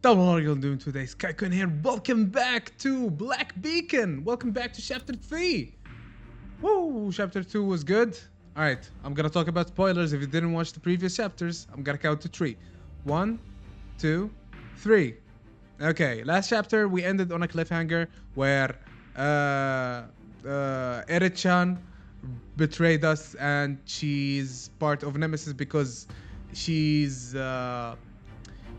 Double what are you doing today? Skycoin here. Welcome back to Black Beacon. Welcome back to chapter 3. Woo! Chapter 2 was good. Alright, I'm gonna talk about spoilers. If you didn't watch the previous chapters, I'm gonna count to 3. 1, 2, 3. Okay, last chapter we ended on a cliffhanger where Eri-chan betrayed us and she's part of Nemesis because she's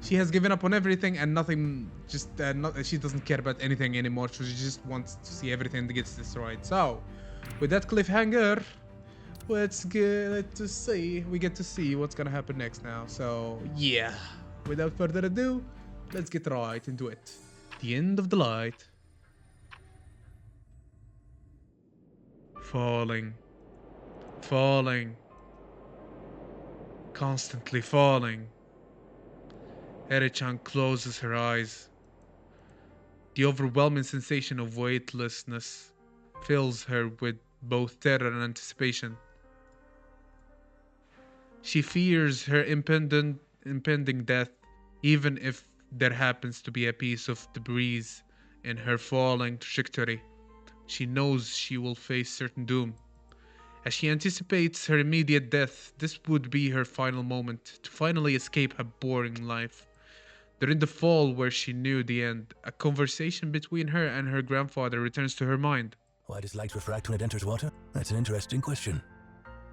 she has given up on everything and nothing, she doesn't care about anything anymore. She just wants to see everything that gets destroyed. So, with that cliffhanger, we get to see what's gonna happen next now. So, yeah, without further ado, let's get right into it. The end of the light. Falling. Constantly falling. Eri-chan closes her eyes. The overwhelming sensation of weightlessness fills her with both terror and anticipation. She fears her impending death, even if there happens to be a piece of debris in her falling trajectory. She knows she will face certain doom. As she anticipates her immediate death, this would be her final moment to finally escape a boring life. During the fall where she knew the end, a conversation between her and her grandfather returns to her mind. Why does light refract when it enters water? That's an interesting question.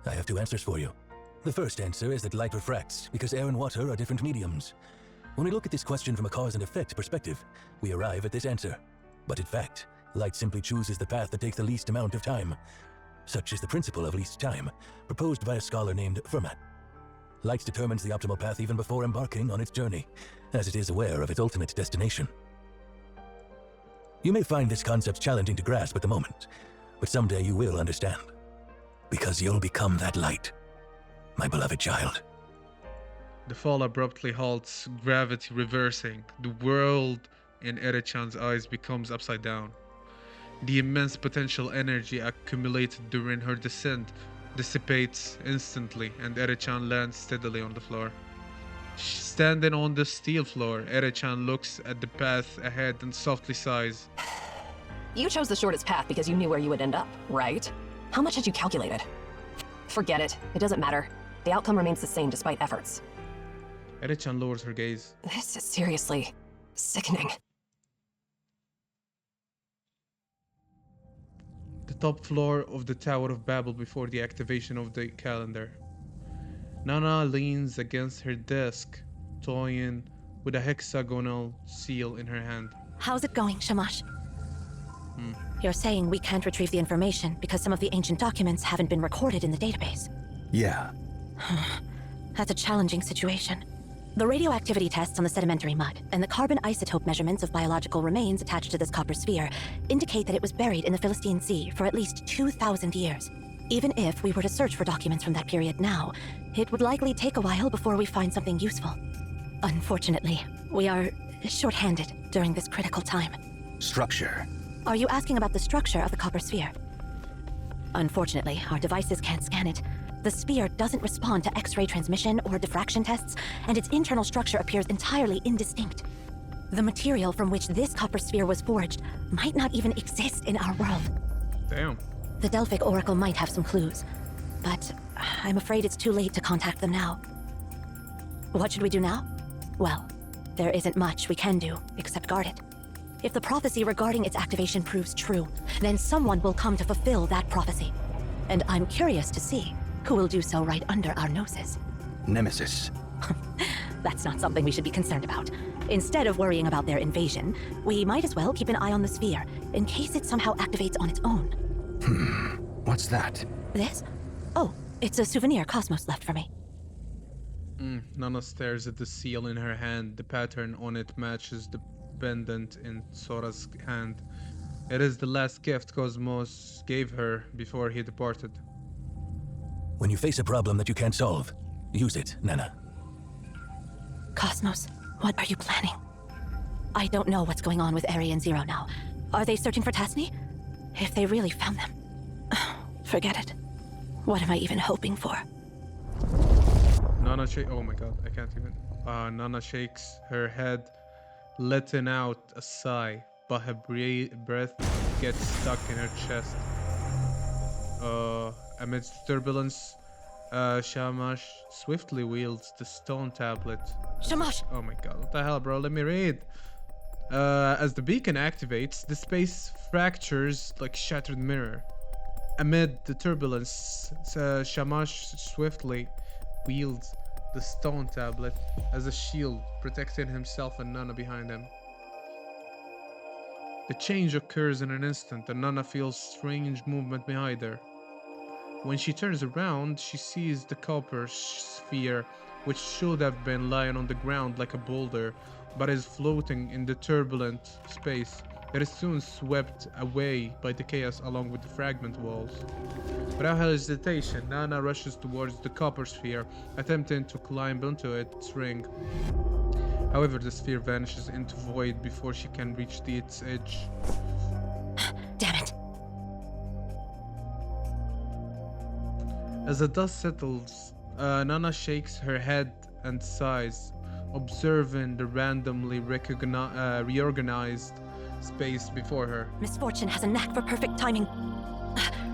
I have two answers for you. The first answer is that light refracts because air and water are different mediums. When we look at this question from a cause and effect perspective, we arrive at this answer. But in fact, light simply chooses the path that takes the least amount of time. Such is the principle of least time, proposed by a scholar named Fermat. Light determines the optimal path even before embarking on its journey, as it is aware of its ultimate destination. You may find this concept challenging to grasp at the moment, but someday you will understand. Because you'll become that light, my beloved child. The fall abruptly halts, gravity reversing. The world in Eri-chan's eyes becomes upside down. The immense potential energy accumulated during her descent dissipates instantly, and Eri-chan lands steadily on the floor. Standing on the steel floor, Eri-chan looks at the path ahead and softly sighs. You chose the shortest path because you knew where you would end up, right? How much had you calculated? Forget it. It doesn't matter. The outcome remains the same despite efforts. Eri-chan lowers her gaze. This is seriously sickening. The top floor of the Tower of Babel before the activation of the calendar. Nana leans against her desk, toying with a hexagonal seal in her hand. How's it going, Shamash? You're saying we can't retrieve the information because some of the ancient documents haven't been recorded in the database. Yeah. That's a challenging situation. The radioactivity tests on the sedimentary mud and the carbon isotope measurements of biological remains attached to this copper sphere indicate that it was buried in the Philistine Sea for at least 2,000 years. Even if we were to search for documents from that period now, it would likely take a while before we find something useful. Unfortunately, we are short-handed during this critical time. Structure. Are you asking about the structure of the copper sphere? Unfortunately, our devices can't scan it. The sphere doesn't respond to X-ray transmission or diffraction tests, and its internal structure appears entirely indistinct. The material from which this copper sphere was forged might not even exist in our world. Damn. The Delphic Oracle might have some clues, but I'm afraid it's too late to contact them now. What should we do now? Well, there isn't much we can do except guard it. If the prophecy regarding its activation proves true, then someone will come to fulfill that prophecy. And I'm curious to see who will do so right under our noses. Nemesis. That's not something we should be concerned about. Instead of worrying about their invasion, we might as well keep an eye on the sphere, in case it somehow activates on its own. What's that? This? Oh, it's a souvenir Cosmos left for me. Nana stares at the seal in her hand. The pattern on it matches the pendant in Sora's hand. It is the last gift Cosmos gave her before he departed. When you face a problem that you can't solve, use it, Nana. Cosmos, what are you planning? I don't know what's going on with Eri and Zero now. Are they searching for Tasni? If they really found them, forget it. What am I even hoping for? Oh my god, I can't even. Nana shakes her head letting out a sigh, but her breath gets stuck in her chest. Amidst turbulence, Shamash swiftly wields the stone tablet. Shamash! Oh my god, what the hell, bro? Let me read. As the beacon activates, the space fractures like shattered mirror. Amid the turbulence, Shamash swiftly wields the stone tablet as a shield, protecting himself and Nana behind him. The change occurs in an instant, and Nana feels strange movement behind her. When she turns around, she sees the copper sphere, which should have been lying on the ground like a boulder, but is floating in the turbulent space. It is soon swept away by the chaos along with the fragment walls. Without hesitation, Nana rushes towards the copper sphere, attempting to climb onto its ring. However, the sphere vanishes into void before she can reach its edge. Damn it. As the dust settles, Nana shakes her head and sighs, observing the randomly reorganized space before her. Misfortune has a knack for perfect timing.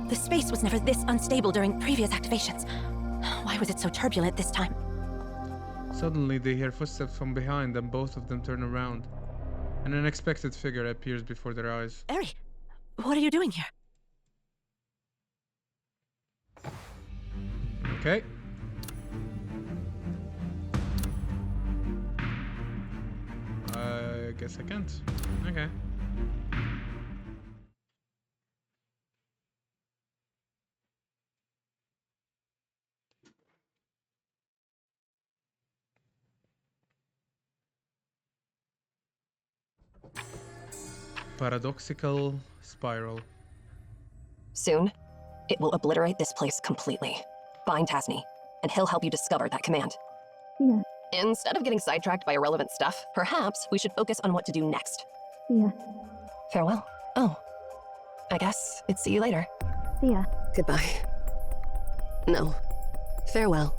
The space was never this unstable during previous activations. Why was it so turbulent this time? Suddenly, they hear footsteps from behind, and both of them turn around. An unexpected figure appears before their eyes. Eri, what are you doing here? Okay. I guess I can't. Okay. Paradoxical spiral. Soon, it will obliterate this place completely. Find Tasni, and he'll help you discover that command. Yeah, Instead of getting sidetracked by irrelevant stuff, perhaps we should focus on what to do next. yeah. Farewell. Oh, I guess it's see you later. See ya. Goodbye. No. Farewell.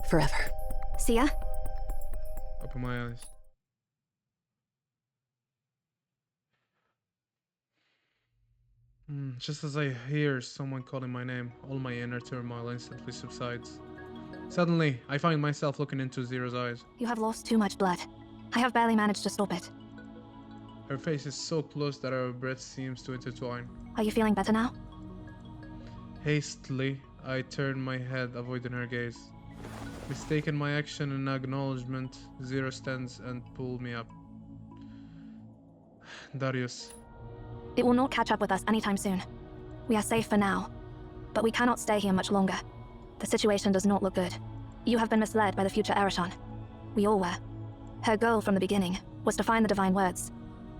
Forever. See ya? Open my eyes. Just as I hear someone calling my name, all my inner turmoil instantly subsides. Suddenly, I find myself looking into Zero's eyes. You have lost too much blood. I have barely managed to stop it. Her face is so close that our breath seems to intertwine. Are you feeling better now? Hastily, I turn my head, avoiding her gaze. Mistaking my action in acknowledgement, Zero stands and pulls me up. Darius. It will not catch up with us anytime soon. We are safe for now, but we cannot stay here much longer. The situation does not look good. You have been misled by the future Ereshon. We all were. Her goal from the beginning was to find the divine words.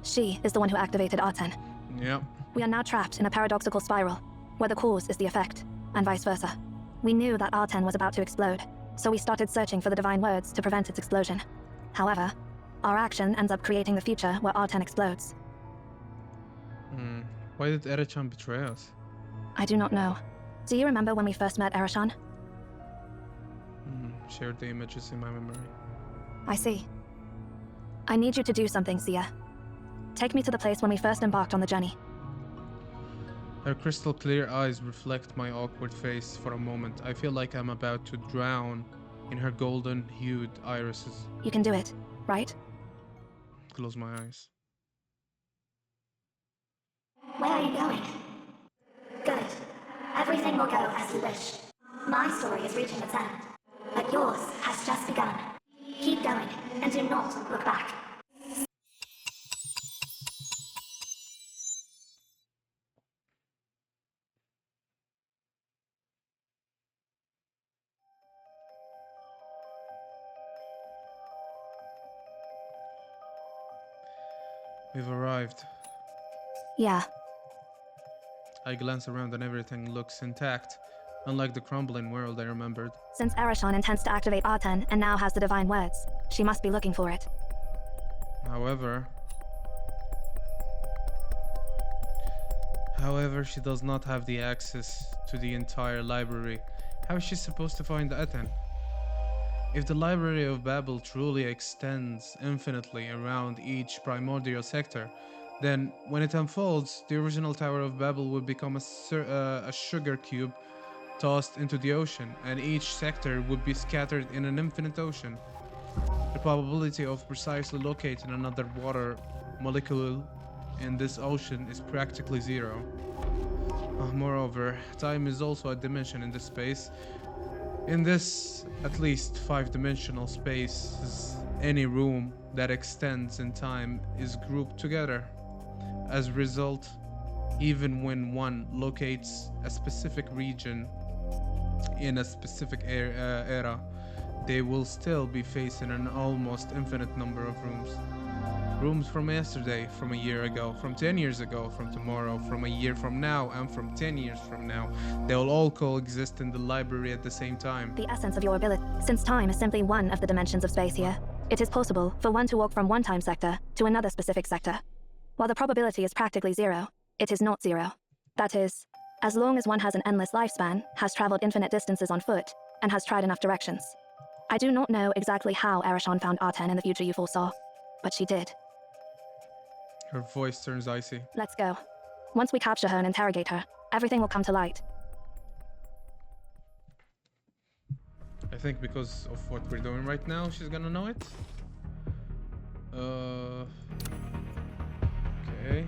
She is the one who activated Arten. Yep. We are now trapped in a paradoxical spiral, where the cause is the effect, and vice versa. We knew that Arten was about to explode, so we started searching for the divine words to prevent its explosion. However, our action ends up creating the future where Arten explodes. Why did Ereshon betray us? I do not know. Do you remember when we first met Ereshon? Shared the images in my memory. I see. I need you to do something, Sia. Take me to the place when we first embarked on the journey. Her crystal clear eyes reflect my awkward face for a moment. I feel like I'm about to drown in her golden hued irises. You can do it, right? Close my eyes. Where are you going? Good. Everything will go as you wish. My story is reaching its end, but yours has just begun. Keep going, and do not look back. We've arrived. Yeah. I glance around and everything looks intact, unlike the crumbling world I remembered. Since Ereshon intends to activate Arten and now has the divine words, she must be looking for it. However, she does not have the access to the entire library. How is she supposed to find Aten? If the Library of Babel truly extends infinitely around each primordial sector, then when it unfolds, the original Tower of Babel would become a sugar cube tossed into the ocean, and each sector would be scattered in an infinite ocean. The probability of precisely locating another water molecule in this ocean is practically zero. Moreover, time is also a dimension in this space. In this, at least 5-dimensional space, any room that extends in time is grouped together. As a result, even when one locates a specific region in a specific era, they will still be facing an almost infinite number of rooms. Rooms from yesterday, from a year ago, from 10 years ago, from tomorrow, from a year from now, and from 10 years from now. They will all coexist in the library at the same time. The essence of your ability. Since time is simply one of the dimensions of space here, it is possible for one to walk from one time sector to another specific sector. While the probability is practically zero, it is not zero. That is, as long as one has an endless lifespan, has traveled infinite distances on foot, and has tried enough directions. I do not know exactly how Arashon found Arten in the future you foresaw, but she did. Her voice turns icy. Let's go. Once we capture her and interrogate her, everything will come to light. I think because of what we're doing right now, she's gonna know it. Okay.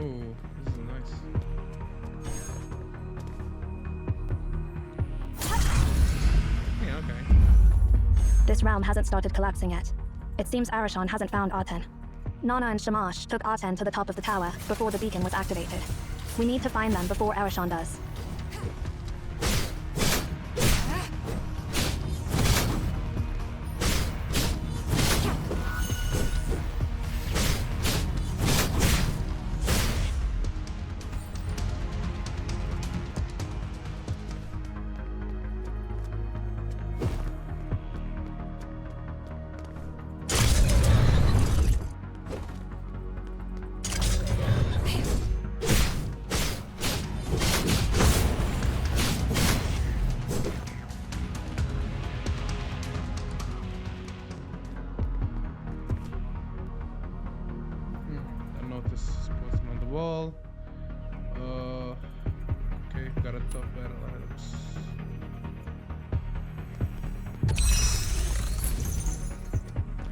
Oh, this is nice. Yeah, okay. This realm hasn't started collapsing yet. It seems Arashon hasn't found Arten. Nana and Shamash took Arten to the top of the tower before the beacon was activated. We need to find them before Arashon does. Notice is posted on the wall. Okay, got a top battle items.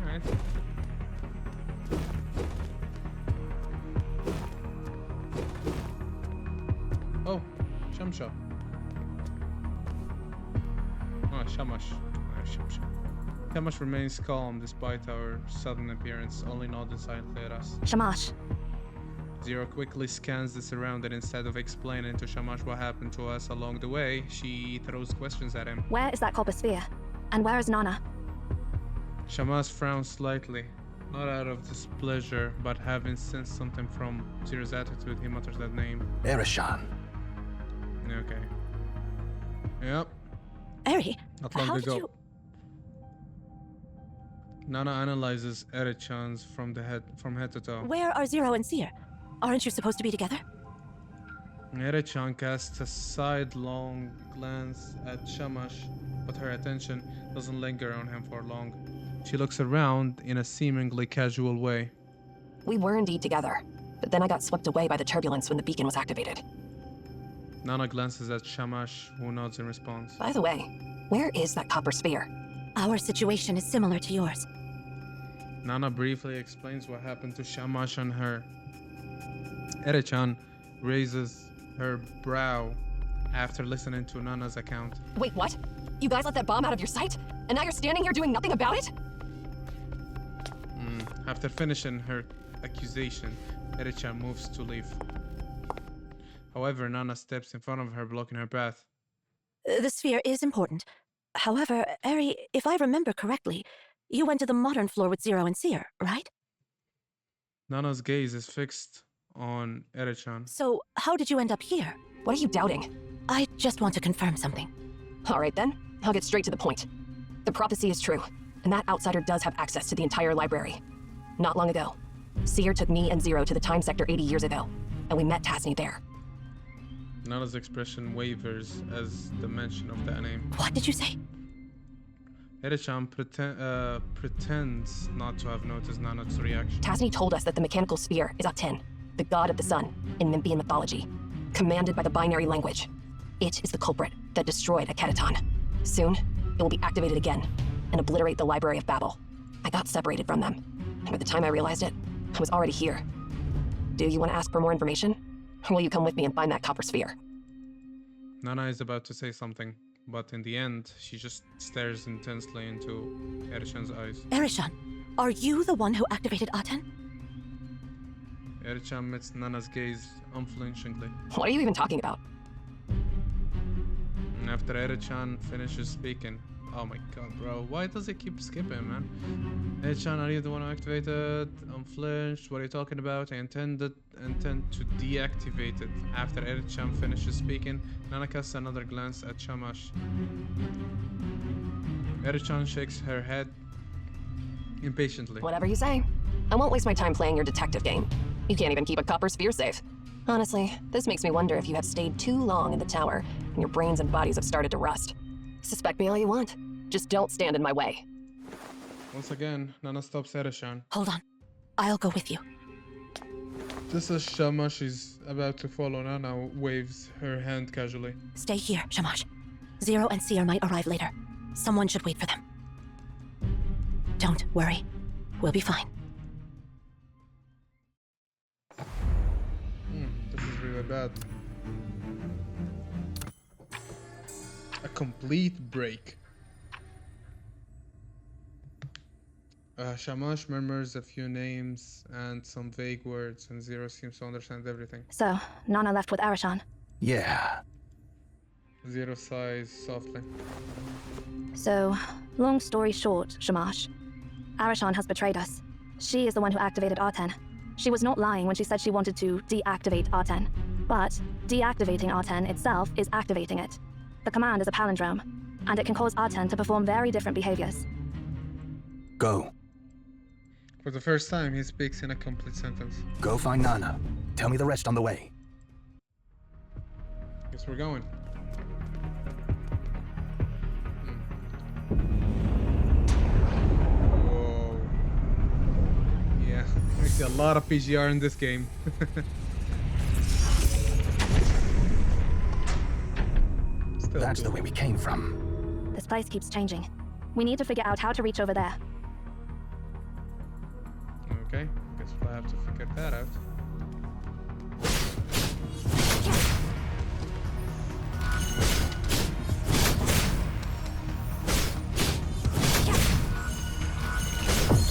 Alright. Oh, Shamsha. Ah, Shamash. Shamsha. Shamash remains calm despite our sudden appearance, only nodding silently at us. Shamash. Zero quickly scans the surrounding. Instead of explaining to Shamash what happened to us along the way, she throws questions at him. Where is that copper sphere? And where is Nana? Shamash frowns slightly, not out of displeasure, but having sensed something from Zero's attitude, he mutters that name. Arashon. Okay. Yep, Eri, not long how ago. did you... Nana analyzes Erichan's from head to toe. Where are Zero and Seer? Aren't you supposed to be together? Erichan casts a sidelong glance at Shamash, but her attention doesn't linger on him for long. She looks around in a seemingly casual way. We were indeed together, but then I got swept away by the turbulence when the beacon was activated. Nana glances at Shamash, who nods in response. By the way, where is that copper sphere? Our situation is similar to yours. Nana briefly explains what happened to Shamash and her. Erichan raises her brow after listening to Nana's account. Wait, what? You guys let that bomb out of your sight? And now you're standing here doing nothing about it? After finishing her accusation, Erichan moves to leave. However, Nana steps in front of her, blocking her path. The sphere is important. However, Eri, if I remember correctly, you went to the modern floor with Zero and Seer, right? Nana's gaze is fixed on Erichan. So, how did you end up here? What are you doubting? I just want to confirm something. All right then, I'll get straight to the point. The prophecy is true, and that outsider does have access to the entire library. Not long ago, Seer took me and Zero to the time sector 80 years ago, and we met Tasni there. Nana's expression wavers as the mention of that name. What did you say? Eri-chan pretends not to have noticed Nana's reaction. Tasni told us that the mechanical sphere is Aten, the god of the sun in Mimpian mythology, commanded by the binary language. It is the culprit that destroyed Akhenaton. Soon, it will be activated again and obliterate the Library of Babel. I got separated from them, and by the time I realized it, I was already here. Do you want to ask for more information? Or will you come with me and find that copper sphere? Nana is about to say something, but in the end, she just stares intensely into Eri-chan's eyes. Eri-chan, are you the one who activated Aten? Eri-chan meets Nana's gaze unflinchingly. What are you even talking about? And after Eri-chan finishes speaking, oh my god, bro, why does it keep skipping, man? Eri-chan, are you the one who activated? Unflinched, what are you talking about? I intend to deactivate it. After Eri-chan finishes speaking, Nana casts another glance at Shamash. Eri-chan shakes her head impatiently. Whatever you say. I won't waste my time playing your detective game. You can't even keep a copper sphere safe. Honestly, this makes me wonder if you have stayed too long in the tower and your brains and bodies have started to rust. Suspect me all you want. Just don't stand in my way. Once again, Nana stops Eri-chan. Hold on. I'll go with you. Just as Shamash is about to follow, Nana waves her hand casually. Stay here, Shamash. Zero and Seer might arrive later. Someone should wait for them. Don't worry. We'll be fine. This is really bad. A complete break. Shamash murmurs a few names and some vague words, and Zero seems to understand everything. So, Nana left with Eri-chan. Yeah. Zero sighs softly. So, long story short, Shamash, Eri-chan has betrayed us. She is the one who activated Aten. She was not lying when she said she wanted to deactivate Aten. But deactivating Aten itself is activating it. The command is a palindrome, and it can cause Aten to perform very different behaviors. Go. For the first time, he speaks in a complete sentence. Go find Nana. Tell me the rest on the way. Guess we're going. Whoa. Yeah, I see a lot of PGR in this game. Still That's cool. the way we came from. This place keeps changing. We need to figure out how to reach over there. Okay, guess we'll have to figure that out.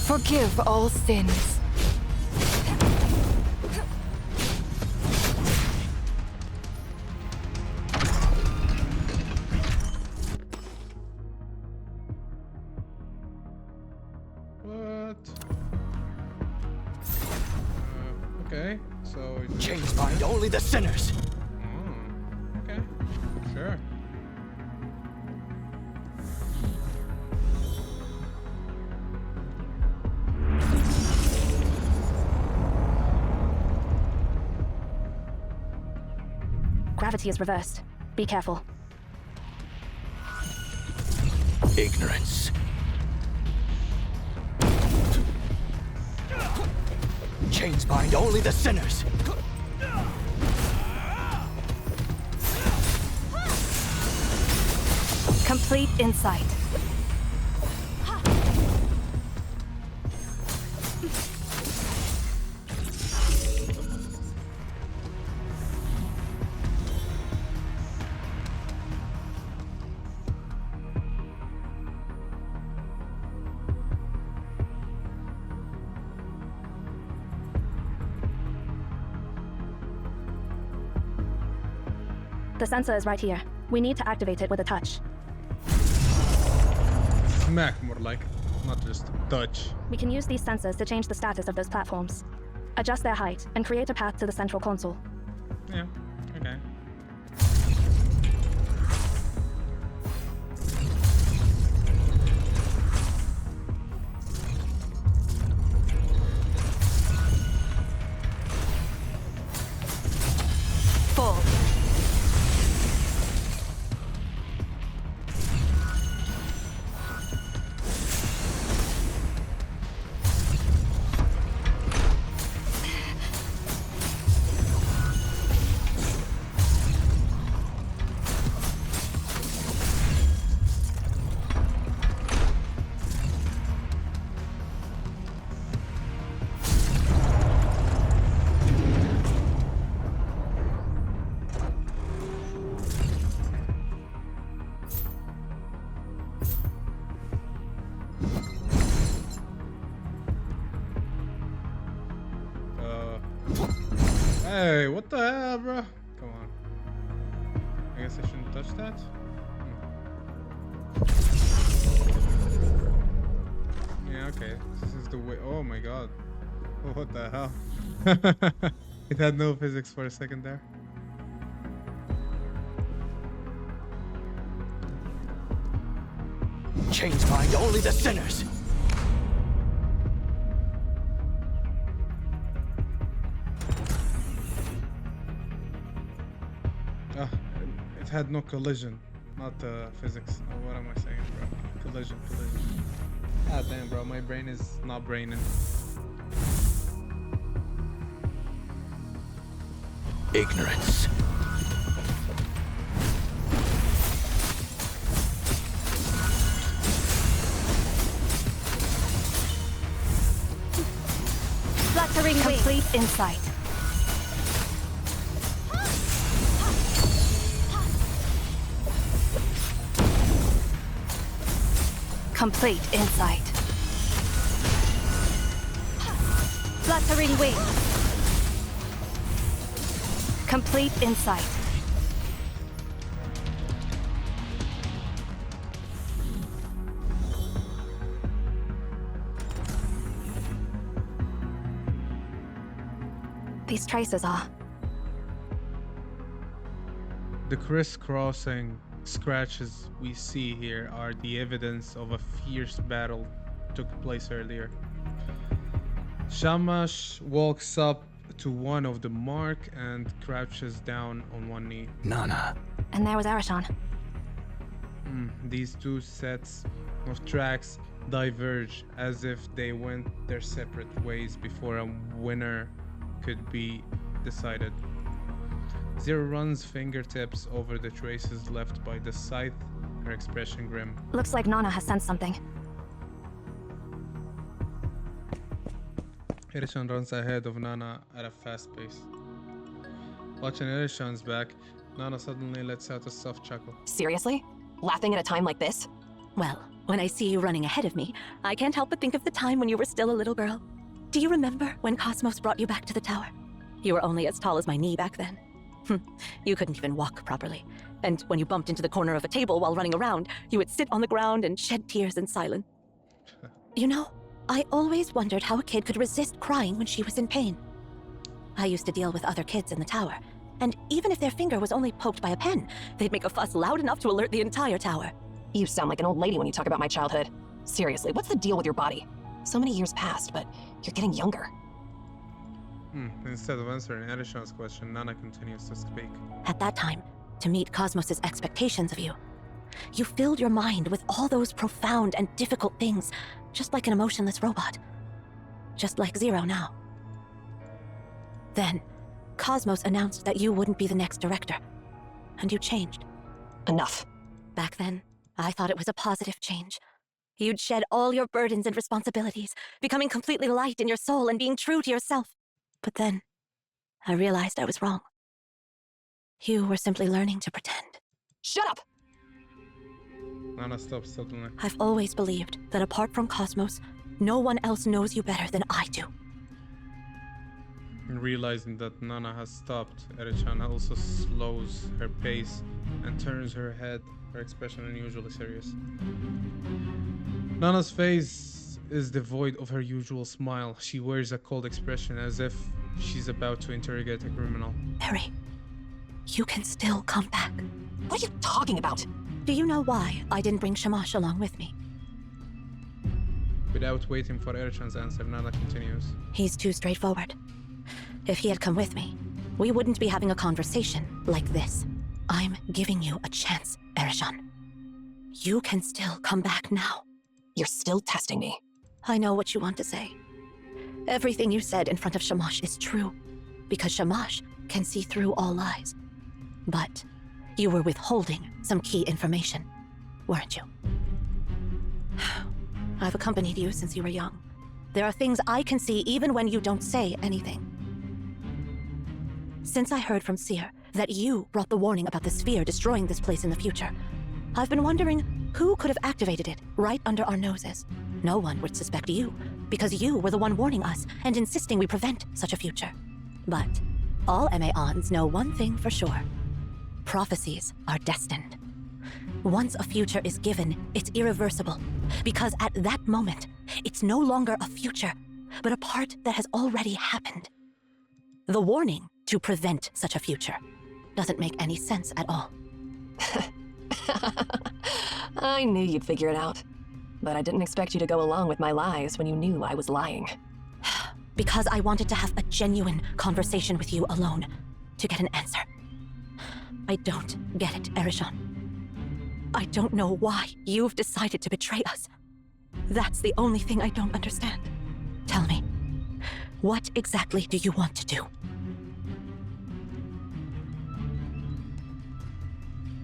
Forgive all sins. What? Okay, so... Chains bind only the sinners. Okay, sure. Gravity is reversed. Be careful. Ignorance. Chains bind only the sinners. Complete insight. The sensor is right here. We need to activate it with a touch. Smack, more like. Not just touch. We can use these sensors to change the status of those platforms. Adjust their height and create a path to the central console. Yeah, okay. Fall. Hey, what the hell, bro? Come on. I guess I shouldn't touch that. Yeah, okay. This is the way. Oh my god. What the hell? It had no physics for a second there. Chains bind only the sinners. Ah, it had no collision, not physics. Oh, what am I saying, bro? Collision. Ah, damn, bro. My brain is not braining. Ignorance. Fluttering complete insight. Complete insight. Fluttering wing. Complete insight. These traces are. The crisscrossing scratches we see here are the evidence of a fierce battle took place earlier. Shamash walks up to one of the mark and crouches down on one knee. Nana. And there was Arashon. These two sets of tracks diverge as if they went their separate ways before a winner could be decided. Zero runs fingertips over the traces left by the scythe, her expression grim. Looks like Nana has sensed something. Erishan runs ahead of Nana at a fast pace. Watching Erishan's back, Nana suddenly lets out a soft chuckle. Seriously? Laughing at a time like this? Well, when I see you running ahead of me, I can't help but think of the time when you were still a little girl. Do you remember when Cosmos brought you back to the tower? You were only as tall as my knee back then. You couldn't even walk properly. And when you bumped into the corner of a table while running around, you would sit on the ground and shed tears in silence. You know, I always wondered how a kid could resist crying when she was in pain. I used to deal with other kids in the tower, and even if their finger was only poked by a pen, they'd make a fuss loud enough to alert the entire tower. You sound like an old lady when you talk about my childhood. Seriously, what's the deal with your body? So many years passed, but you're getting younger. Instead of answering Erishan's question, Nana continues to speak. At that time, to meet Cosmos's expectations of you, you filled your mind with all those profound and difficult things, just like an emotionless robot. Just like Zero now. Then, Cosmos announced that you wouldn't be the next director, and you changed. Enough. Back then, I thought it was a positive change. You'd shed all your burdens and responsibilities, becoming completely light in your soul and being true to yourself. But then, I realized I was wrong. You were simply learning to pretend. Shut up! Nana stops suddenly. I've always believed that apart from Cosmos, no one else knows you better than I do. And realizing that Nana has stopped, Erishan also slows her pace and turns her head, her expression unusually serious. Nana's face is devoid of her usual smile. She wears a cold expression as if she's about to interrogate a criminal. Perry, you can still come back. What are you talking about? Do you know why I didn't bring Shamash along with me? Without waiting for Erishan's answer, Nana continues. He's too straightforward. If he had come with me, we wouldn't be having a conversation like this. I'm giving you a chance, Erishan. You can still come back now. You're still testing me. I know what you want to say. Everything you said in front of Shamash is true, because Shamash can see through all lies. But you were withholding some key information, weren't you? I've accompanied you since you were young. There are things I can see even when you don't say anything. Since I heard from Seer that you brought the warning about the sphere destroying this place in the future, I've been wondering who could have activated it right under our noses. No one would suspect you, because you were the one warning us and insisting we prevent such a future. But All MAONs know one thing for sure. Prophecies are destined. Once a future is given, it's irreversible. Because at that moment, it's no longer a future, but a part that has already happened. The warning to prevent such a future doesn't make any sense at all. I knew you'd figure it out. But I didn't expect you to go along with my lies when you knew I was lying. Because I wanted to have a genuine conversation with you alone to get an answer. I don't get it, Erishon. I don't know why you've decided to betray us. That's the only thing I don't understand. Tell me, what exactly do you want to do?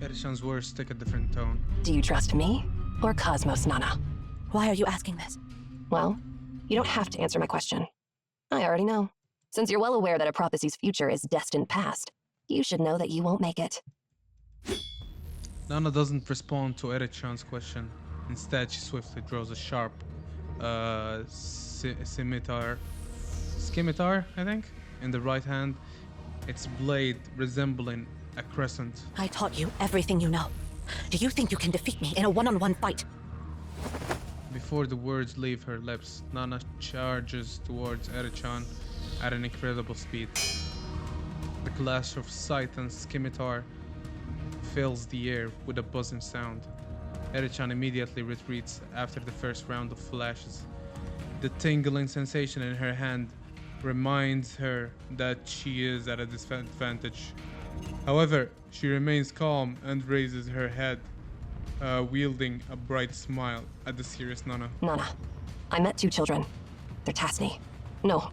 Erishan's words take a different tone. Do you trust me or Cosmos, Nana? Why are you asking this? Well, you don't have to answer my question. I already know. Since you're well aware that a prophecy's future is destined past, you should know that you won't make it. Nana doesn't respond to Erishan's question. Instead, she swiftly draws a sharp scimitar, I think, in the right hand, its blade resembling a crescent. I taught you everything you know. Do you think you can defeat me in a one-on-one fight? Before the words leave her lips, Nana charges towards Erichan at an incredible speed. The clash of scythe and scimitar fills the air with a buzzing sound. Erichan immediately retreats after the first round of flashes. The tingling sensation in her hand reminds her that she is at a disadvantage. However, she remains calm and raises her head, wielding a bright smile at the serious Nana. Nana, I met two children. They're Tasni. No,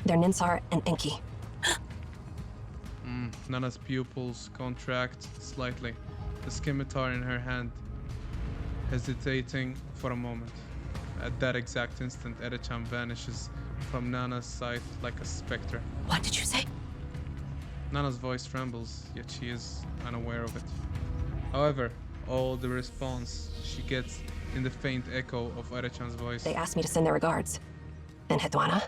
they're Ninsar and Enki. Nana's pupils contract slightly, the scimitar in her hand hesitating for a moment. At that exact instant, Erichan vanishes from Nana's sight like a specter. What did you say? Nana's voice trembles, yet she is unaware of it. However, all the response she gets in the faint echo of Erichan's voice. They asked me to send their regards. And Hedwana?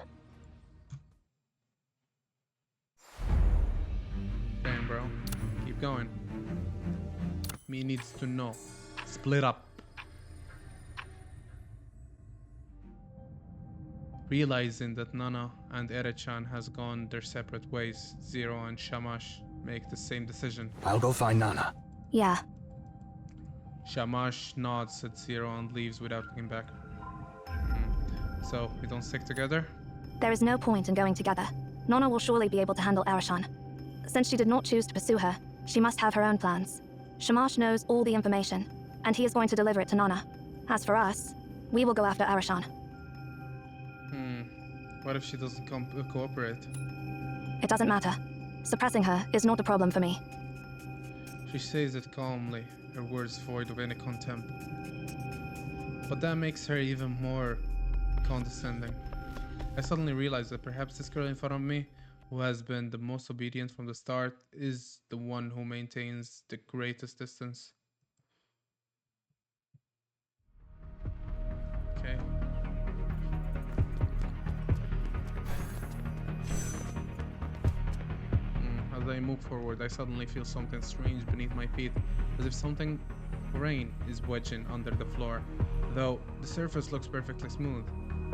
Damn, bro. Keep going. Me needs to know. Split up. Realizing that Nana and Erichan has gone their separate ways, Zero and Shamash make the same decision. I'll go find Nana. Yeah. Shamash nods at Zero and leaves without looking back. So, we don't stick together? There is no point in going together. Nona will surely be able to handle Erishon. Since she did not choose to pursue her, she must have her own plans. Shamash knows all the information, and he is going to deliver it to Nana. As for us, we will go after Erishon. What if she doesn't cooperate? It doesn't matter. Suppressing her is not a problem for me. She says it calmly, her words void of any contempt. But that makes her even more condescending. I suddenly realize that perhaps this girl in front of me, who has been the most obedient from the start, is the one who maintains the greatest distance. Okay. As I move forward, I suddenly feel something strange beneath my feet, as if something foreign is wedging under the floor, though the surface looks perfectly smooth.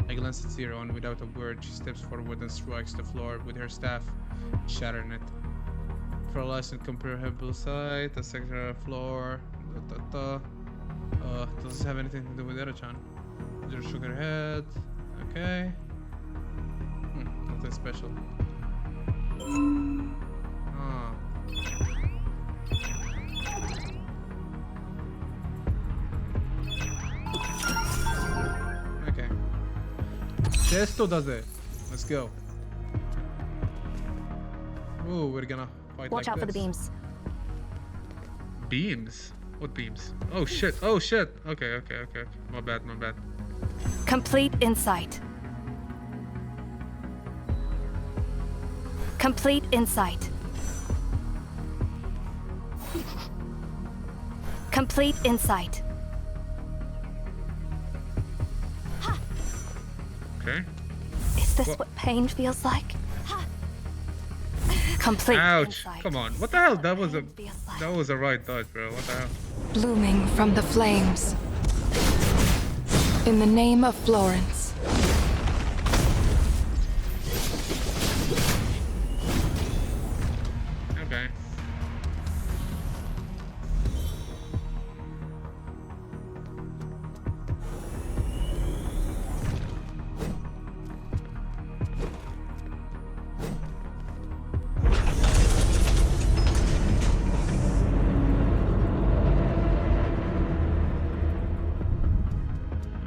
I glance at Zero, and without a word, she steps forward and strikes the floor with her staff, shattering it. For a less incomprehensible sight, a sector floor. Does this have anything to do with Erichan? Zero shook her head. Okay. Nothing special. Okay. Esto does it. Let's go. Ooh, we're gonna fight Watch like out for the this. beams. Beams? What beams? Oh shit, oh shit. Okay. My bad. Complete insight. Complete insight. Complete insight. Okay. Is this What? what pain feels like? Complete Ouch. insight. Come on. What the hell? That was a Be a slice. that was a right dodge, bro. What the hell? Blooming from the flames. In the name of Florence. Okay.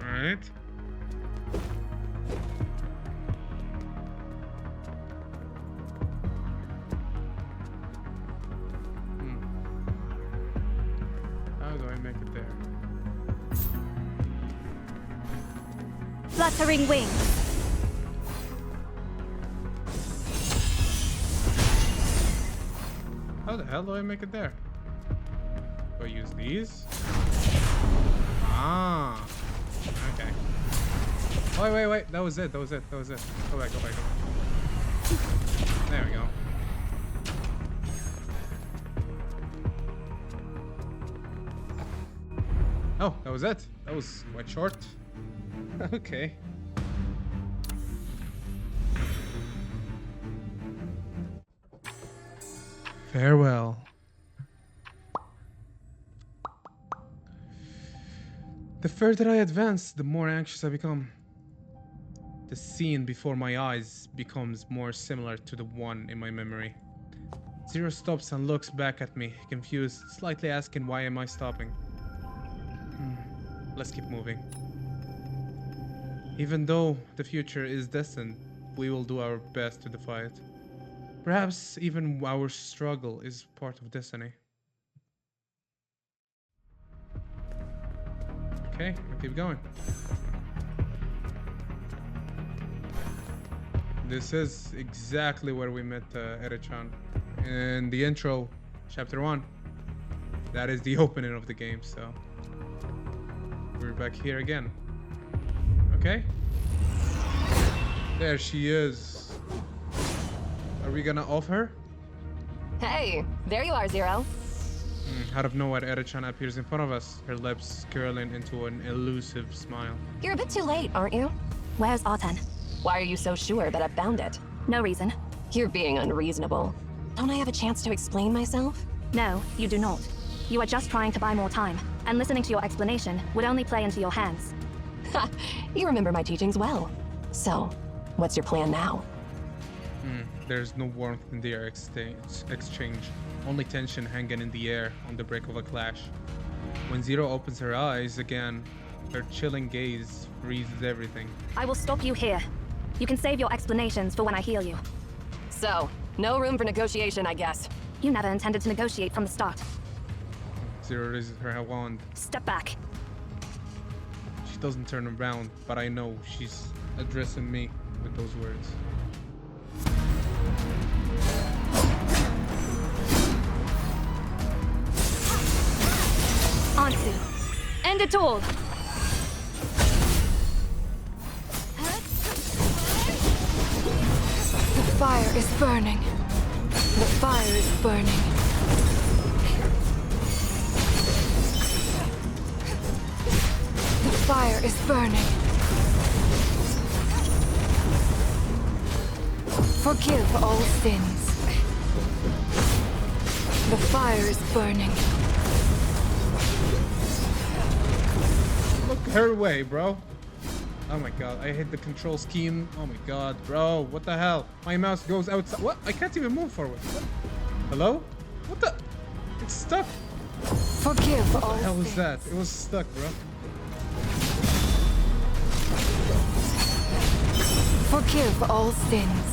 Alright. How do I make it there? Fluttering wings. How the hell do I make it there? Do I use these? Ah. Okay. Wait. That was it. Go back. There we go. Oh, that was it. That was quite short. Okay. Farewell. The further I advance, the more anxious I become. The scene before my eyes becomes more similar to the one in my memory. Zero stops and looks back at me, confused, slightly asking why am I stopping. Let's keep moving. Even though the future is distant, we will do our best to defy it. Perhaps even our struggle is part of destiny. Okay, we'll keep going. This is exactly where we met Ere-chan. In the intro, chapter 1. That is the opening of the game, so... we're back here again. Okay? There she is. Are we gonna off her? Hey, there you are, Zero. Out of nowhere, Ere-chan appears in front of us, her lips curling into an elusive smile. You're a bit too late, aren't you? Where's Arten? Why are you so sure that I found it? No reason. You're being unreasonable. Don't I have a chance to explain myself? No, you do not. You are just trying to buy more time, and listening to your explanation would only play into your hands. Ha! You remember my teachings well. So, what's your plan now? There's no warmth in the air exchange, only tension hanging in the air on the brink of a clash. When Zero opens her eyes again, her chilling gaze freezes everything. I will stop you here. You can save your explanations for when I heal you. So, no room for negotiation, I guess. You never intended to negotiate from the start. Zero raises her wand. Step back. She doesn't turn around, but I know she's addressing me with those words. Ansu. End it all. The fire is burning. The fire is burning. The fire is burning. Forgive all sins. The fire is burning. Look her way, bro. Oh my god, I hit the control scheme. Oh my god, bro, what the hell? My mouse goes outside. What? I can't even move forward. What? Hello? What the? It's stuck. Forgive all What the hell was sins. that? It was stuck, bro. Forgive all sins.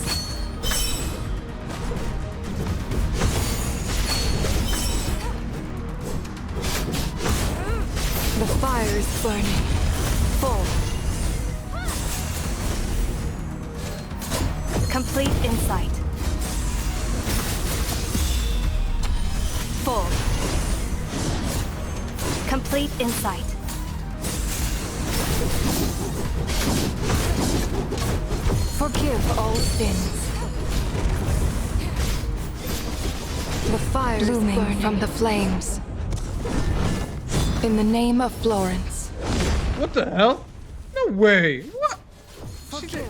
The fire is burning. Fall. Complete insight. Fall. Complete insight. Forgive all sins. The fire blooming is from the flames. In the name of Florence. What the hell? No way. What?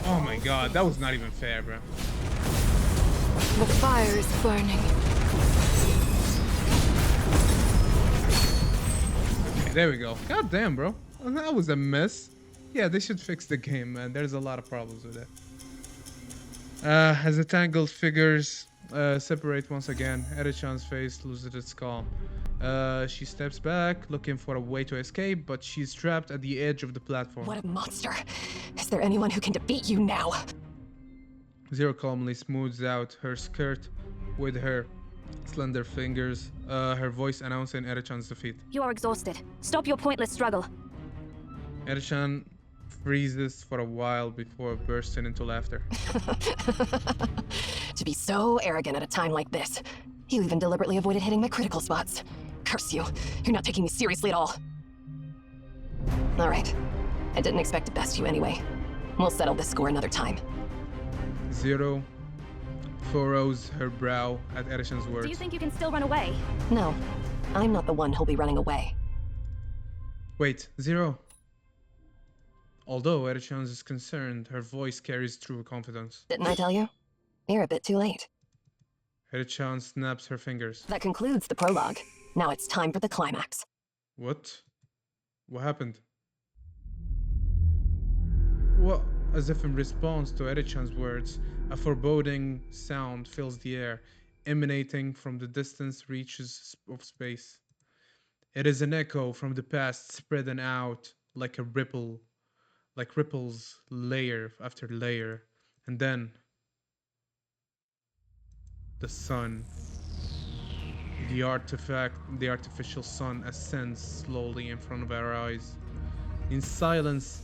Oh my god, that was not even fair, bro. The fire is burning. Okay, there we go. God damn, bro. That was a mess. Yeah, they should fix the game, man. There's a lot of problems with it. As the tangled figures separate once again, Erichan's face loses its calm. She steps back, looking for a way to escape, but she's trapped at the edge of the platform. What a monster. Is there anyone who can defeat you now? Zero calmly smooths out her skirt with her slender fingers, her voice announcing Erichan's defeat. You are exhausted. Stop your pointless struggle. Erichan freezes for a while before bursting into laughter. To be so arrogant at a time like this. You even deliberately avoided hitting my critical spots. Curse you. You're not taking me seriously at all. All right. I didn't expect to best you anyway. We'll settle this score another time. Zero furrows her brow at Erichan's words. Do you think you can still run away? No. I'm not the one who'll be running away. Wait, Zero. Although Erichan is concerned, her voice carries true confidence. Didn't I tell you? You're a bit too late. Erichan snaps her fingers. That concludes the prologue. Now it's time for the climax. What? What happened? What? As if in response to Erichan's words, a foreboding sound fills the air, emanating from the distant reaches of space. It is an echo from the past spreading out like a ripple, like ripples layer after layer. And then the sun. The artificial sun ascends slowly in front of our eyes. In silence,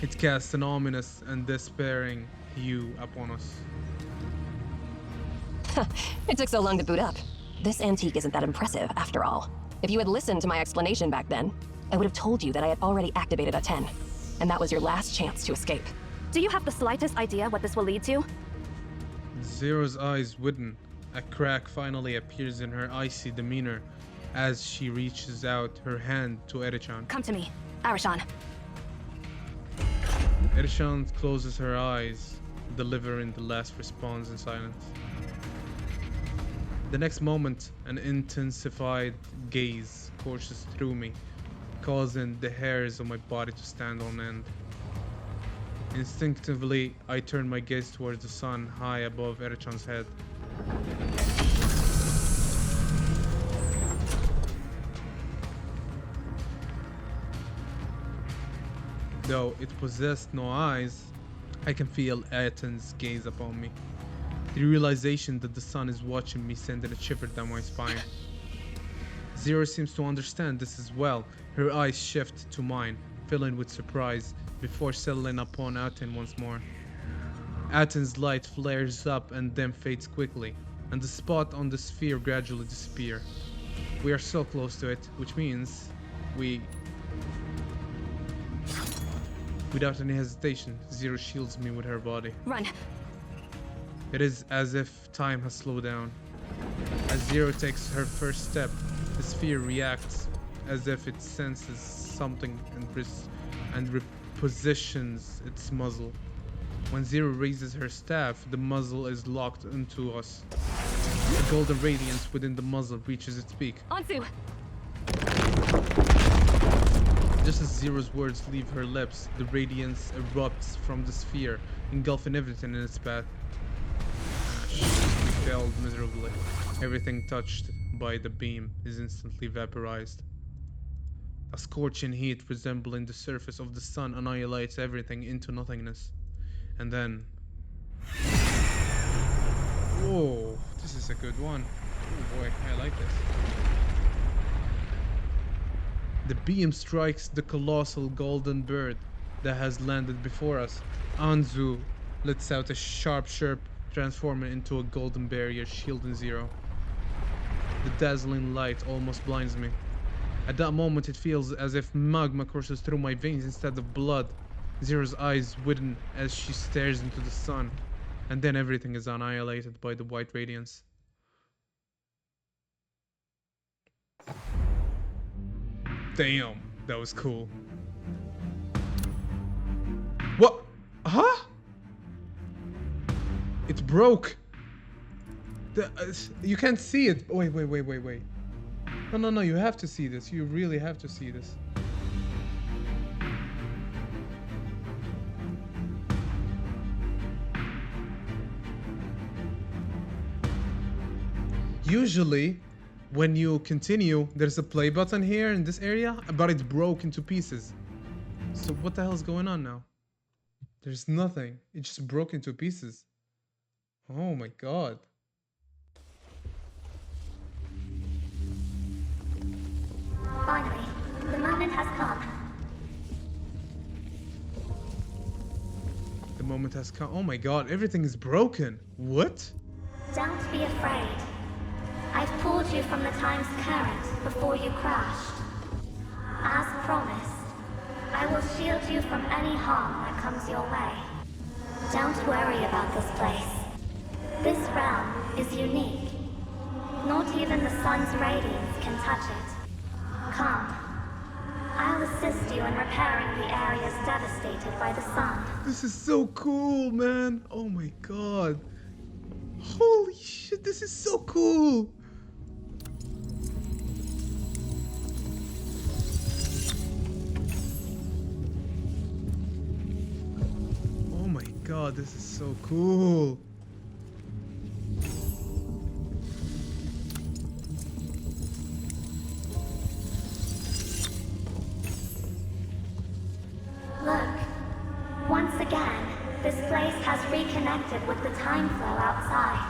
it casts an ominous and despairing hue upon us. It took so long to boot up. This antique isn't that impressive, after all. If you had listened to my explanation back then, I would have told you that I had already activated a 10, and that was your last chance to escape. Do you have the slightest idea what this will lead to? Zero's eyes widen. A crack finally appears in her icy demeanor as she reaches out her hand to Erichan. Come to me, Arashan. Erichan closes her eyes, delivering the last response in silence. The next moment, an intensified gaze courses through me, causing the hairs of my body to stand on end. Instinctively, I turn my gaze towards the sun high above Erichan's head. Though it possessed no eyes, I can feel Aten's gaze upon me. The realization that the sun is watching me sending a shiver down my spine. Zero seems to understand this as well. Her eyes shift to mine, filling with surprise, before settling upon Aten once more. Aten's light flares up and then fades quickly, and the spot on the sphere gradually disappears. We are so close to it, which means Without any hesitation, Zero shields me with her body. Run. It is as if time has slowed down. As Zero takes her first step, the sphere reacts as if it senses something and repositions its muzzle. When Zero raises her staff, the muzzle is locked into us. The golden radiance within the muzzle reaches its peak. Ansu! Just as Zero's words leave her lips, the radiance erupts from the sphere, engulfing everything in its path. She failed miserably. Everything touched by the beam is instantly vaporized. A scorching heat resembling the surface of the sun annihilates everything into nothingness. And then... Whoa, this is a good one. Oh boy, I like this. The beam strikes the colossal golden bird that has landed before us. Anzu lets out a sharp chirp, transforming into a golden barrier shielding Zero. The dazzling light almost blinds me. At that moment, it feels as if magma courses through my veins instead of blood. Zero's eyes widen as she stares into the sun, and then everything is annihilated by the white radiance. Damn, that was cool. What? Huh? It broke. You can't see it. Wait. No, you have to see this. You really have to see this. Usually, when you continue, there's a play button here in this area, but it broke into pieces. So what the hell is going on now? There's nothing. It just broke into pieces. Oh my god. Finally, the moment has come. The moment has come. Oh my god, everything is broken. What? Don't be afraid. I've pulled you from the time's current before you crashed. As promised, I will shield you from any harm that comes your way. Don't worry about this place. This realm is unique. Not even the sun's radiance can touch it. Come. I'll assist you in repairing the areas devastated by the sun. This is so cool, man. Oh my god. Holy shit, this is so cool. Oh my god, this is so cool. Look. Once again, this place has reconnected with the time flow outside.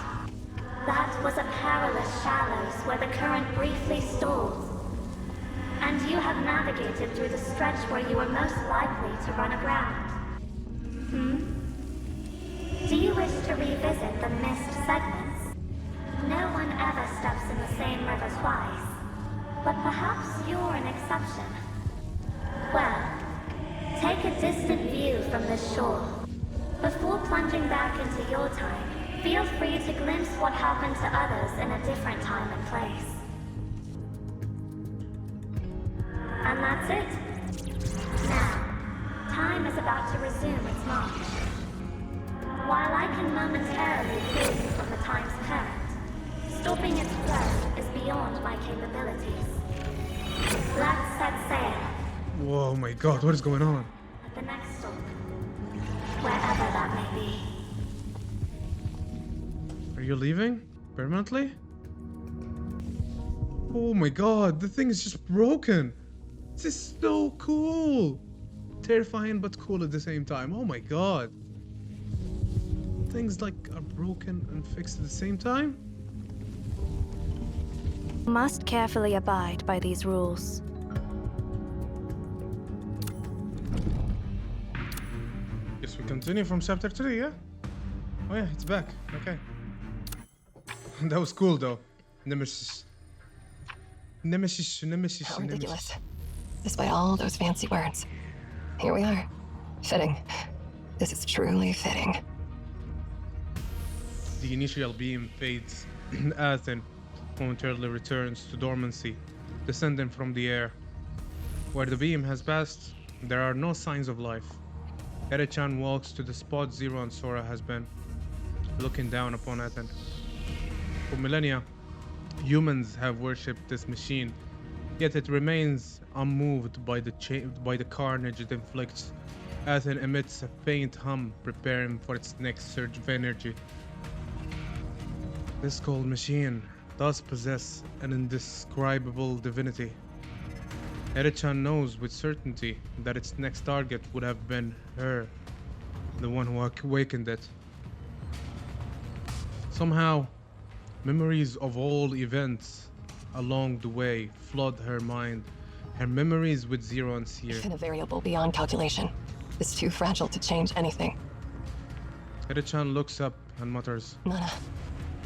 That was a perilous shallows where the current briefly stalled. And you have navigated through the stretch where you were most likely to run aground. Do you wish to revisit the missed segments? No one ever steps in the same river twice. But perhaps you're an exception. Well, take a distant view from this shore. Before plunging back into your time, feel free to glimpse what happened to others in a different time and place. And that's it. Now, time is about to resume its march. While I can momentarily free you from the time's current, stopping its flow is beyond my capabilities. Let's set sail. Whoa, my god, what is going on? At the next stop, wherever that may be. Are you leaving? Permanently? Oh my god, the thing is just broken. This is so cool. Terrifying but cool at the same time. Oh my god. Things like are broken and fixed at the same time? Must carefully abide by these rules. Guess we continue from chapter 3, yeah? Oh yeah, it's back. Okay. That was cool though. Nemesis. How ridiculous. Despite all those fancy words. Here we are. Fitting. This is truly fitting. The initial beam fades. Athen momentarily returns to dormancy, descending from the air. Where the beam has passed, there are no signs of life. Ere-chan walks to the spot Zero and Sora has been, looking down upon Athen. For millennia, humans have worshipped this machine, yet it remains unmoved by the carnage it inflicts. Athen emits a faint hum, preparing for its next surge of energy. This cold machine does possess an indescribable divinity. Ere-chan knows with certainty that its next target would have been her, the one who awakened it. Somehow, memories of all events along the way flood her mind. Her memories with Zero and Seer. Even a variable beyond calculation is too fragile to change anything. Ere-chan looks up and mutters, Nana,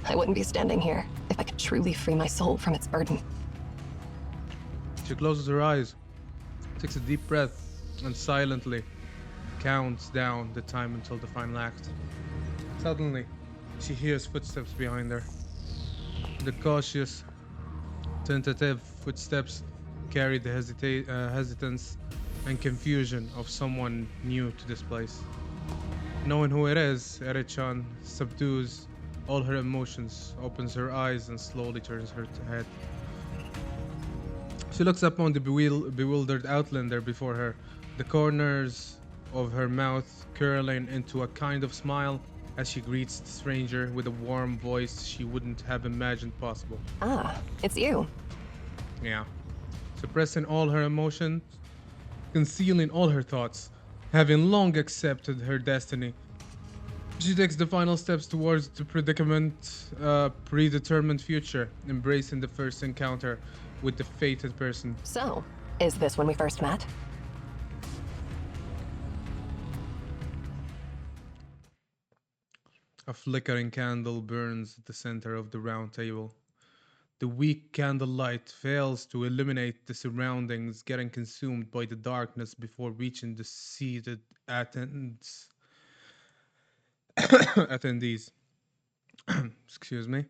I wouldn't be standing here if I could truly free my soul from its burden. She closes her eyes, takes a deep breath, and silently counts down the time until the final act. Suddenly, she hears footsteps behind her. The cautious, tentative footsteps carried the hesitance and confusion of someone new to this place. Knowing who it is, Erichan subdues all her emotions, opens her eyes, and slowly turns her head. She looks up on the bewildered outlander before her, the corners of her mouth curling into a kind of smile as she greets the stranger with a warm voice she wouldn't have imagined possible. Ah, it's you. Yeah. Suppressing all her emotions, concealing all her thoughts, having long accepted her destiny, she takes the final steps towards the predicament, predetermined future, embracing the first encounter with the fated person. So, is this when we first met? A flickering candle burns at the center of the round table. The weak candlelight fails to illuminate the surroundings, getting consumed by the darkness before reaching the seated attendees. Excuse me.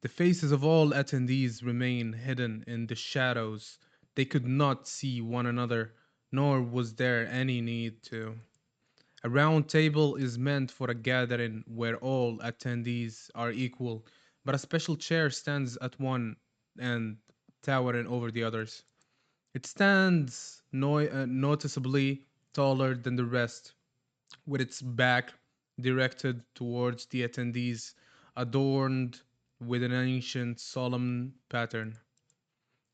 The faces of all attendees remain hidden in the shadows. They could not see one another, nor was there any need to. A round table is meant for a gathering where all attendees are equal, but a special chair stands at one end, towering over the others. It stands noticeably taller than the rest, with its back directed towards the attendees, adorned with an ancient solemn pattern.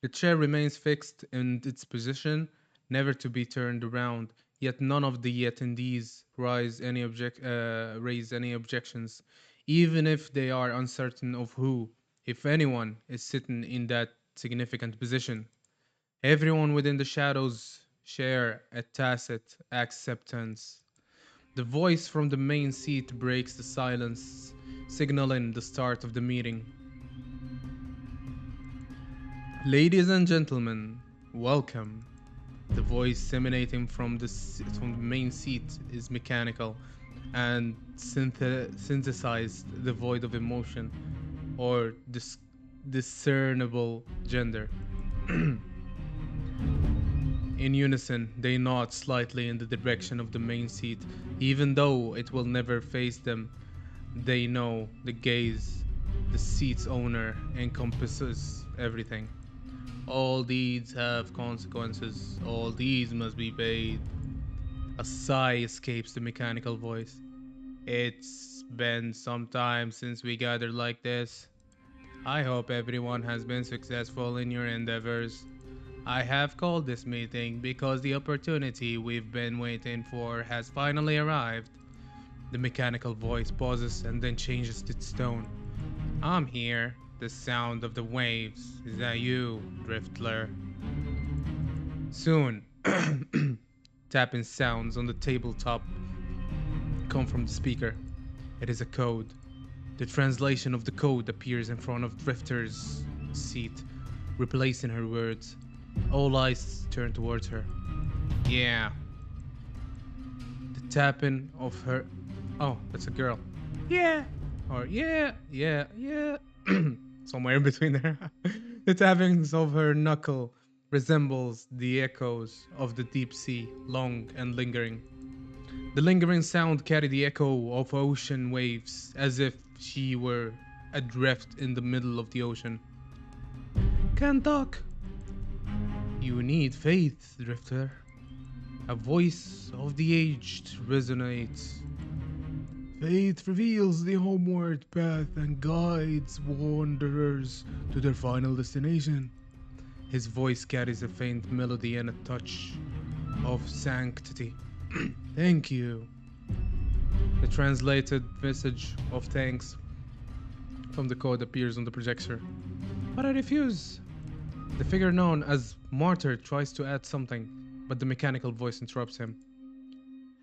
The chair remains fixed in its position, never to be turned around, yet none of the attendees raise any objections, even if they are uncertain of who, if anyone, is sitting in that significant position. Everyone within the shadows share a tacit acceptance. The voice from the main seat breaks the silence, signaling the start of the meeting. Ladies and gentlemen, welcome. The voice emanating from the main seat is mechanical and synthesized, devoid of emotion or discernible gender. In unison, they nod slightly in the direction of the main seat, even though it will never face them. They know the gaze, the seat's owner, encompasses everything. All deeds have consequences. All deeds must be paid. A sigh escapes the mechanical voice. It's been some time since we gathered like this. I hope everyone has been successful in your endeavors. I have called this meeting because the opportunity we've been waiting for has finally arrived. The mechanical voice pauses and then changes its tone. I'm here. The sound of the waves. Is that you, Driftler? Soon, tapping sounds on the tabletop come from the speaker. It is a code. The translation of the code appears in front of Drifter's seat, replacing her words. All eyes turn towards her. Yeah. The tapping of her. Oh, that's a girl. Yeah. Or yeah, yeah, yeah. Somewhere in between there. The tappings of her knuckle resembles the echoes of the deep sea, long and lingering. The lingering sound carried the echo of ocean waves, as if she were adrift in the middle of the ocean. Can't talk. You need faith, Drifter. A voice of the aged resonates. Faith reveals the homeward path and guides wanderers to their final destination. His voice carries a faint melody and a touch of sanctity. Thank you. The translated message of thanks from the code appears on the projector. But I refuse. The figure known as Martyr tries to add something, but the mechanical voice interrupts him.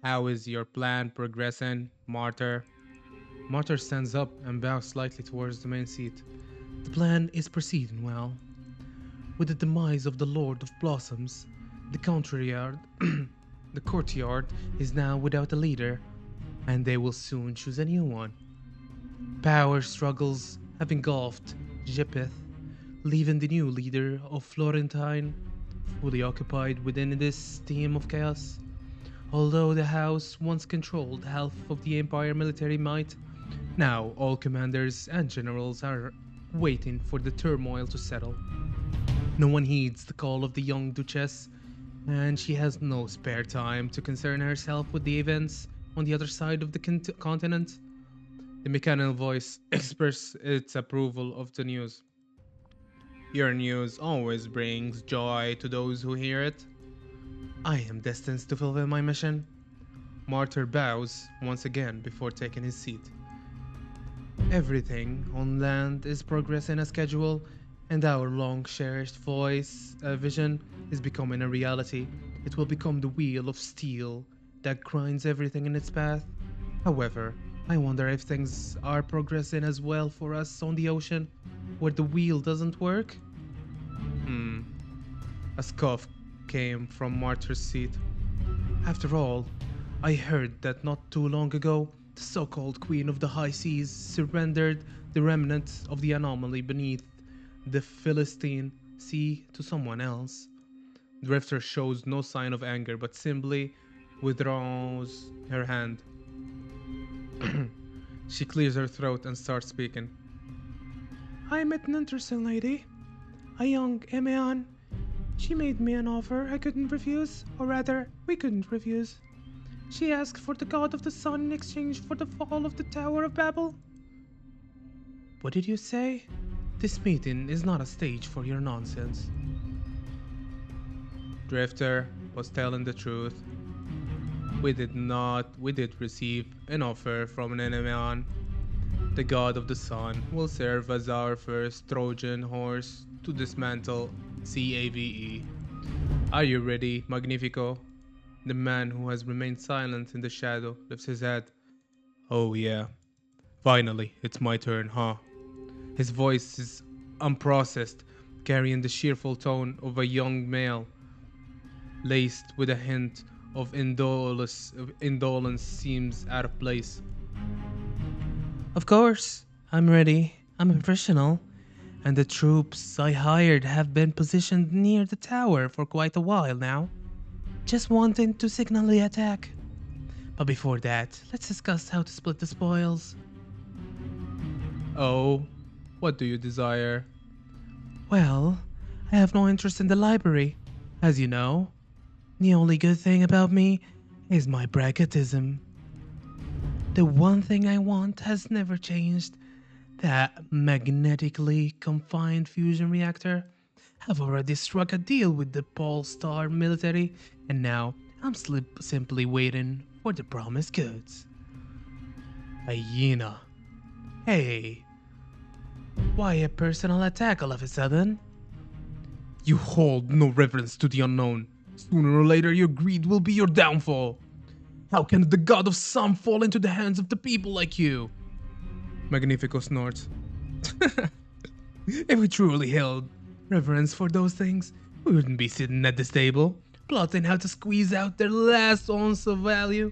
How is your plan progressing, Martyr? Martyr stands up and bows slightly towards the main seat. The plan is proceeding well. With the demise of the Lord of Blossoms, the courtyard, the courtyard is now without a leader, and they will soon choose a new one. Power struggles have engulfed Japheth, leaving the new leader of Florentine fully occupied within this theme of chaos. Although the House once controlled half of the Empire military might, now all commanders and generals are waiting for the turmoil to settle. No one heeds the call of the young Duchess, and she has no spare time to concern herself with the events on the other side of the continent. The mechanical voice expresses its approval of the news. Your news always brings joy to those who hear it. I am destined to fulfill my mission. Martyr bows once again before taking his seat. Everything on land is progressing as scheduled, and our long cherished vision is becoming a reality. It will become the wheel of steel that grinds everything in its path. However, I wonder if things are progressing as well for us on the ocean, where the wheel doesn't work? A scoff came from Martyr's seat. After all, I heard that not too long ago, the so-called Queen of the High Seas surrendered the remnants of the anomaly beneath the Philistine Sea to someone else. Drifter shows no sign of anger but simply withdraws her hand. She clears her throat and starts speaking. I met an interesting lady, a young Emean. She made me an offer I couldn't refuse, or rather, we couldn't refuse. She asked for the God of the Sun in exchange for the fall of the Tower of Babel. What did you say? This meeting is not a stage for your nonsense. Drifter was telling the truth. We did receive an offer from an enemy. The God of the Sun will serve as our first Trojan horse to dismantle CAVE. Are you ready, Magnifico? The man who has remained silent in the shadow lifts his head. Oh yeah. Finally, it's my turn, huh? His voice is unprocessed, carrying the cheerful tone of a young male, laced with a hint of indolence seems out of place. Of course, I'm ready. I'm a professional, and the troops I hired have been positioned near the tower for quite a while now, just wanting to signal the attack. But before that, let's discuss how to split the spoils. Oh, what do you desire? Well, I have no interest in the library, as you know. The only good thing about me is my pragmatism. The one thing I want has never changed. That magnetically confined fusion reactor. I've already struck a deal with the Polestar military, and now I'm simply waiting for the promised goods. Hyena. Hey, why a personal attack all of a sudden? You hold no reverence to the unknown. Sooner or later your greed will be your downfall. How can the god of sun fall into the hands of the people like you? Magnifico snorts. If we truly held reverence for those things, we wouldn't be sitting at this table, plotting how to squeeze out their last ounce of value.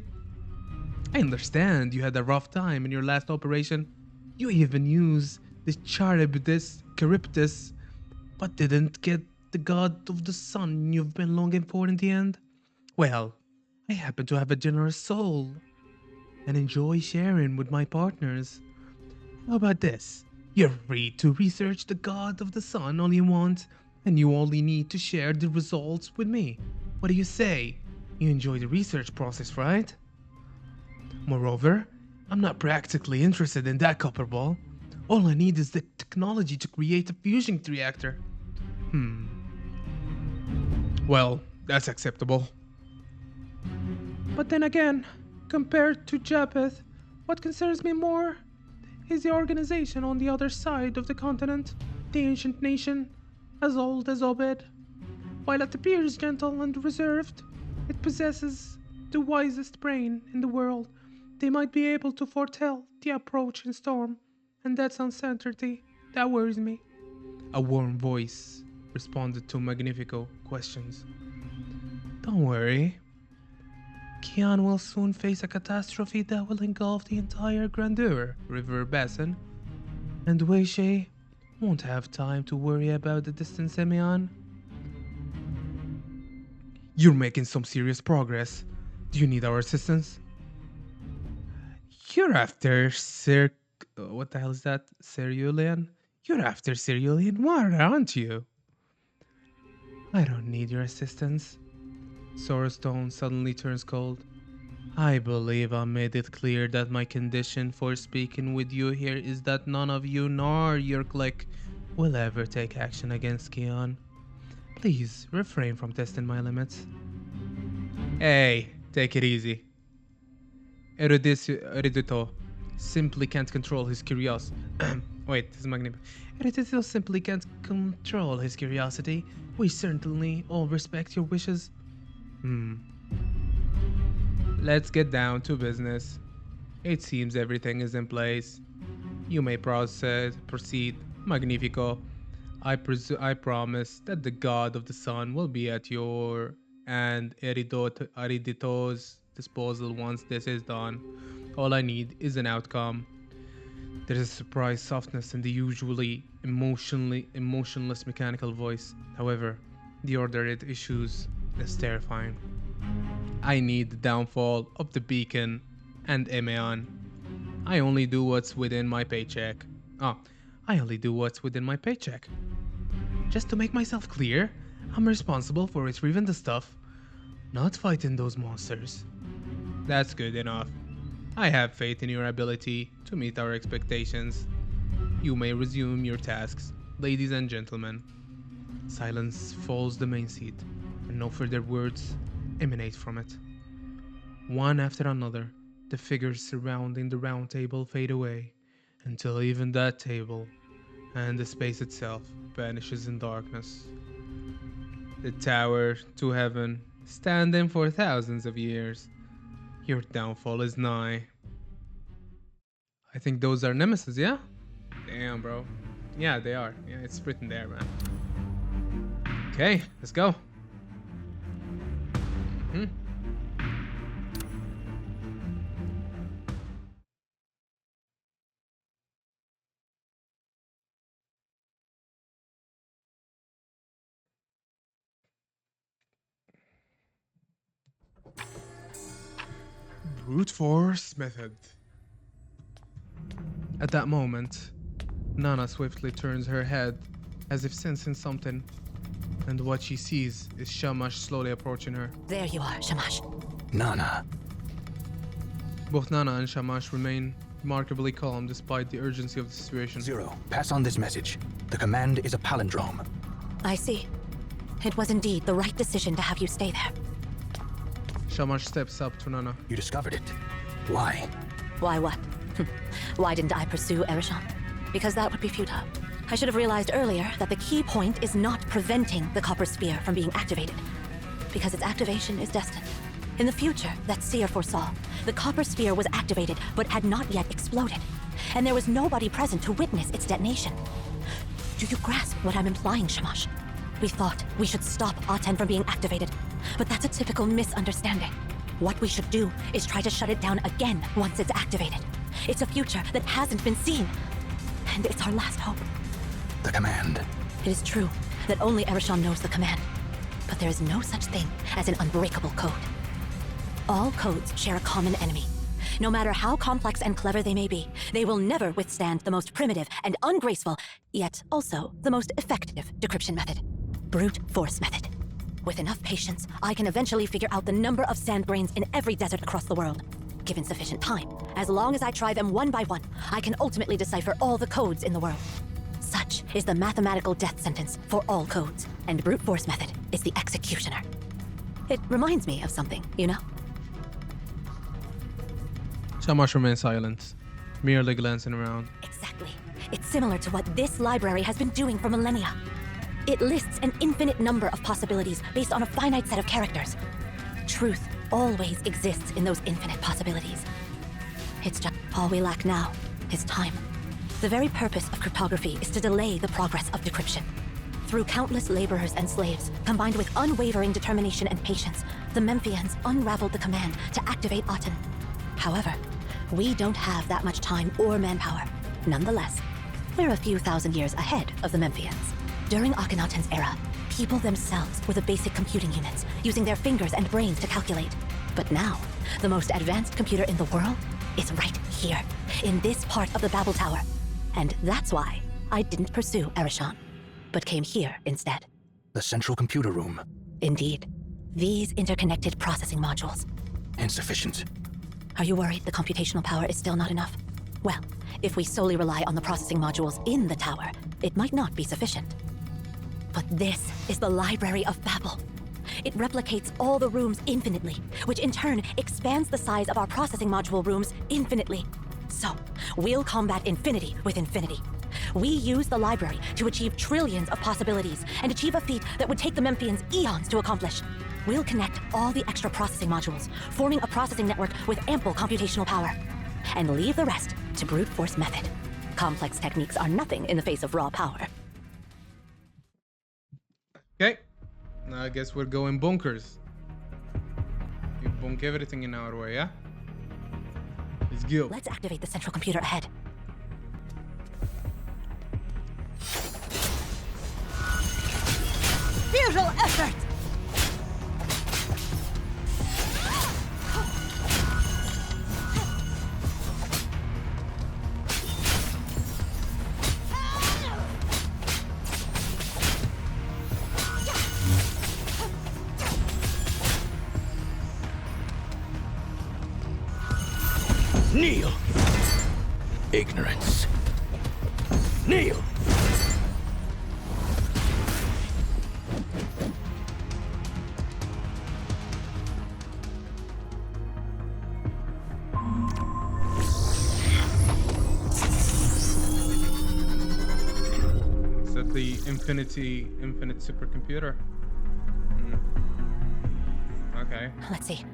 I understand you had a rough time in your last operation. You even used the Charybdis, but didn't get the god of the sun you've been longing for in the end. Well, I happen to have a generous soul and enjoy sharing with my partners. How about this? You're free to research the god of the sun all you want, and you only need to share the results with me. What do you say? You enjoy the research process, right? Moreover, I'm not practically interested in that copper ball. All I need is the technology to create a fusion reactor. Well, that's acceptable. But then again, compared to Japheth, what concerns me more is the organization on the other side of the continent, the ancient nation, as old as Obed. While it appears gentle and reserved, it possesses the wisest brain in the world. They might be able to foretell the approaching storm, and that's uncertainty that worries me. A warm voice responded to Magnifico questions. Don't worry. Kian will soon face a catastrophe that will engulf the entire Grandeur River basin, and Weishe won't have time to worry about the distant Semyon. You're making some serious progress. Do you need our assistance? You're after what the hell is that? Cerulean? You're after cerulean water, aren't you? I don't need your assistance. Sora's tone suddenly turns cold. I believe I made it clear that my condition for speaking with you here is that none of you nor your clique will ever take action against Keon. Please refrain from testing my limits. Hey, take it easy. Erudito simply can't control his curiosity. Wait, this is magnificent. Erudito simply can't control his curiosity. We certainly all respect your wishes. Let's get down to business. It seems everything is in place. You may proceed. Magnifico. I promise that the god of the sun will be at your and Eridito's disposal once this is done. All I need is an outcome. There is a surprised softness in the usually emotionless mechanical voice. However, the order it issues is terrifying. I need the downfall of the beacon and Emeon. I only do what's within my paycheck. I only do what's within my paycheck. Just to make myself clear, I'm responsible for retrieving the stuff, not fighting those monsters. That's good enough. I have faith in your ability to meet our expectations. You may resume your tasks, ladies and gentlemen. Silence falls the main seat, and no further words emanate from it. One after another, the figures surrounding the round table fade away, until even that table and the space itself vanishes in darkness. The tower to heaven, standing for thousands of years. Your downfall is nigh. I think those are Nemesis, yeah? Damn, bro. Yeah, they are. Yeah, it's written there, man. Okay, let's go. Brute force method. At that moment, Nana swiftly turns her head as if sensing something, and what she sees is Shamash slowly approaching her. There you are, Shamash. Nana. Both Nana and Shamash remain remarkably calm despite the urgency of the situation. Zero, pass on this message. The command is a palindrome. I see. It was indeed the right decision to have you stay there. Shamash steps up to Nana. You discovered it. Why? Why what? Why didn't I pursue Erishon? Because that would be futile. I should have realized earlier that the key point is not preventing the Copper Sphere from being activated, because its activation is destined. In the future that Seer foresaw, the Copper Sphere was activated but had not yet exploded, and there was nobody present to witness its detonation. Do you grasp what I'm implying, Shamash? We thought we should stop Aten from being activated, but that's a typical misunderstanding. What we should do is try to shut it down again once it's activated. It's a future that hasn't been seen, and it's our last hope. The command. It is true that only Erishon knows the command, but there is no such thing as an unbreakable code. All codes share a common enemy. No matter how complex and clever they may be, they will never withstand the most primitive and ungraceful, yet also the most effective decryption method. Brute force method. With enough patience, I can eventually figure out the number of sand grains in every desert across the world. Given sufficient time, as long as I try them one by one, I can ultimately decipher all the codes in the world. Such is the mathematical death sentence for all codes, and brute force method is the executioner. It reminds me of something, you know? Shamash remains silent, merely glancing around. Exactly. It's similar to what this library has been doing for millennia. It lists an infinite number of possibilities based on a finite set of characters. Truth always exists in those infinite possibilities. It's just all we lack now is time. The very purpose of cryptography is to delay the progress of decryption. Through countless laborers and slaves, combined with unwavering determination and patience, the Memphians unraveled the command to activate Aten. However, we don't have that much time or manpower. Nonetheless, we're a few thousand years ahead of the Memphians. During Akhenaten's era, people themselves were the basic computing units, using their fingers and brains to calculate. But now, the most advanced computer in the world is right here, in this part of the Babel Tower. And that's why I didn't pursue Ereshkigal, but came here instead. The central computer room. Indeed. These interconnected processing modules. Insufficient. Are you worried the computational power is still not enough? Well, if we solely rely on the processing modules in the tower, it might not be sufficient. But this is the Library of Babel. It replicates all the rooms infinitely, which in turn expands the size of our processing module rooms infinitely. So, we'll combat infinity with infinity. We use the library to achieve trillions of possibilities and achieve a feat that would take the Memphians eons to accomplish. We'll connect all the extra processing modules, forming a processing network with ample computational power. And leave the rest to brute force method. Complex techniques are nothing in the face of raw power. Okay. Now I guess we're going bunkers. We bunk everything in our way, yeah? Let's go. Let's activate the central computer ahead. Futile effort! Kneel! Ignorance. Kneel! Is that the infinite supercomputer? Okay. Let's see.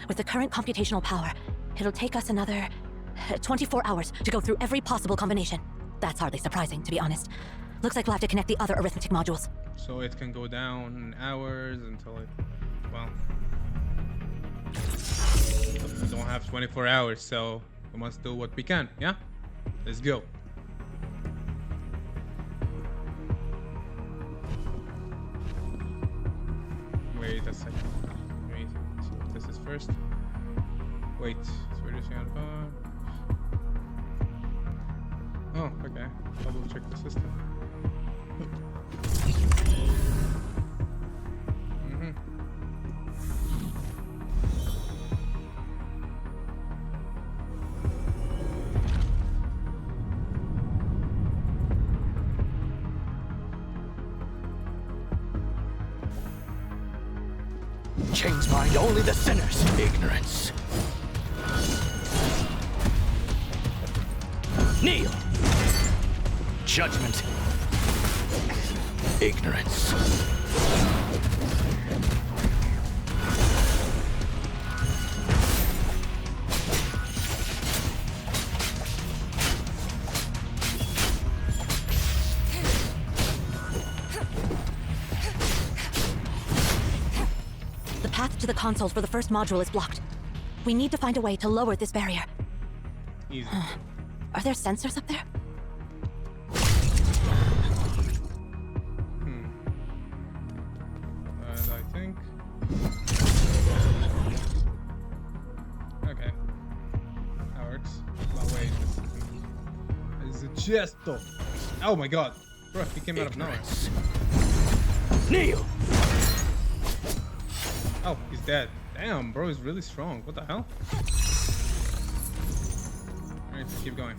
With the current computational power, it'll take us another 24 hours to go through every possible combination. That's hardly surprising, to be honest. Looks like we'll have to connect the other arithmetic modules. So it can go down in hours until it... Well... We don't have 24 hours, so we must do what we can, yeah? Let's go. Wait a second. Wait, so this is first. Wait, so we're just gonna... Oh, okay. Double check the system. Change mind only the sinners. Ignorance. Kneel! Judgment. Ignorance. The path to the consoles for the first module is blocked. We need to find a way to lower this barrier. Easy. Are there sensors up there? And I think... Okay. That works. But wait, this is a chest though. Oh my god. Bro, he came out of nowhere. Kneel! Oh, he's dead. Damn, bro, he's really strong. What the hell? Alright, keep going.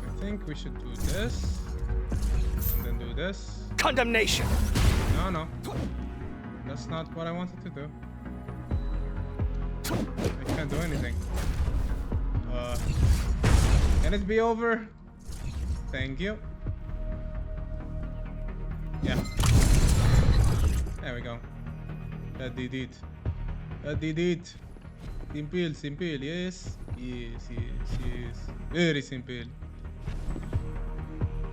I think we should do this. And then do this. Condemnation! No. That's not what I wanted to do. I can't do anything. Can it be over? Thank you. Yeah. There we go. That did it. That did it. Simple, yes. Yes. Very simple. I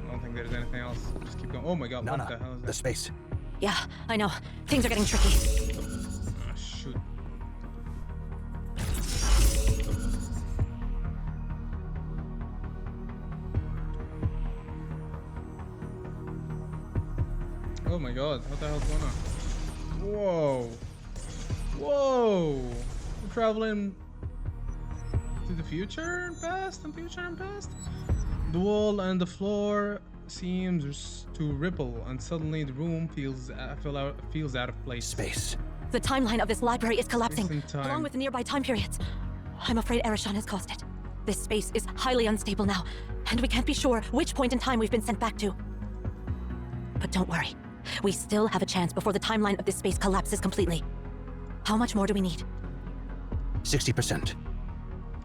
don't think there's anything else. Just keep going. Oh my god, what the hell is that? The space. Yeah, I know. Things are getting tricky. Oh my god, what the hell's going on? Whoa. Whoa. We're traveling to the future and past and future and past. The wall and the floor seems to ripple, and suddenly the room feels out of place. Space. The timeline of this library is collapsing, Space and time. along with the nearby time periods. I'm afraid Ereshkigal has caused it. This space is highly unstable now, and we can't be sure which point in time we've been sent back to. But don't worry. We still have a chance before the timeline of this space collapses completely. How much more do we need? 60%.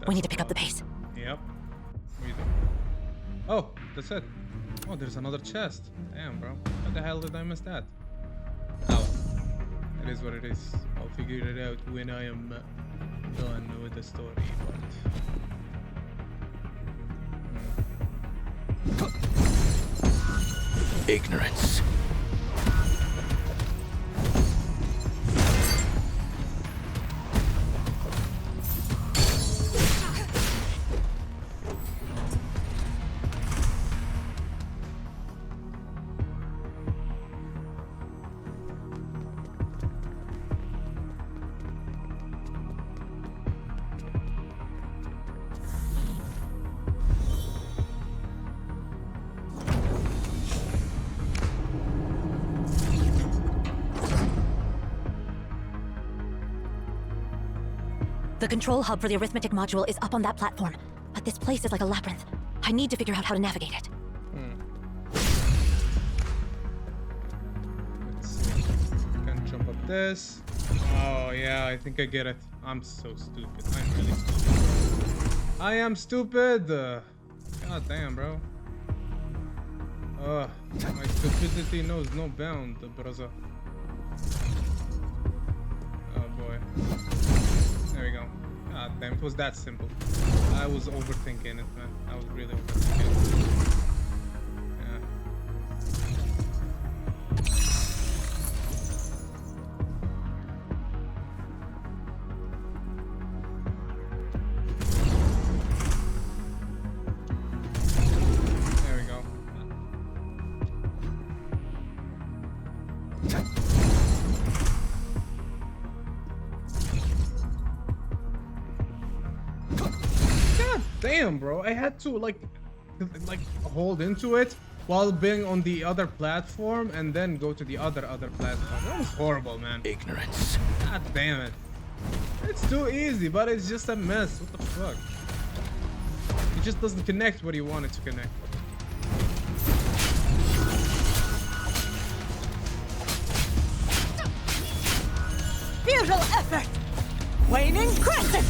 We need to pick up the pace. Yep. We do. Oh, that's it. Oh, there's another chest. Damn, bro. How the hell did I miss that? Oh. It is what it is. I'll figure it out when I am done with the story, but... Ignorance. The control hub for the arithmetic module is up on that platform, but this place is like a labyrinth. I need to figure out how to navigate it. Let's see. Can jump up this. Oh yeah, I think I get it. I'm so stupid. I'm really stupid. I am stupid. God damn, bro. My stupidity knows no bound, brother. Oh boy. There we go. God damn, it was that simple. I was overthinking it, man. I was really overthinking it. There we go. Damn, bro, I had to like hold into it while being on the other platform and then go to the other platform. That was horrible, man. Ignorance. God damn it. It's too easy, but it's just a mess. What the fuck? It just doesn't connect what you want it to connect. Futile effort! Waning crescent!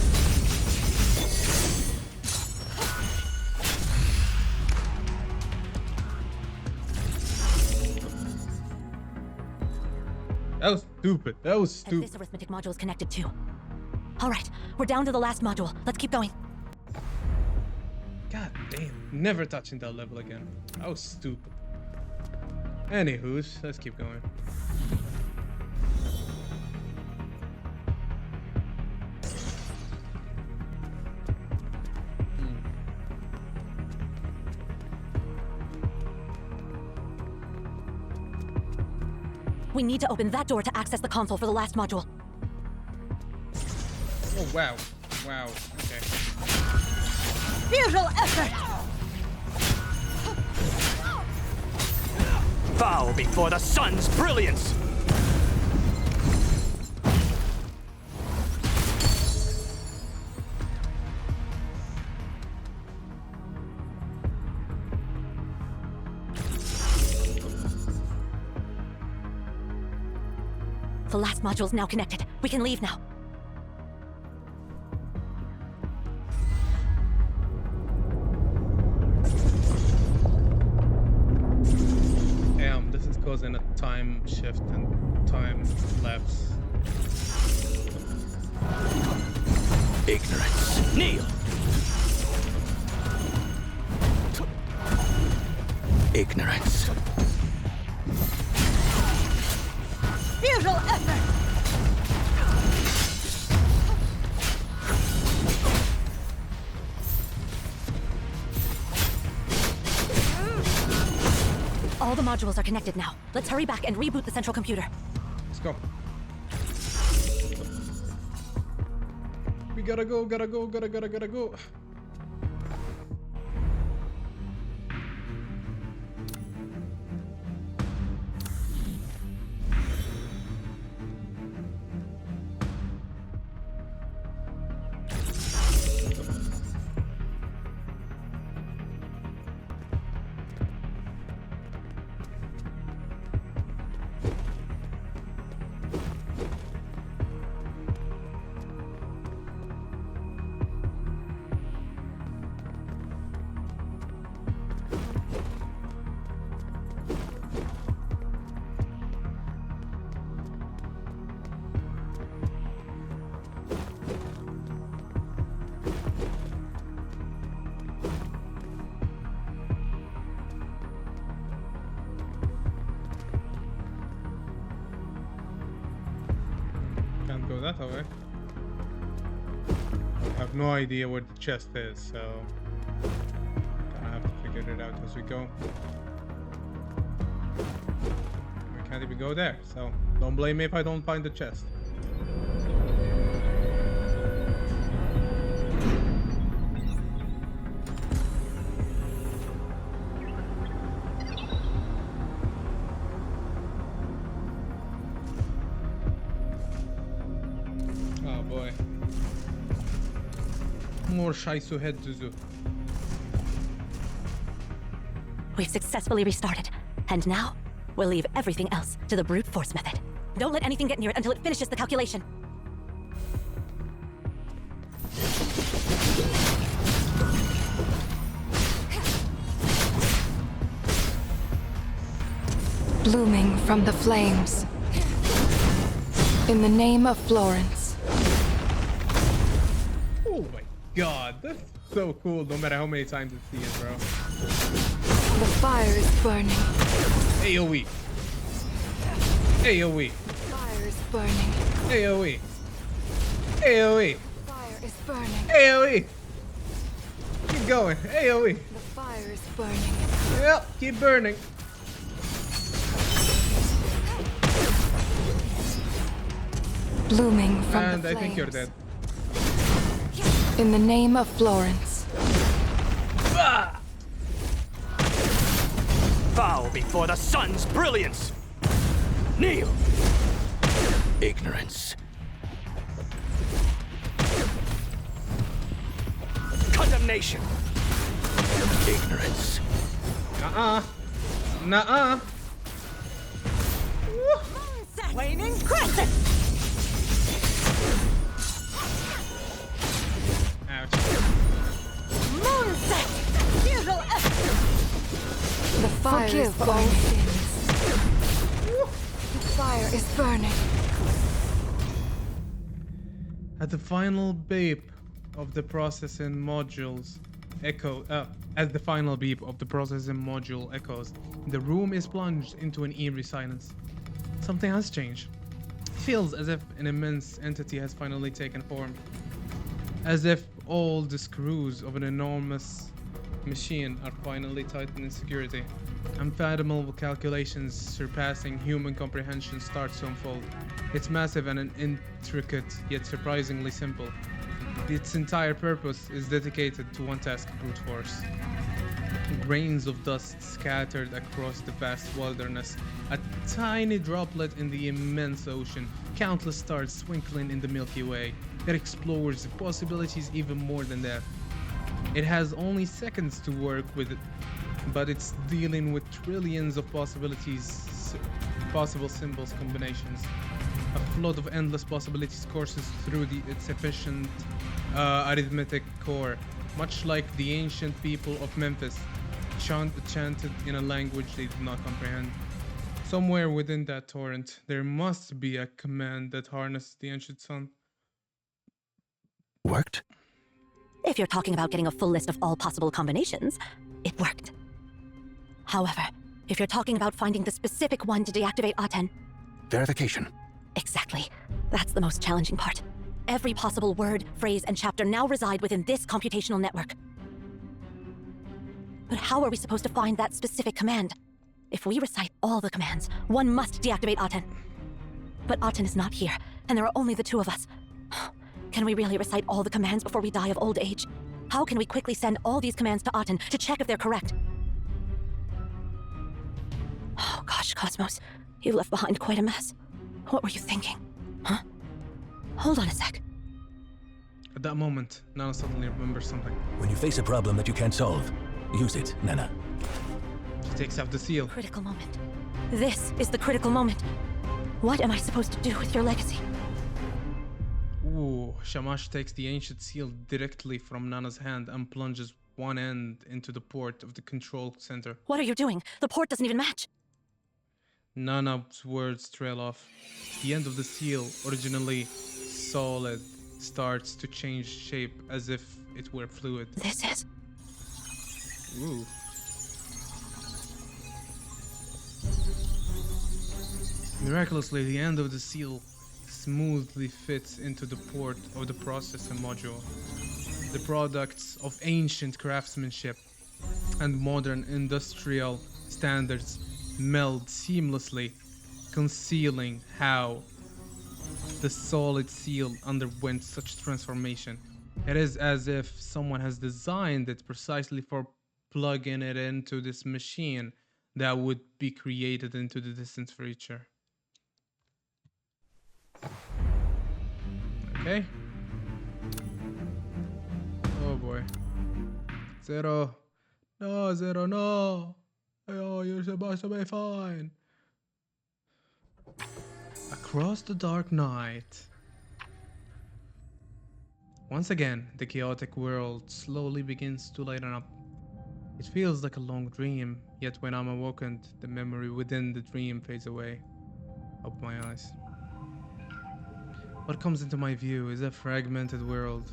That was stupid. That was And stupid. this arithmetic module is connected too. All right, we're down to the last module. Let's keep going. God damn. Never touching that level again. That was stupid. Anywho's, let's keep going. We need to open that door to access the console for the last module. Oh, wow. Wow. Okay. Futile effort! Bow before the sun's brilliance! The last module's now connected. We can leave now. Damn, this is causing a time shift and time lapse. Ignorance. Kneel! Ignorance. Futile effort! All the modules are connected now. Let's hurry back and reboot the central computer. Let's go. We gotta go, gotta go. Can't go that way. I have no idea where the chest is, so gonna have to figure it out as we go. I can't even go there, so don't blame me if I don't find the chest. Oh boy. More Shaisu head Zuzu. We've successfully restarted. And now, we'll leave everything else to the brute force method. Don't let anything get near it until it finishes the calculation. Blooming from the flames. In the name of Florence. Oh my god, that's so cool no matter how many times it sees it, bro. The fire is burning. AoE. AoE. Fire is burning. AoE. AoE. Fire is burning. AoE. Keep going. AoE. The fire is burning. Yep, keep burning. Blooming from And the I flames. think you're dead. In the name of Florence. Bow before the sun's brilliance! Kneel! Ignorance. Condemnation! Ignorance. Nuh-uh. Nuh-uh. Waning crescent! Ouch. Moonset! Futile The fire is Forgive all burning. The fire is burning. At the final beep of the processing modules as the final beep of the processing module echoes, the room is plunged into an eerie silence. Something has changed. It feels as if an immense entity has finally taken form. As if all the screws of an enormous machine are finally tightened in security. Unfathomable calculations surpassing human comprehension start to unfold. It's massive and intricate, yet surprisingly simple. Its entire purpose is dedicated to one task: brute force. Grains of dust scattered across the vast wilderness, a tiny droplet in the immense ocean, countless stars twinkling in the Milky Way. It explores possibilities even more than that. It has only seconds to work with, but it's dealing with trillions of possible symbols combinations. A flood of endless possibilities courses through its efficient arithmetic core, much like the ancient people of Memphis, chanted in a language they did not comprehend. Somewhere within that torrent, there must be a command that harnesses the ancient sun. Worked? If you're talking about getting a full list of all possible combinations, it worked. However, if you're talking about finding the specific one to deactivate Aten, Verification. exactly. That's the most challenging part. Every possible word, phrase, and chapter now reside within this computational network. But how are we supposed to find that specific command? If we recite all the commands, one must deactivate Aten. But Aten is not here, and there are only the two of us. Can we really recite all the commands before we die of old age? How can we quickly send all these commands to Aten to check if they're correct? Oh gosh, Cosmos, you left behind quite a mess. What were you thinking? Huh? Hold on a sec. At that moment, Nana suddenly remembers something. When you face a problem that you can't solve, use it, Nana. She takes out the seal. Critical moment. This is the critical moment. What am I supposed to do with your legacy? Ooh, Shamash takes the ancient seal directly from Nana's hand and plunges one end into the port of the control center. What are you doing? The port doesn't even match. Nana's words trail off. The end of the seal, originally solid, starts to change shape as if it were fluid. This is... Ooh. Miraculously, the end of the seal smoothly fits into the port of the processing module. The products of ancient craftsmanship and modern industrial standards meld seamlessly, concealing how the solid seal underwent such transformation. It is as if someone has designed it precisely for plugging it into this machine that would be created into the distant future. Okay. Oh boy. Zero. No, Zero, no. Oh, you're supposed to be fine. Across the dark night. Once again, the chaotic world slowly begins to lighten up. It feels like a long dream, yet when I'm awakened, the memory within the dream fades away. Open my eyes. What comes into my view is a fragmented world.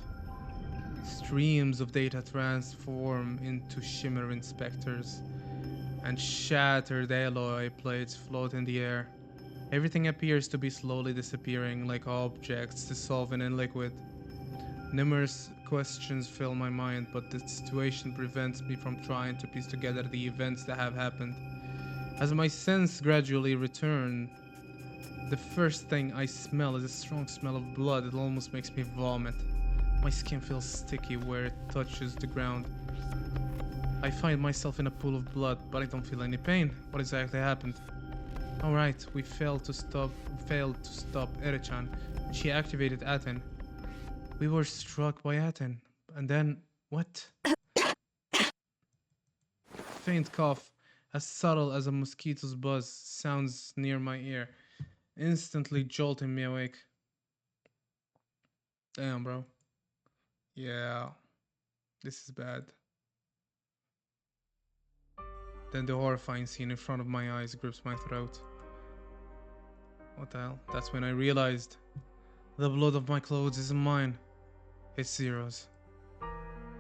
Streams of data transform into shimmering specters, and shattered alloy plates float in the air. Everything appears to be slowly disappearing, like objects dissolving in liquid. Numerous questions fill my mind, but the situation prevents me from trying to piece together the events that have happened. As my sense gradually return, the first thing I smell is a strong smell of blood. It almost makes me vomit. My skin feels sticky where it touches the ground. I find myself in a pool of blood, but I don't feel any pain. What exactly happened? Alright, we failed to stop Ere-chan. She activated Aten. We were struck by Aten. And then, what? Faint cough, as subtle as a mosquito's buzz, sounds near my ear, instantly jolting me awake. Damn, bro. Yeah, this is bad. Then the horrifying scene in front of my eyes grips my throat. What the hell? That's when I realized the blood of my clothes isn't mine. It's Zero's.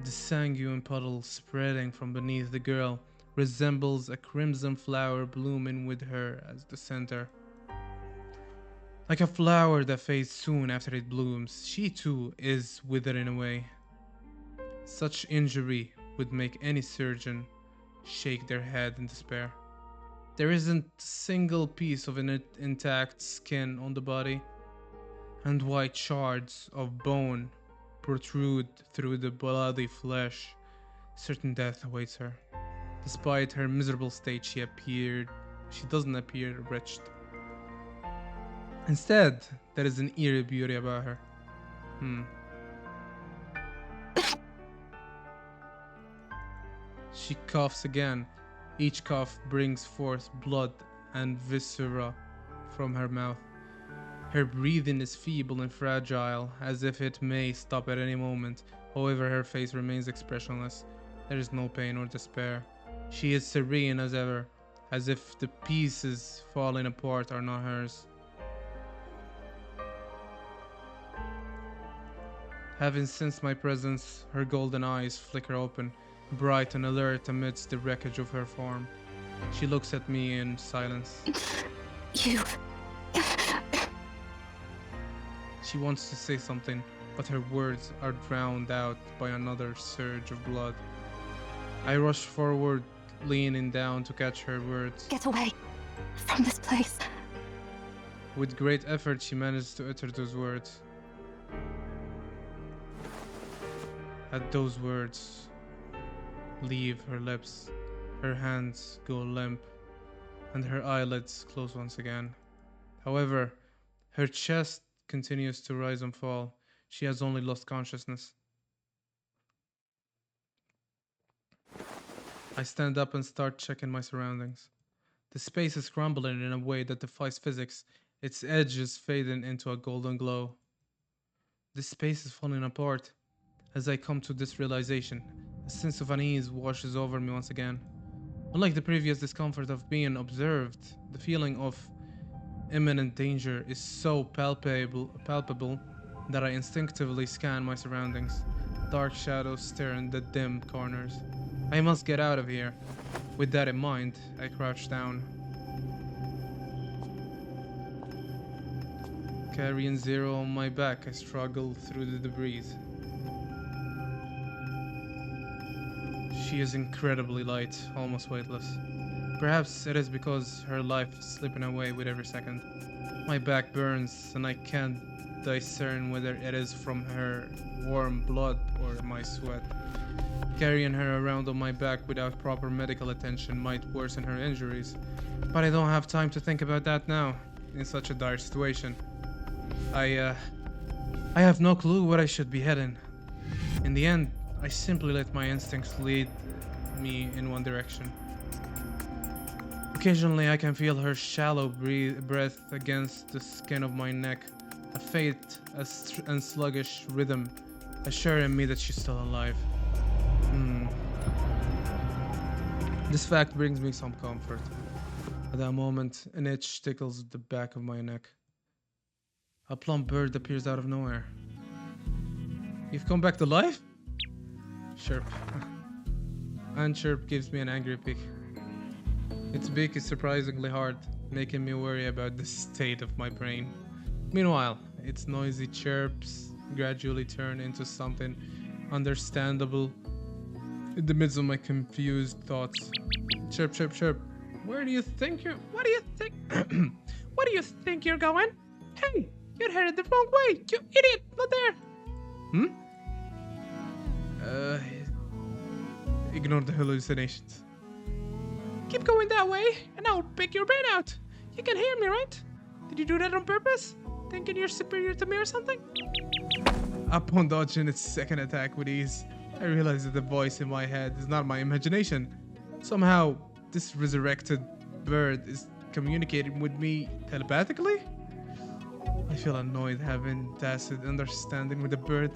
The sanguine puddle spreading from beneath the girl resembles a crimson flower blooming with her as the center. Like a flower that fades soon after it blooms, she too is withering away. Such injury would make any surgeon shake their head in despair. There isn't a single piece of an intact skin on the body, and white shards of bone protrude through the bloody flesh. Certain death awaits her. Despite her miserable state, she doesn't appear wretched. Instead, there is an eerie beauty about her. She coughs again. Each cough brings forth blood and viscera from her mouth. Her breathing is feeble and fragile, as if it may stop at any moment. However, her face remains expressionless. There is no pain or despair. She is serene as ever, as if the pieces falling apart are not hers. Having sensed my presence, her golden eyes flicker open, bright and alert amidst the wreckage of her form. She looks at me in silence. You... She wants to say something, but her words are drowned out by another surge of blood. I rush forward leaning down to catch her words. Get away from this place. With great effort, she managed to utter those words. At those words, leave her lips, her hands go limp, and her eyelids close once again. However, her chest continues to rise and fall. She has only lost consciousness. I stand up and start checking my surroundings. The space is crumbling in a way that defies physics, its edges fading into a golden glow. This space is falling apart. As I come to this realization, a sense of unease washes over me once again. Unlike the previous discomfort of being observed, the feeling of imminent danger is so palpable that I instinctively scan my surroundings. Dark shadows stare in the dim corners. I must get out of here. With that in mind, I crouch down. Carrying Zero on my back, I struggle through the debris. She is incredibly light, almost weightless. Perhaps it is because her life is slipping away with every second. My back burns and I can't discern whether it is from her warm blood or my sweat. Carrying her around on my back without proper medical attention might worsen her injuries, but I don't have time to think about that now, in such a dire situation. I have no clue where I should be heading. In the end, I simply let my instincts lead me in one direction. Occasionally, I can feel her shallow breath against the skin of my neck, a faint and sluggish rhythm assuring me that she's still alive. This fact brings me some comfort. At that moment, an itch tickles the back of my neck. A plump bird appears out of nowhere. You've come back to life? Chirp. And Chirp gives me an angry peek. Its beak is surprisingly hard, making me worry about the state of my brain. Meanwhile, its noisy chirps gradually turn into something understandable in the midst of my confused thoughts. Chirp, chirp, chirp. What do you think you're going? Hey, you're headed the wrong way, you idiot! Not there! Ignore the hallucinations. Keep going that way, and I'll pick your brain out. You can hear me, right? Did you do that on purpose? Thinking you're superior to me or something? Upon dodging its second attack with ease, I realize that the voice in my head is not my imagination. Somehow, this resurrected bird is communicating with me telepathically? I feel annoyed having tacit understanding with the bird.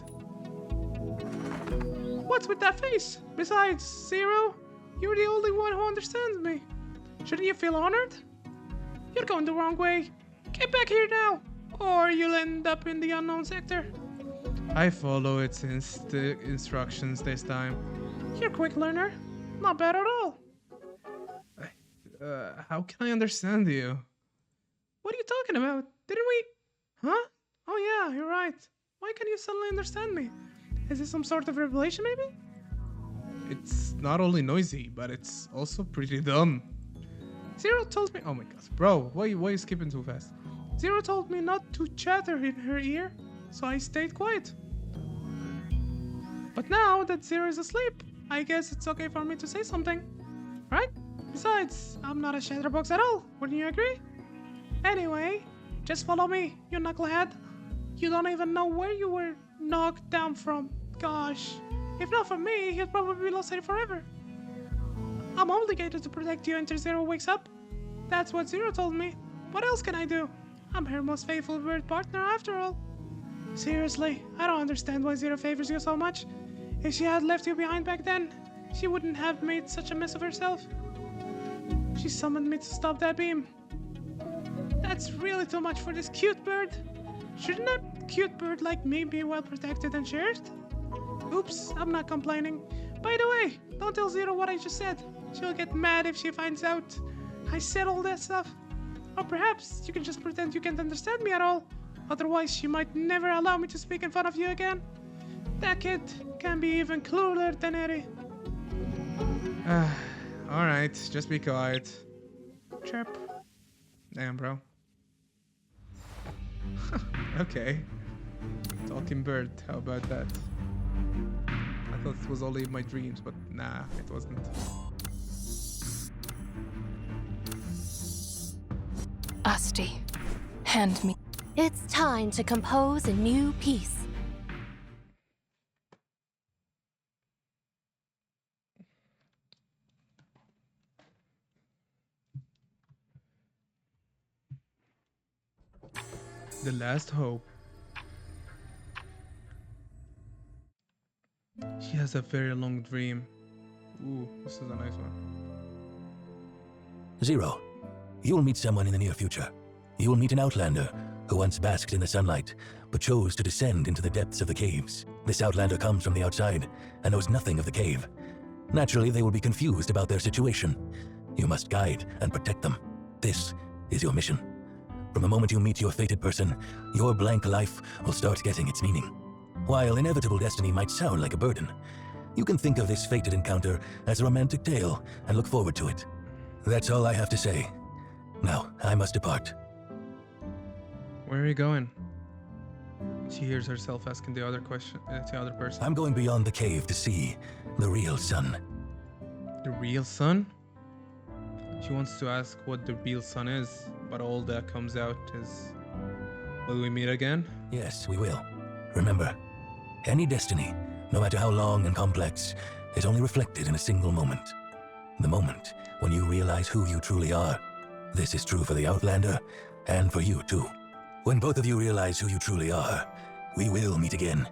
What's with that face? Besides, Zero, you're the only one who understands me. Shouldn't you feel honored? You're going the wrong way. Get back here now, or you'll end up in the unknown sector. I follow its instructions this time. You're a quick learner. Not bad at all. How can I understand you? What are you talking about? Didn't we... Huh? Oh yeah, you're right. Why can you suddenly understand me? Is this some sort of revelation, maybe? It's not only noisy, but it's also pretty dumb. Zero told me... Oh my god, bro, why are you skipping too fast? Zero told me not to chatter in her ear, so I stayed quiet. But now that Zero is asleep, I guess it's okay for me to say something, right? Besides, I'm not a chatterbox at all, wouldn't you agree? Anyway, just follow me, you knucklehead. You don't even know where you were knocked down from. Gosh, if not for me, he'd probably be lost here forever. I'm obligated to protect you until Zero wakes up. That's what Zero told me. What else can I do? I'm her most faithful bird partner after all. Seriously, I don't understand why Zero favors you so much. If she had left you behind back then, she wouldn't have made such a mess of herself. She summoned me to stop that beam. That's really too much for this cute bird. Shouldn't a cute bird like me be well protected and cherished? Oops, I'm not complaining. By the way, don't tell Zero what I just said. She'll get mad if she finds out I said all that stuff. Or perhaps you can just pretend you can't understand me at all. Otherwise, she might never allow me to speak in front of you again. That kid can be even crueler than Eri. Alright, just be quiet. Chirp. Damn, bro. Okay. Talking bird, how about that? I thought it was only in my dreams, but nah, it wasn't. Asti, hand me. It's time to compose a new piece. The last hope. She has a very long dream. Ooh, this is a nice one. Zero. You'll meet someone in the near future. You'll meet an outlander who once basked in the sunlight, but chose to descend into the depths of the caves. This outlander comes from the outside and knows nothing of the cave. Naturally, they will be confused about their situation. You must guide and protect them. This is your mission. From the moment you meet your fated person, your blank life will start getting its meaning. While inevitable destiny might sound like a burden, you can think of this fated encounter as a romantic tale and look forward to it. That's all I have to say. Now, I must depart. Where are you going? She hears herself asking the other person. I'm going beyond the cave to see the real sun. The real sun? She wants to ask what the real sun is, but all that comes out is... Will we meet again? Yes, we will. Remember, any destiny, no matter how long and complex, is only reflected in a single moment. The moment when you realize who you truly are. This is true for the Outlander, and for you too. When both of you realize who you truly are, we will meet again.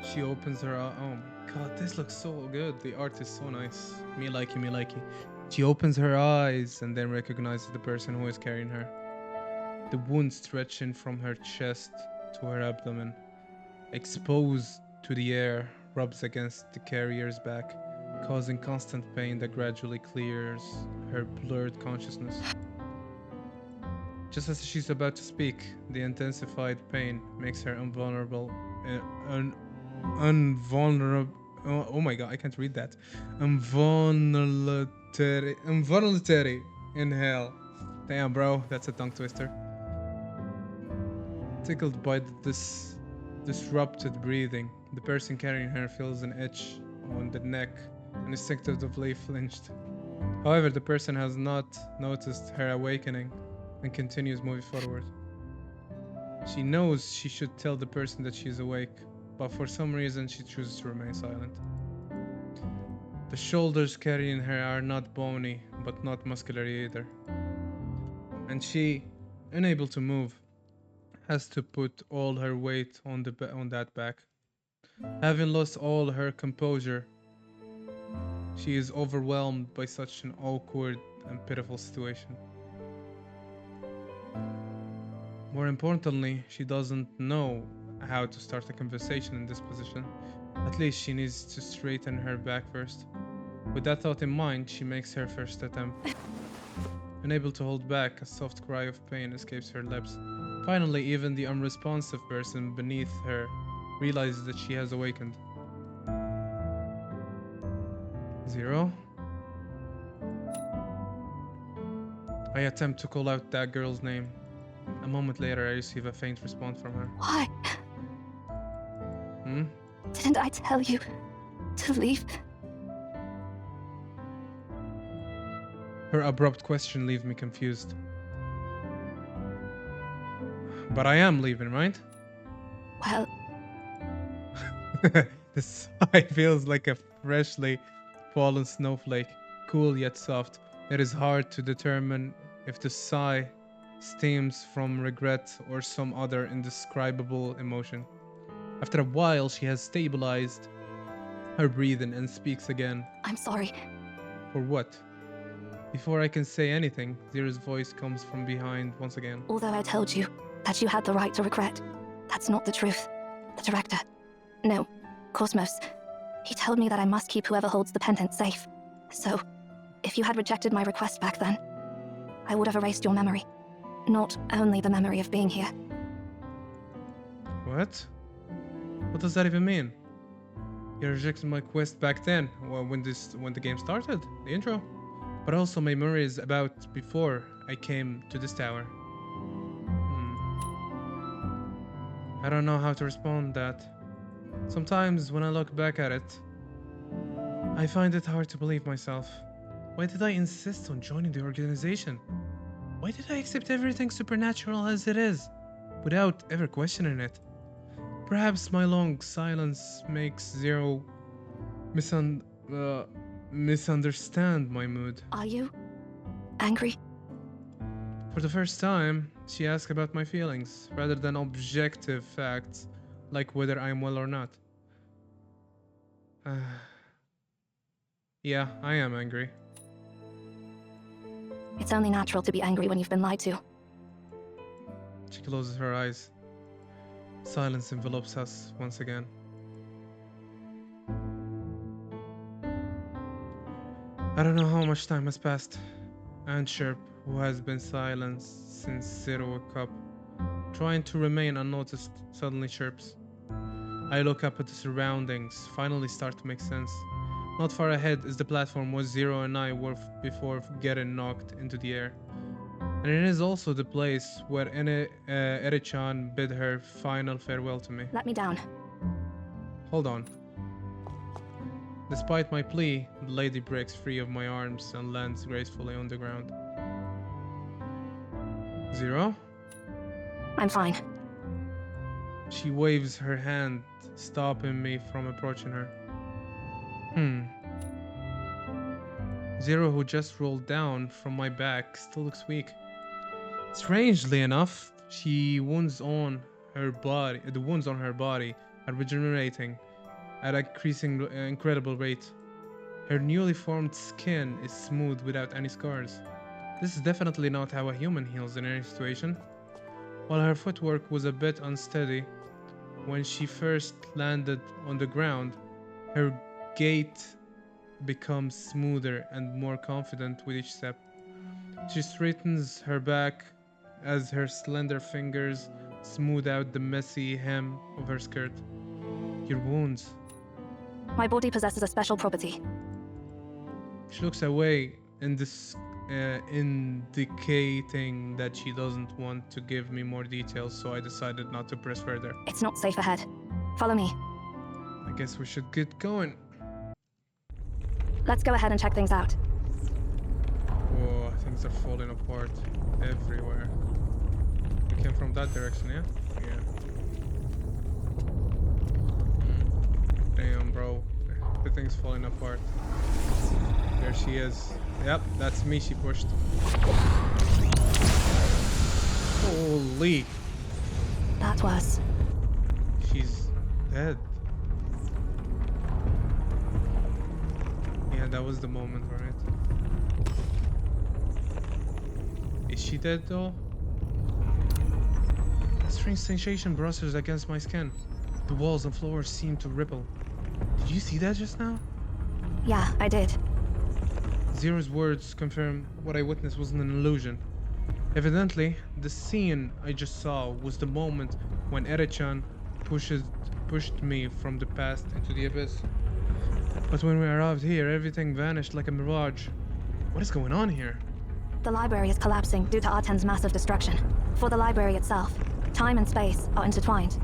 She opens her eye. Oh my god, this looks so good. The art is so nice. Me likey, me likey. She opens her eyes and then recognizes the person who is carrying her. The wound stretching from her chest to her abdomen, exposed to the air, rubs against the carrier's back, causing constant pain that gradually clears her blurred consciousness. Just as she's about to speak, the intensified pain makes her invulnerable. Invulnerable. Oh my god, I can't read that. Involuntary inhale. Damn, bro, that's a tongue twister. Tickled by this disrupted breathing, the person carrying her feels an itch on the neck and instinctively flinched. However, the person has not noticed her awakening and continues moving forward. She knows she should tell the person that she is awake, but for some reason she chooses to remain silent. The shoulders carrying her are not bony, but not muscular either. And she, unable to move, has to put all her weight on that back. Having lost all her composure, she is overwhelmed by such an awkward and pitiful situation. More importantly, she doesn't know how to start a conversation in this position. At least she needs to straighten her back first. With that thought in mind, she makes her first attempt. Unable to hold back, a soft cry of pain escapes her lips. Finally, even the unresponsive person beneath her realizes that she has awakened. Zero? I attempt to call out that girl's name. A moment later, I receive a faint response from her. Why? Hmm? Didn't I tell you to leave? Her abrupt question leaves me confused. But I am leaving, right? Well, The sigh feels like a freshly fallen snowflake, cool yet soft. It is hard to determine if the sigh stems from regret or some other indescribable emotion. After a while, she has stabilized her breathing and speaks again. I'm sorry. For what? Before I can say anything, Zira's voice comes from behind once again. Although I told you that you had the right to regret, that's not the truth. The director. No, Cosmos. He told me that I must keep whoever holds the pendant safe. So, if you had rejected my request back then, I would have erased your memory. Not only the memory of being here. What? What does that even mean? You rejected my quest back then, when the game started, the intro. But also my memories about before I came to this tower. I don't know how to respond to that. Sometimes when I look back at it, I find it hard to believe myself. Why did I insist on joining the organization? Why did I accept everything supernatural as it is, without ever questioning it? Perhaps my long silence makes Zero misunderstand my mood. Are you angry? For the first time, she asked about my feelings, rather than objective facts, like whether I am well or not. Yeah, I am angry. It's only natural to be angry when you've been lied to. She closes her eyes. Silence envelops us once again. I don't know how much time has passed. Aunt Sherp, who has been silent since Zero woke up, trying to remain unnoticed, suddenly chirps. I look up at the surroundings, finally start to make sense. Not far ahead is the platform where Zero and I were before getting knocked into the air. And it is also the place where Eri-chan bid her final farewell to me. Let me down. Hold on. Despite my plea, the lady breaks free of my arms and lands gracefully on the ground. Zero? I'm fine. She waves her hand, stopping me from approaching her. Zero, who just rolled down from my back, still looks weak. Strangely enough, the wounds on her body are regenerating at an incredible rate. Her newly formed skin is smooth without any scars. This is definitely not how a human heals in any situation. While her footwork was a bit unsteady when she first landed on the ground, her gait becomes smoother and more confident with each step. She straightens her back as her slender fingers smooth out the messy hem of her skirt. Your wounds. My body possesses a special property. She looks away, indicating that she doesn't want to give me more details, so I decided not to press further. It's not safe ahead. Follow me. I guess we should get going. Let's go ahead and check things out. Whoa, things are falling apart everywhere. We came from that direction, yeah? Yeah. Damn, bro. Everything's falling apart. There she is. Yep, that's me she pushed. Holy. That was... She's dead. Yeah, that was the moment, right? Is she dead though? A strange sensation brushes against my skin. The walls and floors seem to ripple. Did you see that just now? Yeah, I did. Zero's words confirm what I witnessed wasn't an illusion. Evidently, the scene I just saw was the moment when Eri-chan pushed me from the past into the abyss. But when we arrived here, everything vanished like a mirage. What is going on here? The library is collapsing due to Arten's massive destruction. For the library itself, time and space are intertwined.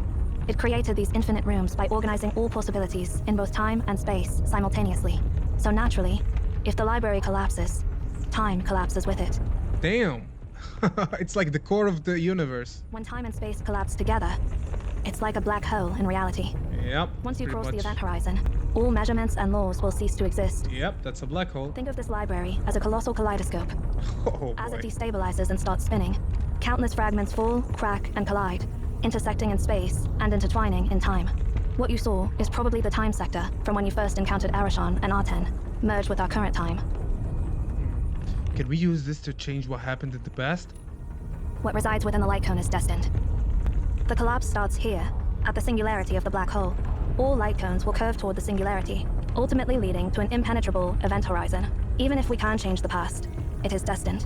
It created these infinite rooms by organizing all possibilities in both time and space simultaneously. So naturally, if the library collapses, time collapses with it. Damn! It's like the core of the universe. When time and space collapse together, it's like a black hole in reality. Yep. Once you cross the much. event horizon, all measurements and laws will cease to exist. Yep, that's a black hole. Think of this library as a colossal kaleidoscope. Oh As boy. it destabilizes and starts spinning, countless fragments fall, crack, and collide, intersecting in space and intertwining in time. What you saw is probably the time sector from when you first encountered Arashan and Arten, merged with our current time. Can we use this to change what happened in the past? What resides within the light cone is destined. The collapse starts here, at the singularity of the black hole. All light cones will curve toward the singularity, ultimately leading to an impenetrable event horizon. Even if we can't change the past, it is destined.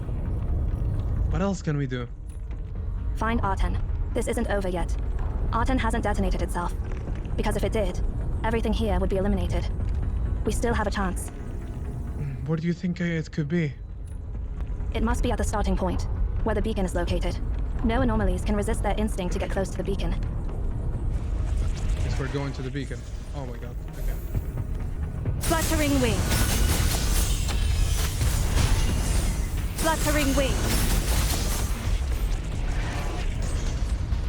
What else can we do? Find Arten. This isn't over yet. Arten hasn't detonated itself. Because if it did, everything here would be eliminated. We still have a chance. What do you think it could be? It must be at the starting point, where the beacon is located. No anomalies can resist their instinct to get close to the beacon. Guess we're going to the beacon. Oh my god. Okay. Fluttering wing. Fluttering wing.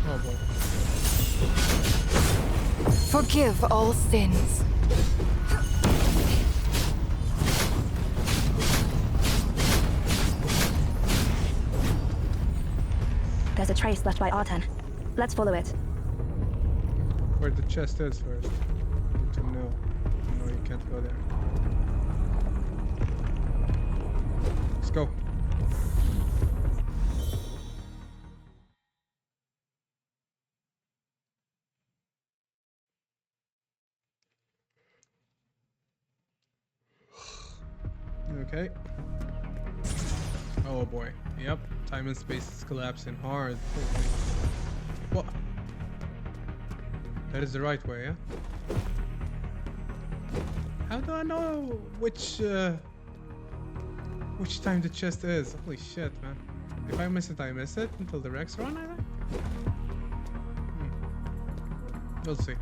Oh boy. Forgive all sins. There's a trace left by Arten. Let's follow it. Where the chest is first. Need to know. No, you can't go there. Let's go. Okay. Oh boy. Yep. Time and space is collapsing hard. Holy. What? That is the right way, yeah? How do I know which time the chest is? Holy shit, man. If I miss it, I miss it until the Rex run, I think? We'll see.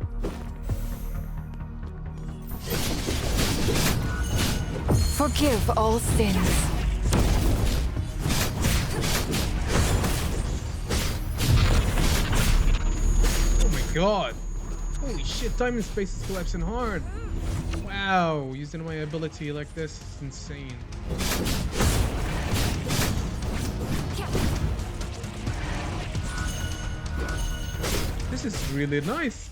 Forgive all sins. Oh my god! Holy shit, time and space is collapsing hard! Wow, using my ability like this is insane. This is really nice!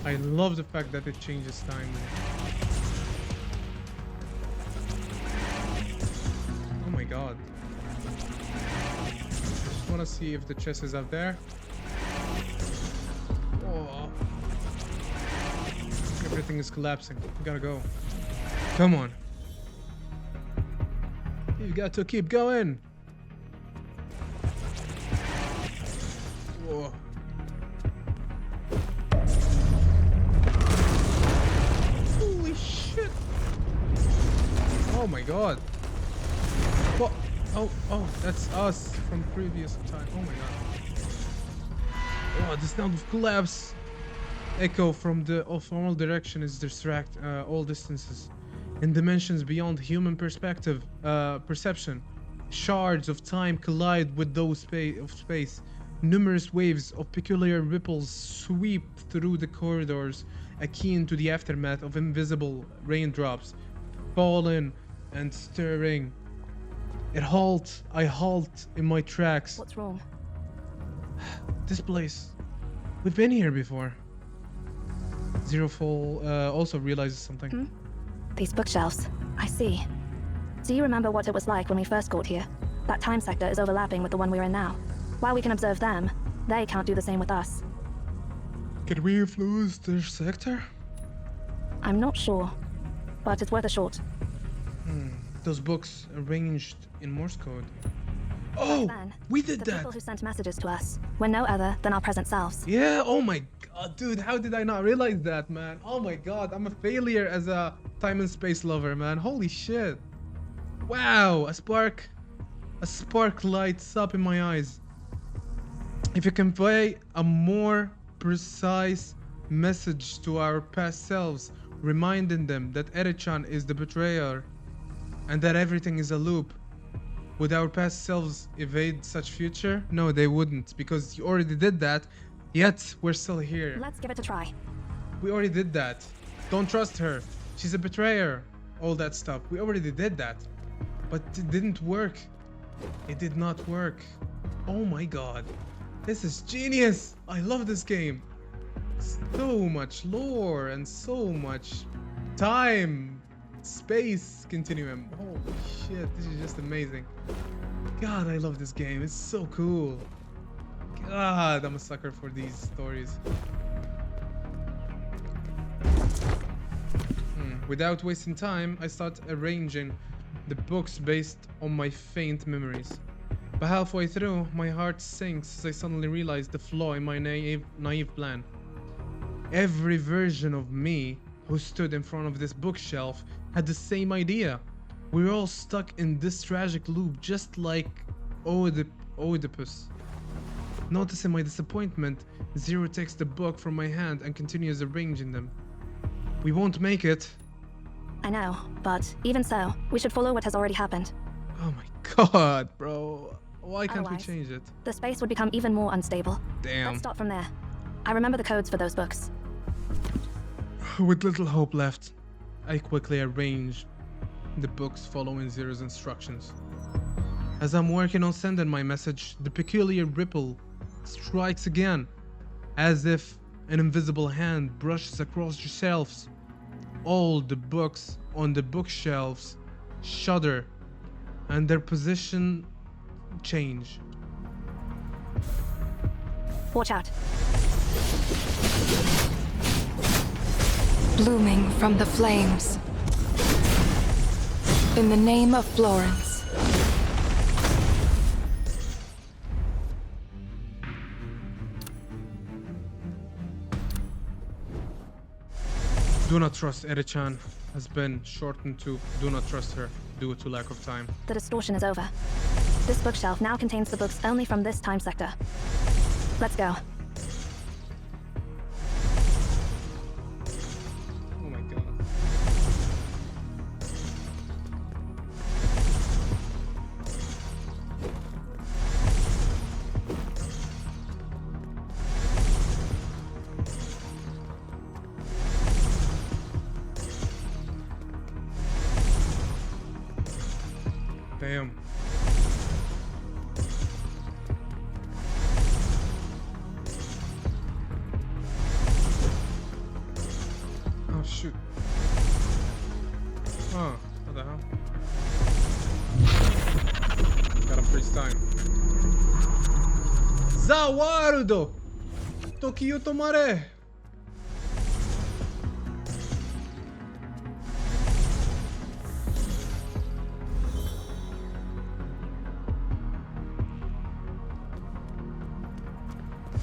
I love the fact that it changes time. Oh my god. Just wanna see if the chest is up there. Oh. Everything is collapsing. We gotta go. Come on. You got to keep going. Whoa. Holy shit. Oh my god. What? Oh, that's us from previous time. Oh my god. Oh, the sound of collapse. Echo from the all direction is distract all distances. In dimensions beyond human perception, shards of time collide with those of space. Numerous waves of peculiar ripples sweep through the corridors, akin to the aftermath of invisible raindrops, falling and stirring. I halt in my tracks. What's wrong? This place. We've been here before. Zero Fall also realizes something. These bookshelves. I see. Do you remember what it was like when we first got here? That time sector is overlapping with the one we're in now. While we can observe them, they can't do the same with us. Can we influence their sector? I'm not sure, but it's worth a shot. Those books arranged in Morse code. Oh, Then, we did the that. people who sent messages to us were no other than our present selves. Yeah, oh my god, dude, how did I not realize that, man? Oh my god, I'm a failure as a time and space lover, man. Holy shit. Wow, a spark lights up in my eyes. If you convey a more precise message to our past selves, reminding them that Erichan is the betrayer and that everything is a loop, would our past selves evade such future? No, they wouldn't, because you already did that, yet we're still here. Let's give it a try. We already did that. Don't trust her. She's a betrayer. All that stuff. We already did that. But it didn't work. It did not work. Oh my god. This is genius. I love this game. So much lore and so much time, space continuum. Holy shit, this is just amazing. God, I love this game. It's so cool. God, I'm a sucker for these stories. Without wasting time, I start arranging the books based on my faint memories. But halfway through, my heart sinks as I suddenly realize the flaw in my naive plan. Every version of me who stood in front of this bookshelf had the same idea. We're all stuck in this tragic loop, just like Oedipus. Noticing my disappointment, Zero takes the book from my hand and continues arranging them. We won't make it. I know, but even so, we should follow what has already happened. Oh my god, bro. Why can't we Otherwise, change it? The space would become even more unstable. Damn. Let's start from there. I remember the codes for those books. With little hope left, I quickly arranged the books following Zero's instructions. As I'm working on sending my message, the peculiar ripple strikes again, as if an invisible hand brushes across the shelves. All the books on the bookshelves shudder, and their position change. Watch out. Blooming from the flames. In the name of Florence. Do not trust Eri-chan has been shortened to do not trust her due to lack of time. The distortion is over. This bookshelf now contains the books only from this time sector. Let's go. Oh my god. Damn. Oh shoot. Oh, what the hell? Gotta freeze time. Zawarudo! Tokyo tomare!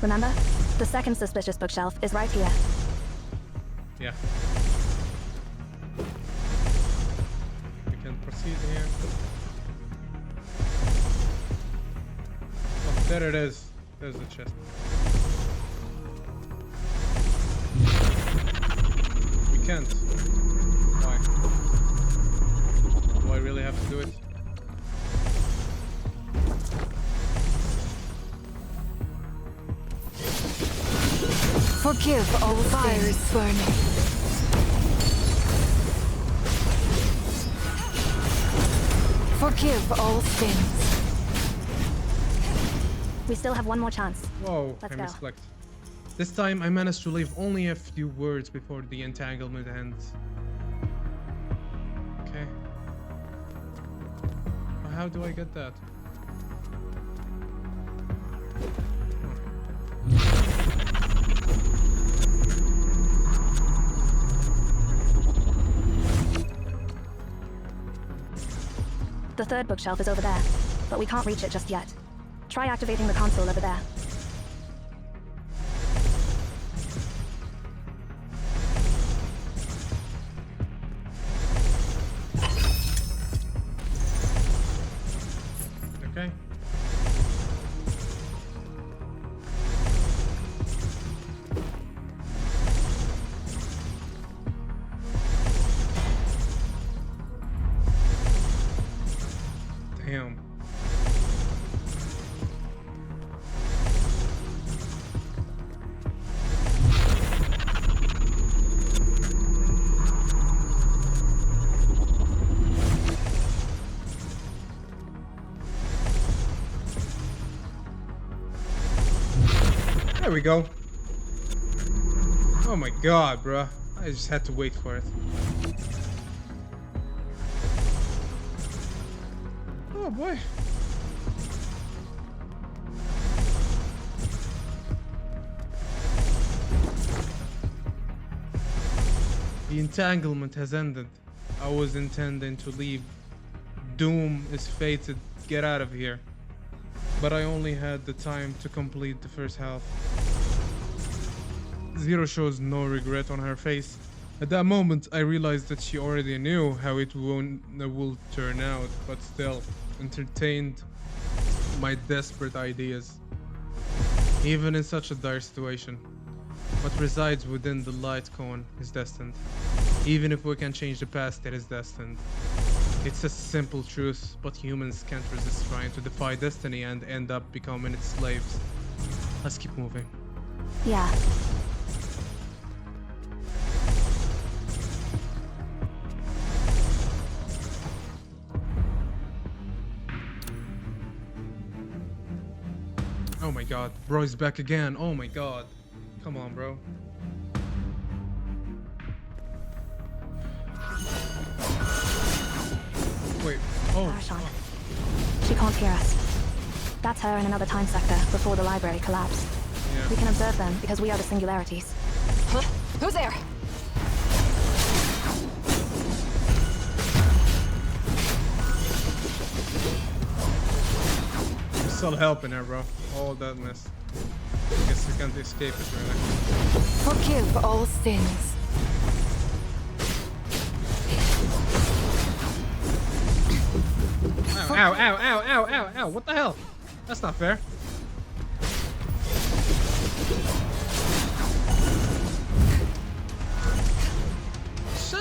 Remember? The second suspicious bookshelf is right here. Yeah. We can proceed here. Oh, there it is. There's the chest. We can't. Why? Do I really have to do it? Forgive all fires burning. Forgive all sins. We still have one more chance. Whoa, Let's I go. misclicked. This time I managed to leave only a few words before the entanglement ends. Okay. How do I get that? The third bookshelf is over there, but we can't reach it just yet. Try activating the console over there. Okay. Damn. There we go. Oh my god, bruh. I just had to wait for it. Oh boy. The entanglement has ended. I was intending to leave. Doom is fated. Get out of here. But I only had the time to complete the first half. Zero shows no regret on her face. At that moment, I realized that she already knew how it will turn out, but still entertained my desperate ideas. Even in such a dire situation, what resides within the light cone is destined. Even if we can change the past, it is destined. It's a simple truth, but humans can't resist trying to defy destiny and end up becoming its slaves. Let's keep moving. Yeah. Oh my god, bro is back again. Oh my god. Come on, bro. Wait. Oh. Arashan. Fuck. She can't hear us. That's her in another time sector before the library collapsed. Yeah. We can observe them because we are the singularities. Huh? Who's there? I'm still helping her, bro. All that mess. I guess we can't escape it, really. Forgive all sins. Ow, ow, ow, ow, ow, ow, ow. What the hell? That's not fair.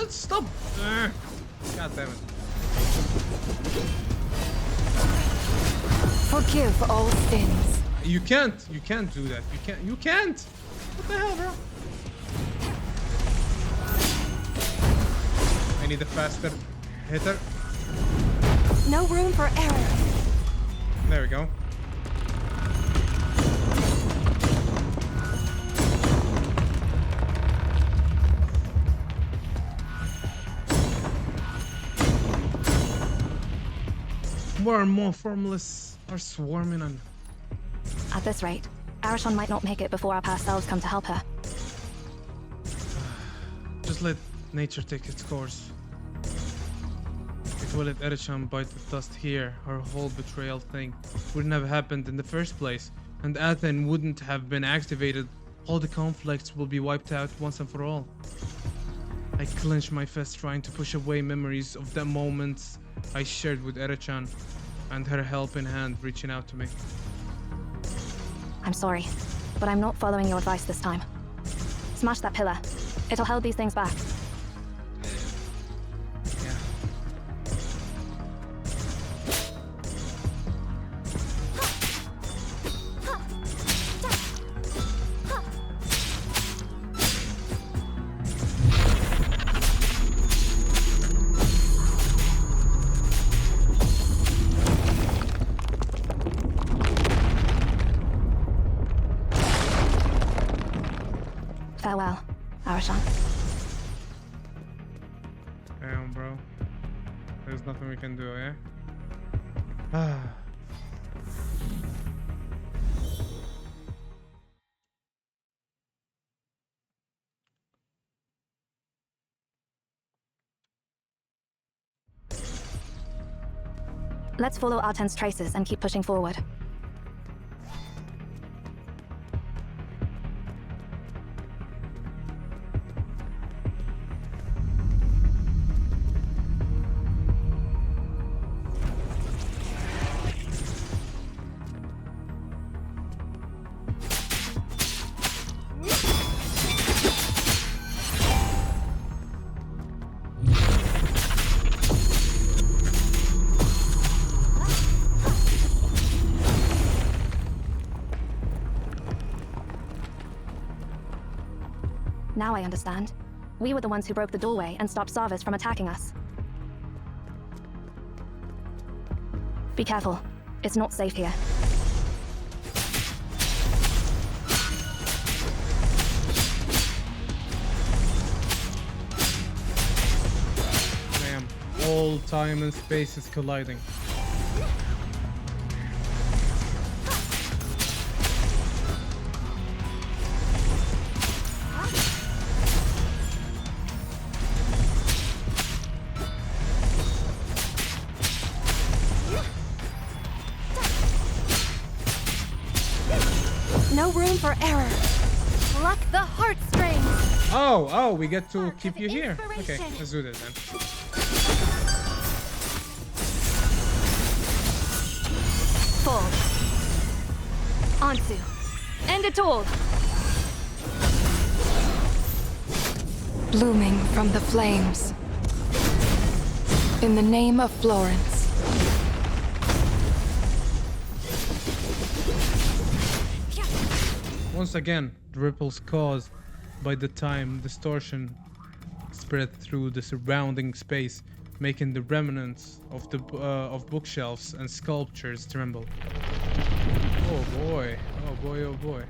Stop. God damn it. Forgive all sins. You can't do that. You can't. What the hell, bro? I need a faster hitter. No room for error. There we go. More and more formalists are swarming on. At this rate, Arashan might not make it before our past selves come to help her. Just let nature take its course. If we let Erichan bite the dust here, our whole betrayal thing wouldn't have happened in the first place, and Athens wouldn't have been activated. All the conflicts will be wiped out once and for all. I clench my fist trying to push away memories of the moments I shared with Erichan and her helping hand reaching out to me. I'm sorry, but I'm not following your advice this time. Smash that pillar. It'll hold these things back. Yeah. Farewell, Arashan. Damn, bro. There's nothing we can do, yeah? Ah. Let's follow Arten's traces and keep pushing forward. Now I understand. We were the ones who broke the doorway and stopped Sarvis from attacking us. Be careful. It's not safe here. Damn. All time and space is colliding. No room for error. Pluck the heartstrings. Oh, we get to keep you here. Okay, let's do this then. Fall. Ansu. End it all. Blooming from the flames. In the name of Florence. Once again, the ripples caused by the time distortion spread through the surrounding space, making the remnants of the of bookshelves and sculptures tremble. Oh boy, oh boy, oh boy.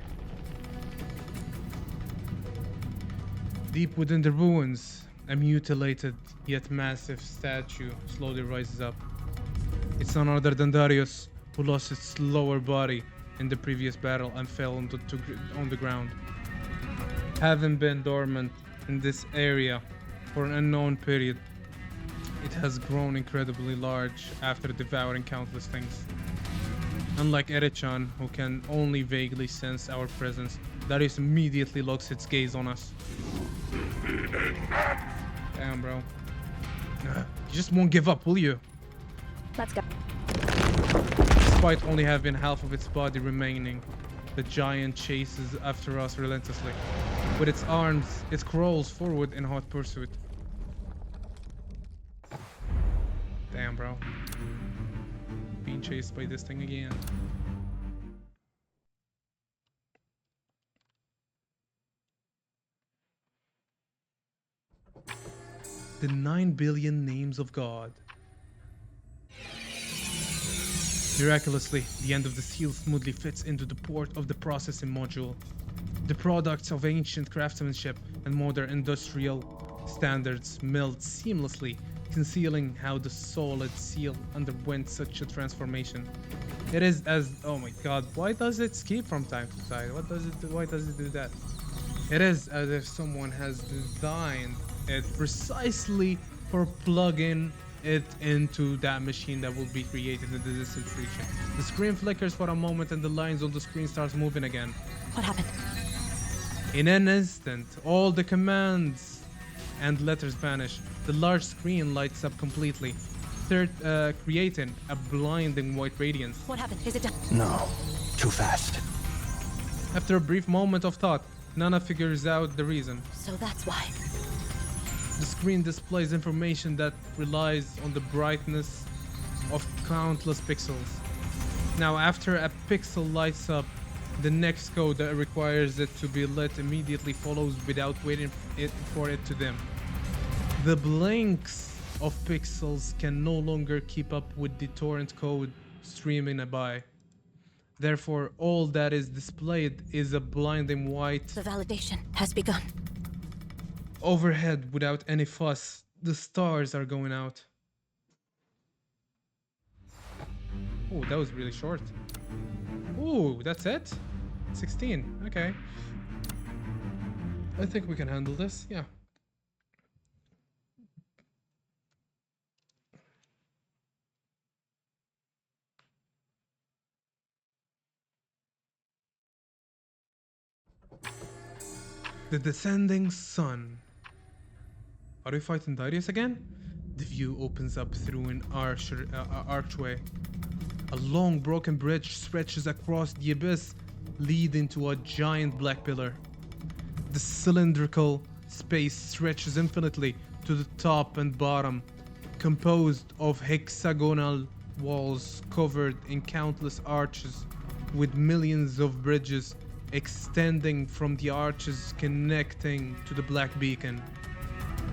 Deep within the ruins, a mutilated yet massive statue slowly rises up. It's none other than Darius, who lost its lower body in the previous battle and fell on the ground. Having been dormant in this area for an unknown period, it has grown incredibly large after devouring countless things. Unlike Erichan, who can only vaguely sense our presence, Darius immediately locks its gaze on us. Damn, bro. You just won't give up, will you? Let's go. Despite only having half of its body remaining, the giant chases after us relentlessly. With its arms, it crawls forward in hot pursuit. Damn, bro. Being chased by this thing again. The 9 billion names of God. Miraculously, the end of the seal smoothly fits into the port of the processing module. The products of ancient craftsmanship and modern industrial standards meld seamlessly, concealing how the solid seal underwent such a transformation. It is as... oh my god, why does it skip from time to time? Why does it do that? It is as if someone has designed it precisely for plugging it into that machine that will be created in the distant future. The screen flickers for a moment and the lines on the screen starts moving again. What happened? In an instant, all the commands and letters vanish. The large screen lights up completely, creating a blinding white radiance. What happened? Is it done? No, too fast. After a brief moment of thought, Nana figures out the reason. So that's why. The screen displays information that relies on the brightness of countless pixels. Now, after a pixel lights up, the next code that requires it to be lit immediately follows without waiting for it to dim. The blinks of pixels can no longer keep up with the torrent code streaming by. Therefore, all that is displayed is a blinding white. The validation has begun. Overhead, without any fuss, the stars are going out. Oh, that was really short. Oh, that's it? 16, okay. I think we can handle this, yeah. The descending sun. Are we fighting Darius again? The view opens up through an archway. A long broken bridge stretches across the abyss, leading to a giant black pillar. The cylindrical space stretches infinitely to the top and bottom, composed of hexagonal walls covered in countless arches, with millions of bridges extending from the arches connecting to the black beacon.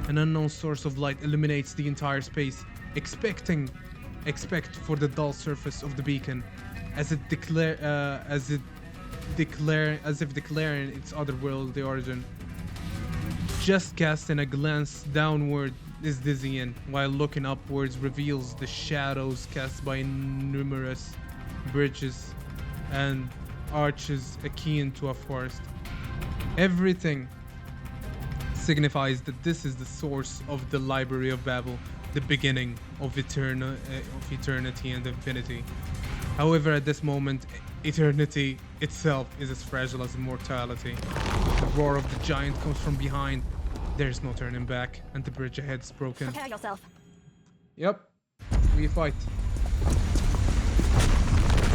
An unknown source of light illuminates the entire space, expect for the dull surface of the beacon, as if declaring its otherworldly origin. Just casting a glance downward is dizzying, while looking upwards reveals the shadows cast by numerous bridges and arches akin to a forest. Everything signifies that this is the source of the Library of Babel, the beginning of eternity and infinity. However, at this moment, eternity itself is as fragile as immortality. The roar of the giant comes from behind. There's no turning back, and the bridge ahead's broken. Prepare yourself. Yep. We fight.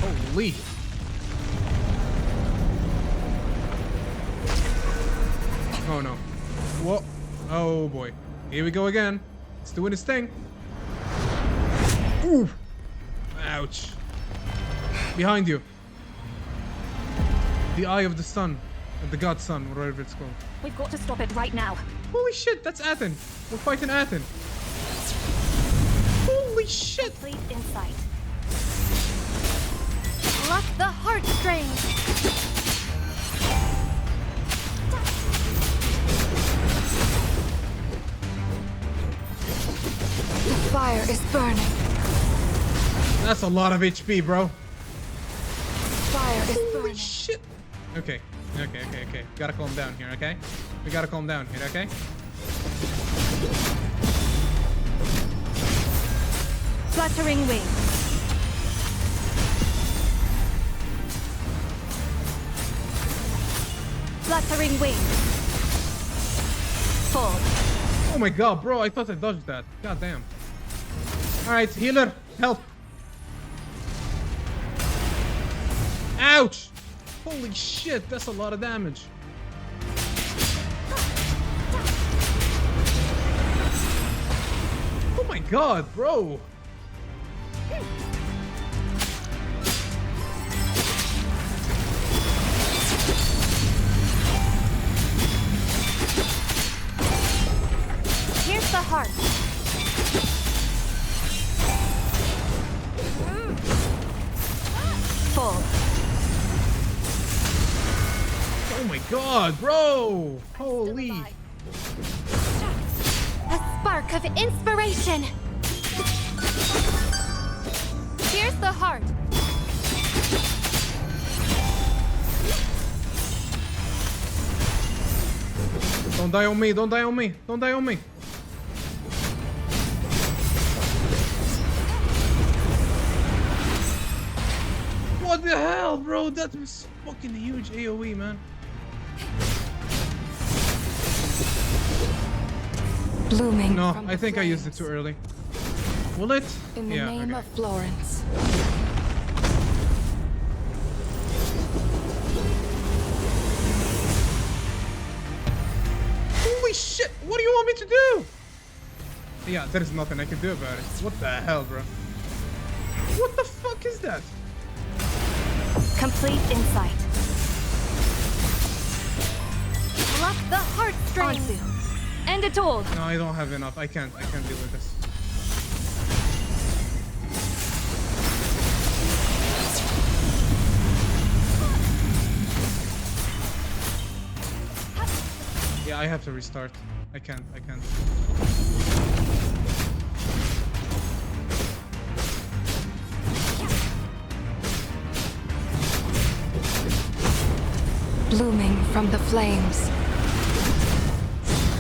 Holy. Oh no. Whoa. Oh boy. Here we go again. It's doing its thing. Ooh. Ouch. Behind you. The Eye of the Sun. The God Sun, whatever it's called. We've got to stop it right now. Holy shit, that's Athen. We're fighting Athen. Holy shit. Complete insight. Pluck the heartstrings. The fire is burning. That's a lot of HP, bro. Fire is Holy burning. shit. Okay. Gotta calm down here, okay? We gotta calm down here, okay? Fluttering wings. Fluttering wings. Fall. Oh my god, bro, I thought I dodged that. God damn. Alright, healer, help. Ouch! Holy shit, that's a lot of damage. Oh my god, bro. Here's the heart. Fall. Oh my god, bro. Holy. A spark of inspiration. Here's the heart. Don't die on me, don't die on me, don't die on me. What the hell, bro? That was fucking huge AoE, man. Blooming. No, from I the think I used it flames. too early. Will it? In the Yeah, name okay. of Florence. Holy shit! What do you want me to do? Yeah, there is nothing I can do about it. What the hell, bro? What the fuck is that? Complete insight. Pluck the heartstrings. Ansu. End it all. No, I don't have enough. I can't deal with this. Yeah, I have to restart. I can't. Blooming from the flames.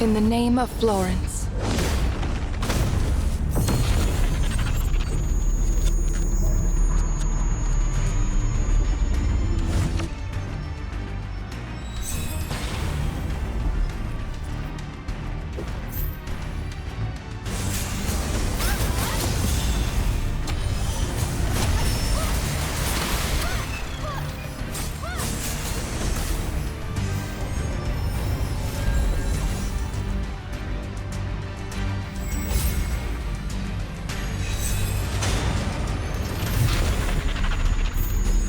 In the name of Florence.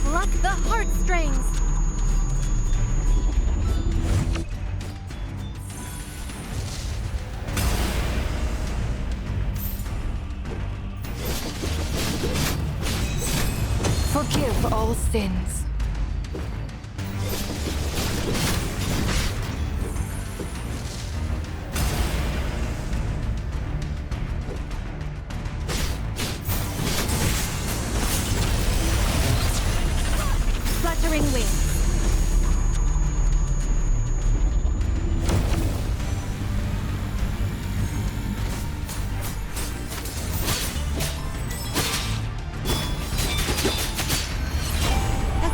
Pluck the heartstrings. Forgive all sins. Fluttering wings. A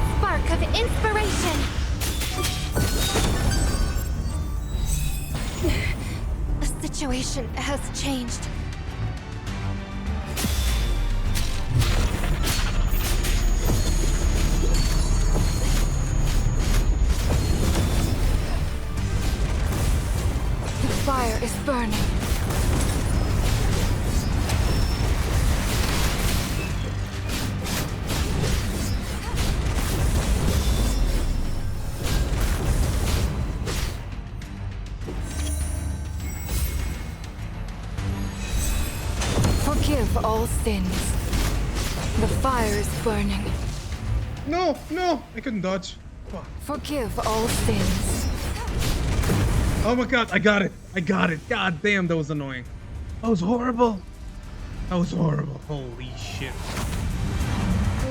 situation has changed. The fire is burning. Forgive all sins. The fire is burning. No, no, I couldn't dodge. Fuck. Forgive all sins. Oh my god, I got it. I got it. God damn, that was annoying. That was horrible. That was horrible. Holy shit.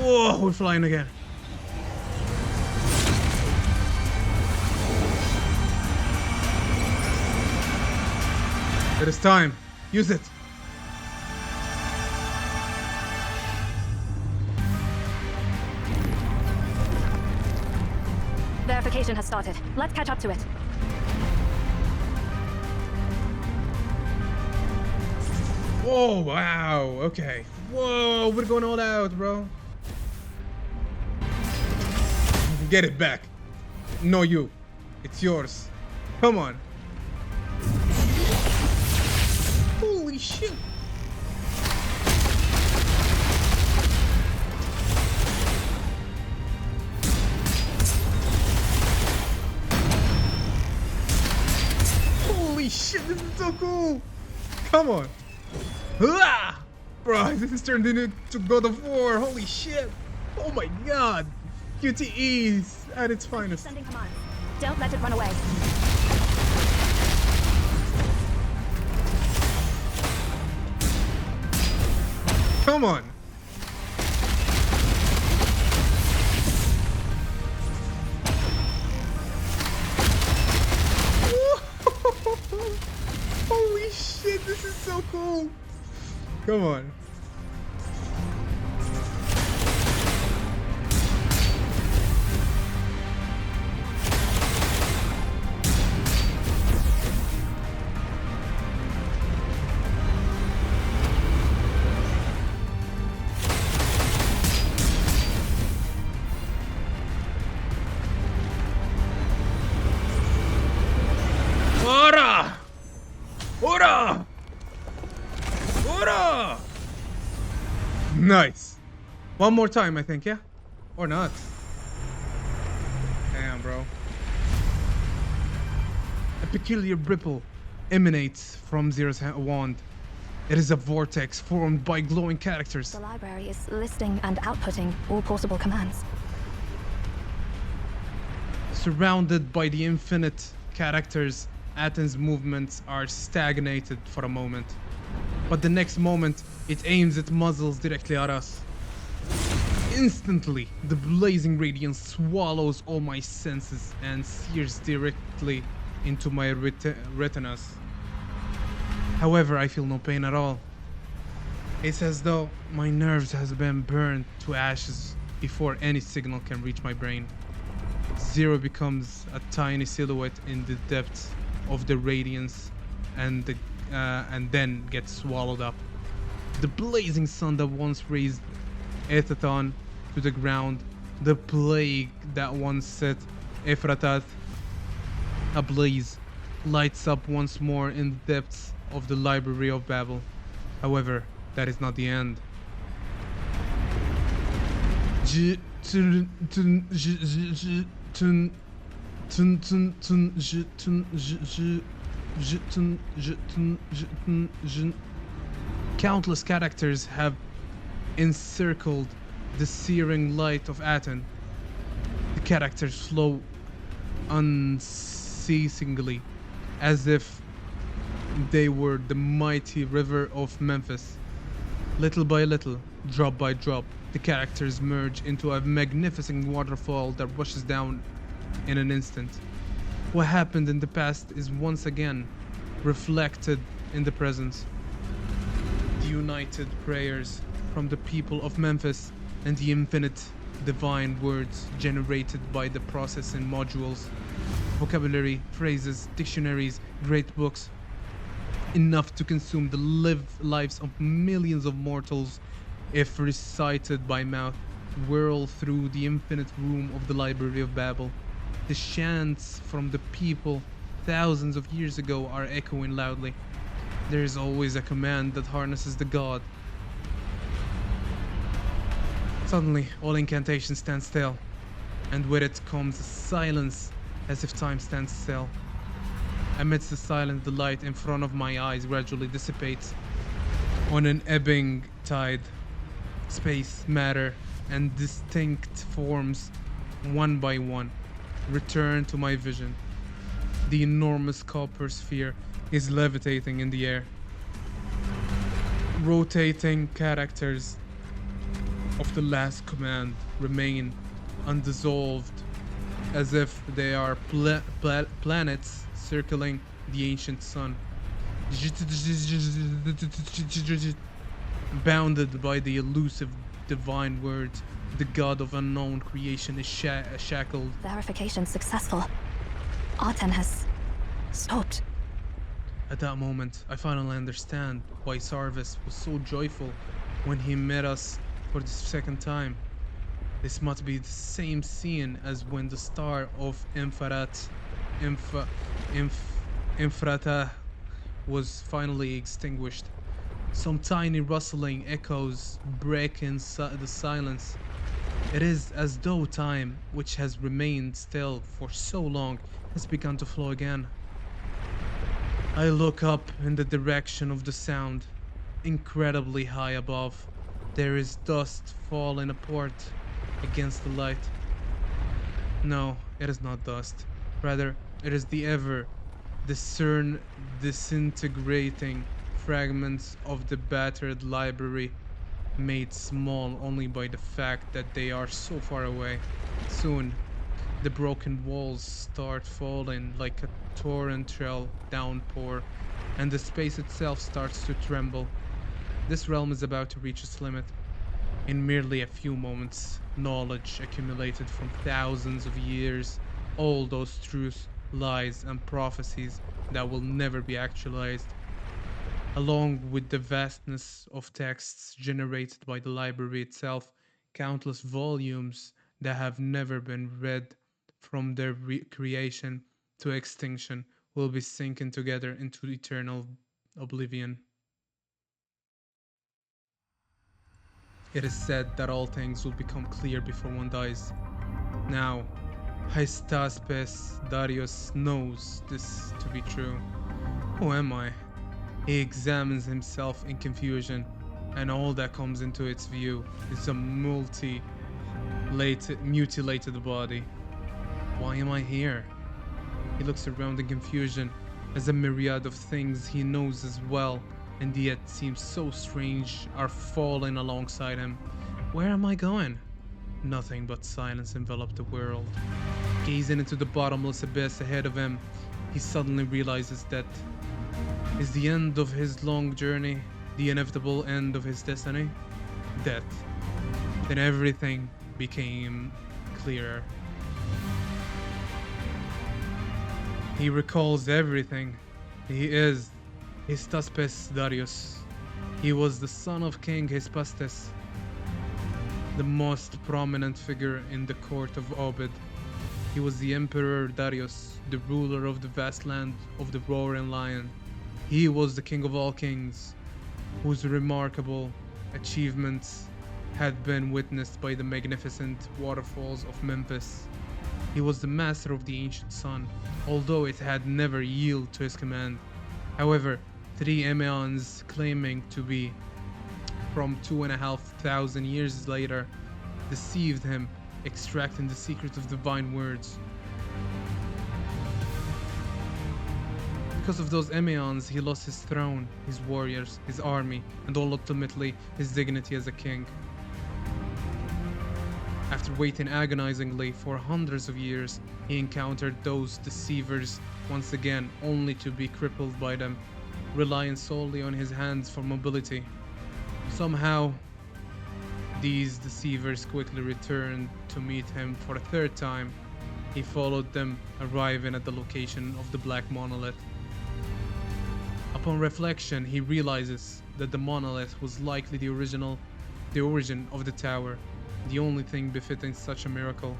Whoa, we're flying again. It is time. Use it. Verification has started. Let's catch up to it. Whoa, wow, okay. Whoa, we're going all out, bro. Get it back. No, you. It's yours. Come on. Holy shit. Holy shit, this is so cool. Come on. Ah! Bro, this is turned into God of War. Holy shit. Oh my god. QTEs at its finest. Sending commands. Don't let it run away. Come on. Holy shit, this is so cool. Come on. Ora! Ora! Ora! Nice. One more time, I think, yeah? Or not. Damn, bro. A peculiar ripple emanates from Zera's wand. It is a vortex formed by glowing characters. The library is listing and outputting all possible commands. Surrounded by the infinite characters, Aten's movements are stagnated for a moment. But the next moment, it aims its muzzles directly at us. Instantly, the blazing radiance swallows all my senses and sears directly into my retinas. However, I feel no pain at all. It's as though my nerves has been burned to ashes before any signal can reach my brain. Zero becomes a tiny silhouette in the depths of the radiance and then gets swallowed up. The blazing sun that once raised Ethaton to the ground, the plague that once set Ephratat ablaze, lights up once more in the depths of the Library of Babel. However, that is not the end. Countless characters have encircled the searing light of Aten. The characters flow unceasingly, as if they were the mighty river of Memphis. Little by little, drop by drop, the characters merge into a magnificent waterfall that rushes down in an instant. What happened in the past is once again reflected in the present. The united prayers from the people of Memphis and the infinite divine words generated by the processing modules, vocabulary, phrases, dictionaries, great books, enough to consume the lives of millions of mortals if recited by mouth, whirl through the infinite room of the Library of Babel. The chants from the people thousands of years ago are echoing loudly. There is always a command that harnesses the god. Suddenly, all incantations stand still, and with it comes a silence as if time stands still. Amidst the silence, the light in front of my eyes gradually dissipates. On an ebbing tide, space, matter, and distinct forms, one by one, return to my vision. The enormous copper sphere is levitating in the air. Rotating characters of the last command remain undissolved, as if they are planets circling the ancient sun. Bounded by the elusive divine words, the god of unknown creation is shackled. Verification successful. Arten has stopped. At that moment, I finally understand why Sarvis was so joyful when he met us for the second time. This must be the same scene as when the star of Infrata was finally extinguished. Some tiny rustling echoes break in the silence. It is as though time, which has remained still for so long, has begun to flow again. I look up in the direction of the sound. Incredibly high above, there is dust falling apart against the light. No, it is not dust. Rather, it is the ever disintegrating fragments of the battered library, made small only by the fact that they are so far away. Soon, the broken walls start falling like a torrential downpour, and the space itself starts to tremble. This realm is about to reach its limit. In merely a few moments, knowledge accumulated from thousands of years, all those truths, lies, and prophecies that will never be actualized, along with the vastness of texts generated by the library itself, countless volumes that have never been read from their creation to extinction, will be sinking together into eternal oblivion. It is said that all things will become clear before one dies. Now, Hystaspes Darius knows this to be true. Who am I? He examines himself in confusion, and all that comes into its view is a mutilated body. Why am I here? He looks around in confusion, as a myriad of things he knows as well, and yet seem so strange, are falling alongside him. Where am I going? Nothing but silence enveloped the world. Gazing into the bottomless abyss ahead of him, he suddenly realizes that is the end of his long journey, the inevitable end of his destiny? Death. Then everything became clearer. He recalls everything. He is Hystaspes Darius. He was the son of King Hyspastes, the most prominent figure in the court of Obed. He was the Emperor Darius, the ruler of the vast land of the Roaring Lion. He was the king of all kings, whose remarkable achievements had been witnessed by the magnificent waterfalls of Memphis. He was the master of the ancient sun, although it had never yielded to his command. However, 3 Emeons claiming to be from 2,500 years later deceived him, extracting the secret of divine words. Because of those Emeons, he lost his throne, his warriors, his army, and ultimately his dignity as a king. After waiting agonizingly for hundreds of years, he encountered those deceivers once again, only to be crippled by them, relying solely on his hands for mobility. Somehow, these deceivers quickly returned to meet him for a third time. He followed them, arriving at the location of the Black Monolith. A Upon reflection, he realizes that the monolith was likely the origin of the tower, the only thing befitting such a miracle.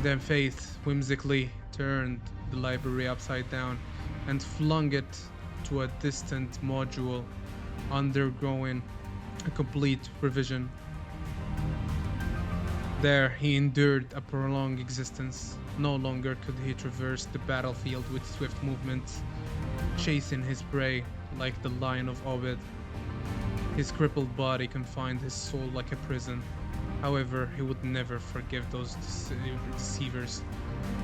Then Faith whimsically turned the library upside down and flung it to a distant module, undergoing a complete revision. There he endured a prolonged existence. No longer could he traverse the battlefield with swift movements, chasing his prey like the lion of Obed. His crippled body confined his soul like a prison. However, he would never forgive those deceivers.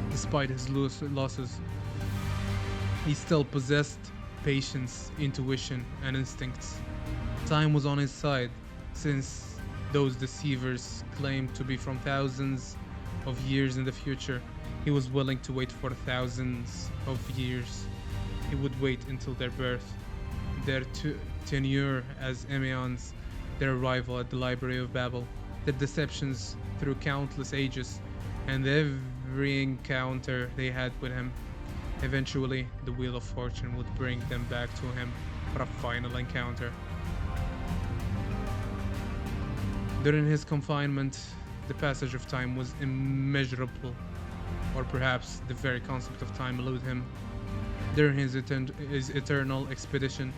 Despite his losses, he still possessed patience, intuition, and instincts. Time was on his side, since those deceivers claimed to be from thousands of years in the future. He was willing to wait for thousands of years. He would wait until their birth, their tenure as Emeons, their arrival at the Library of Babel, their deceptions through countless ages, and every encounter they had with him. Eventually, the Wheel of Fortune would bring them back to him for a final encounter. During his confinement, the passage of time was immeasurable, or perhaps the very concept of time eluded him. During his eternal expedition,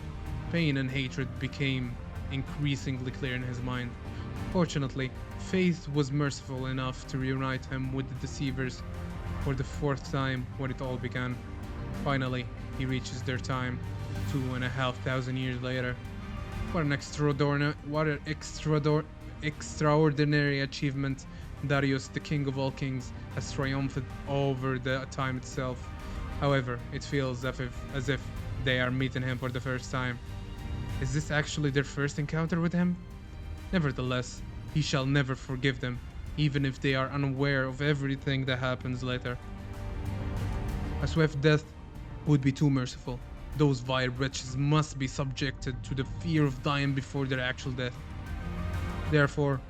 pain and hatred became increasingly clear in his mind. Fortunately, Faith was merciful enough to reunite him with the deceivers for the fourth time when it all began. Finally, he reaches their time, 2,500 years later. What an extraordinary achievement. Darius, the king of all kings, has triumphed over the time itself. However, it feels as if they are meeting him for the first time. Is this actually their first encounter with him? Nevertheless, he shall never forgive them, even if they are unaware of everything that happens later. A swift death would be too merciful. Those vile wretches must be subjected to the fear of dying before their actual death. Therefore,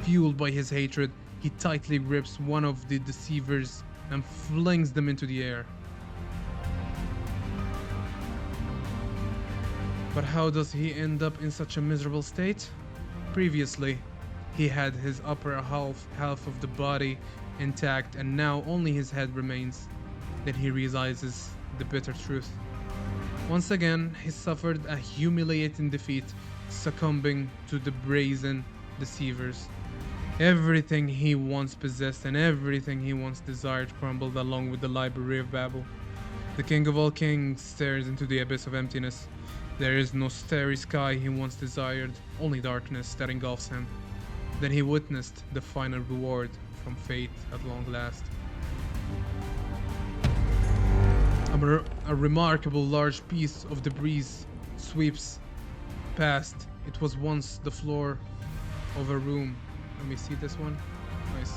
fueled by his hatred, he tightly grips one of the deceivers and flings them into the air. But how does he end up in such a miserable state? Previously, he had his upper half of the body intact, and now only his head remains. Then he realizes the bitter truth. Once again, he suffered a humiliating defeat, succumbing to the brazen deceivers. Everything he once possessed and everything he once desired crumbled along with the Library of Babel. The king of all kings stares into the abyss of emptiness. There is no starry sky he once desired, only darkness that engulfs him. Then he witnessed the final reward from fate at long last. A remarkable large piece of debris sweeps past. It was once the floor of a room. Let me see this one. Nice.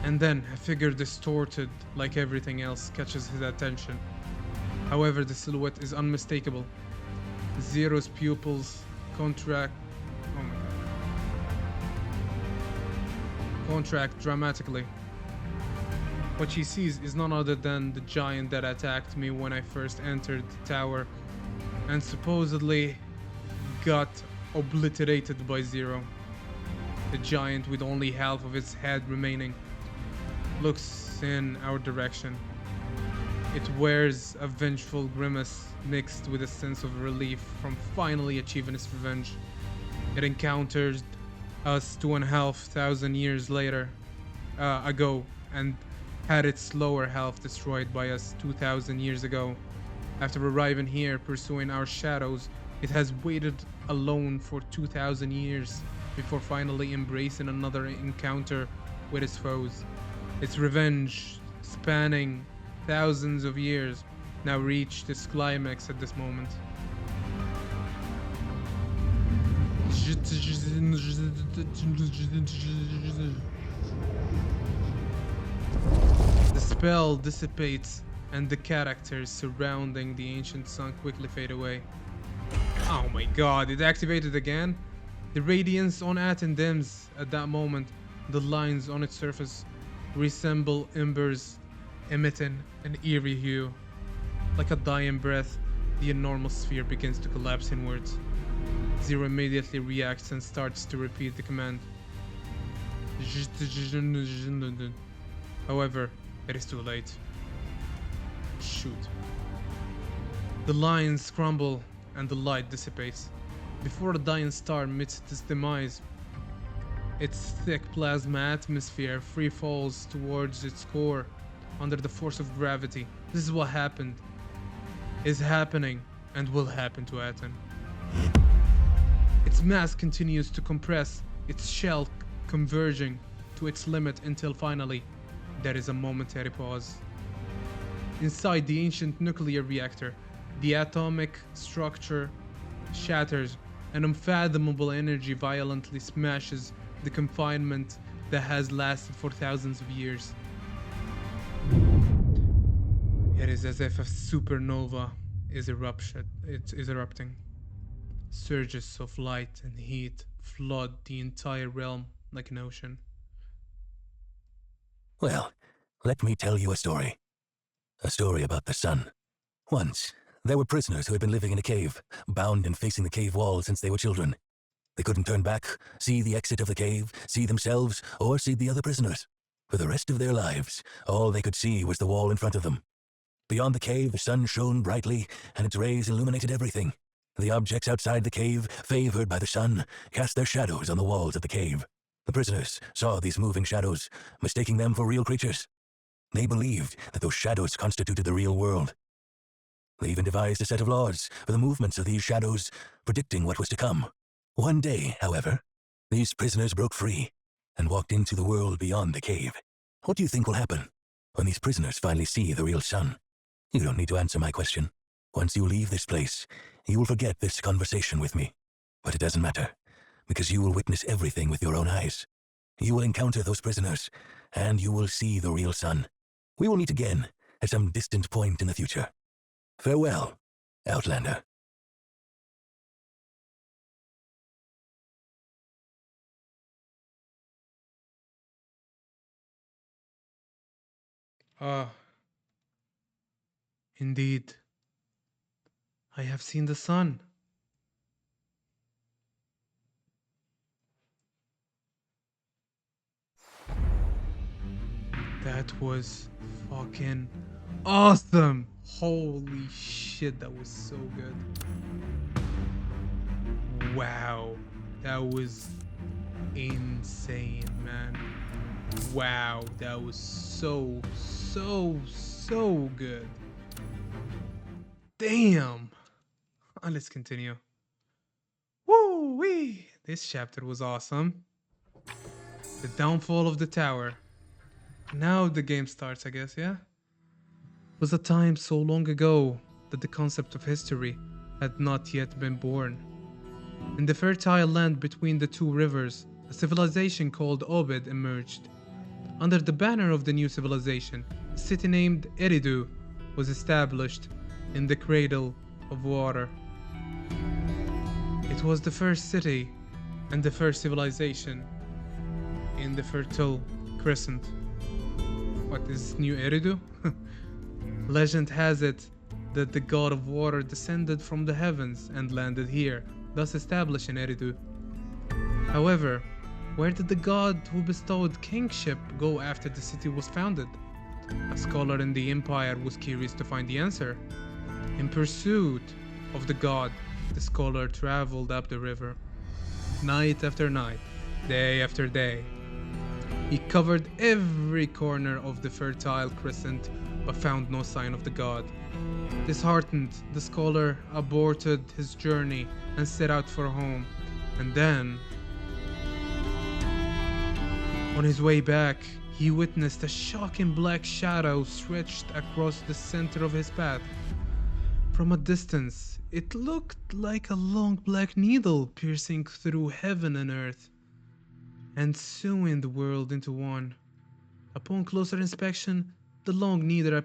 And then a figure distorted like everything else catches his attention. However, the silhouette is unmistakable. Zero's pupils contract dramatically. What she sees is none other than the giant that attacked me when I first entered the tower and supposedly got obliterated by Zero. The giant, with only half of its head remaining, looks in our direction. It wears a vengeful grimace mixed with a sense of relief from finally achieving its revenge. It encountered us 2,500 years ago and had its lower half destroyed by us 2,000 years ago. After arriving here pursuing our shadows, it has waited alone for 2,000 years before finally embracing another encounter with its foes. Its revenge, spanning thousands of years, now reached its climax at this moment. The spell dissipates and the characters surrounding the ancient sun quickly fade away. Oh my god, it activated again? The radiance on Aten dims at that moment. The lines on its surface resemble embers emitting an eerie hue. Like a dying breath, the enormous sphere begins to collapse inwards. Zero immediately reacts and starts to repeat the command. However, it is too late. Shoot. The lines crumble and the light dissipates. Before the dying star meets its demise, its thick plasma atmosphere free falls towards its core under the force of gravity. This is what happened, is happening, and will happen to Aten. Its mass continues to compress, its shell converging to its limit until finally there is a momentary pause. Inside the ancient nuclear reactor, the atomic structure shatters. An unfathomable energy violently smashes the confinement that has lasted for thousands of years. It is as if a supernova is erupting. Surges of light and heat flood the entire realm like an ocean. Well, let me tell you a story. A story about the sun. Once, there were prisoners who had been living in a cave, bound and facing the cave wall since they were children. They couldn't turn back, see the exit of the cave, see themselves, or see the other prisoners. For the rest of their lives, all they could see was the wall in front of them. Beyond the cave, the sun shone brightly, and its rays illuminated everything. The objects outside the cave, favored by the sun, cast their shadows on the walls of the cave. The prisoners saw these moving shadows, mistaking them for real creatures. They believed that those shadows constituted the real world. They even devised a set of laws for the movements of these shadows, predicting what was to come. One day, however, these prisoners broke free and walked into the world beyond the cave. What do you think will happen when these prisoners finally see the real sun? You don't need to answer my question. Once you leave this place, you will forget this conversation with me. But it doesn't matter, because you will witness everything with your own eyes. You will encounter those prisoners, and you will see the real sun. We will meet again at some distant point in the future. Farewell, Outlander. Ah, indeed. I have seen the sun. That was fucking awesome. Holy shit, that was so good. Wow. That was insane, man. Wow, that was so good. Damn. Let's continue. Woo wee. This chapter was awesome. The downfall of the tower. Now the game starts, I guess, yeah? It was a time so long ago that the concept of history had not yet been born. In the fertile land between the two rivers, a civilization called Obed emerged. Under the banner of the new civilization, a city named Eridu was established in the cradle of water. It was the first city and the first civilization in the Fertile Crescent. What is New Eridu? Legend has it that the god of water descended from the heavens and landed here, thus establishing Eridu. However, where did the god who bestowed kingship go after the city was founded? A scholar in the empire was curious to find the answer. In pursuit of the god, the scholar traveled up the river, night after night, day after day. He covered every corner of the Fertile Crescent, but found no sign of the god. Disheartened, the scholar aborted his journey and set out for home. And then, on his way back, he witnessed a shocking black shadow stretched across the center of his path. From a distance, it looked like a long black needle piercing through heaven and earth, and sewing the world into one. Upon closer inspection, the long needle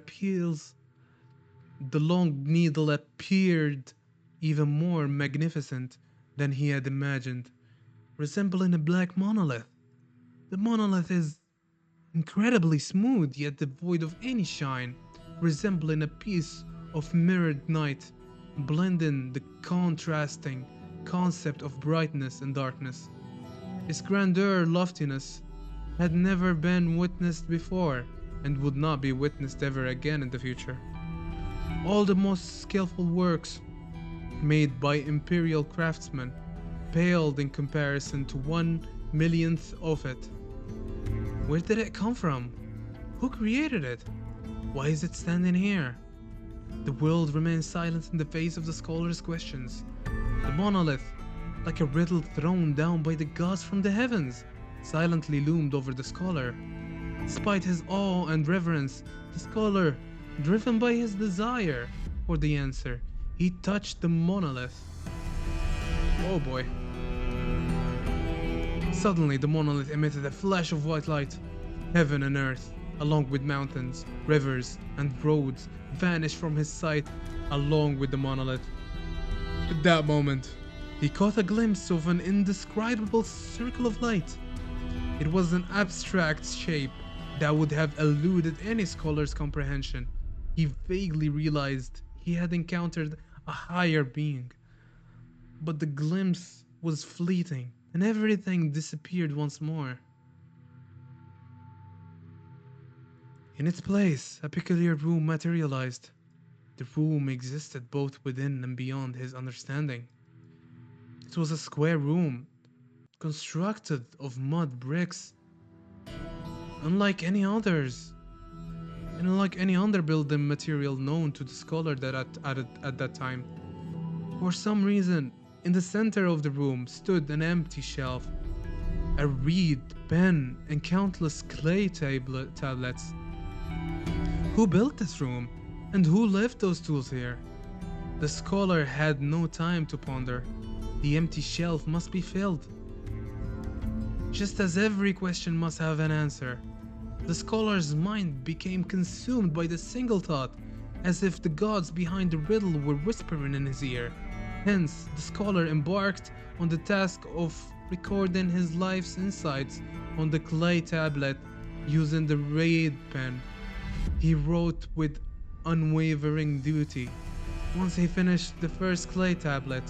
appeared even more magnificent than he had imagined, resembling a black monolith. The monolith is incredibly smooth yet devoid of any shine, resembling a piece of mirrored night, blending the contrasting concept of brightness and darkness. Its grandeur, loftiness, had never been witnessed before, and would not be witnessed ever again in the future. All the most skillful works made by imperial craftsmen paled in comparison to 1 millionth of it. Where did it come from? Who created it? Why is it standing here? The world remains silent in the face of the scholar's questions. The monolith, like a riddle thrown down by the gods from the heavens, silently loomed over the scholar. Despite his awe and reverence, the scholar, driven by his desire for the answer, he touched the monolith. Oh boy. Suddenly, the monolith emitted a flash of white light. Heaven and earth, along with mountains, rivers, and roads, vanished from his sight along with the monolith. At that moment, he caught a glimpse of an indescribable circle of light. It was an abstract shape that would have eluded any scholar's comprehension. He vaguely realized he had encountered a higher being. But the glimpse was fleeting, and everything disappeared once more. In its place, a peculiar room materialized. The room existed both within and beyond his understanding. It was a square room, constructed of mud bricks. Unlike any others, and unlike any other building material known to the scholar at that time. For some reason, in the center of the room stood an empty shelf, a reed, pen, and countless clay tablets. Who built this room, and who left those tools here? The scholar had no time to ponder. The empty shelf must be filled. Just as every question must have an answer, the scholar's mind became consumed by the single thought, as if the gods behind the riddle were whispering in his ear. Hence, the scholar embarked on the task of recording his life's insights on the clay tablet using the reed pen. He wrote with unwavering duty. Once he finished the first clay tablet,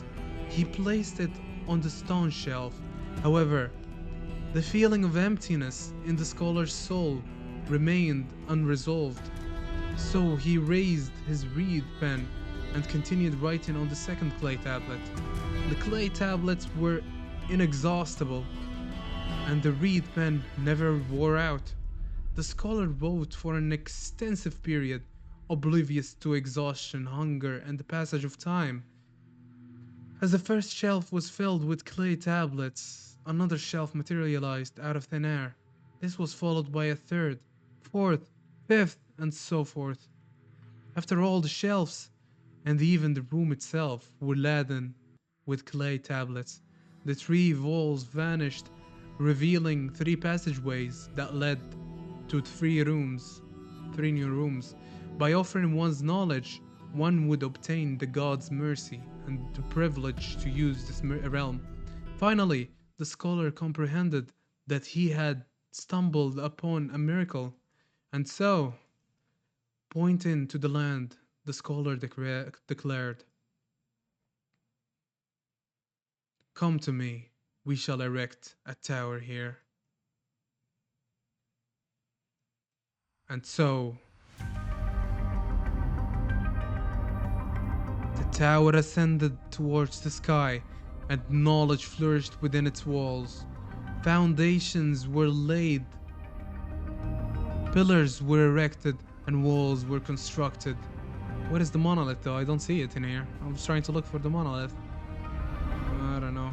he placed it on the stone shelf. However, the feeling of emptiness in the scholar's soul remained unresolved. So he raised his reed pen and continued writing on the second clay tablet. The clay tablets were inexhaustible, and the reed pen never wore out. The scholar wrote for an extensive period, oblivious to exhaustion, hunger, and the passage of time. As the first shelf was filled with clay tablets, another shelf materialized out of thin air. This was followed by a third, fourth, fifth, and so forth. After all, the shelves, and even the room itself, were laden with clay tablets. The 3 walls vanished, revealing 3 passageways that led to 3 new rooms. By offering one's knowledge, one would obtain the god's mercy and the privilege to use this realm. Finally, the scholar comprehended that he had stumbled upon a miracle, and so, pointing to the land, the scholar declared, "Come to me, we shall erect a tower here." And so, the tower ascended towards the sky, and knowledge flourished within its walls. Foundations were laid, pillars were erected, and walls were constructed. What is the monolith though? I don't see it in here. I was trying to look for the monolith. I don't know.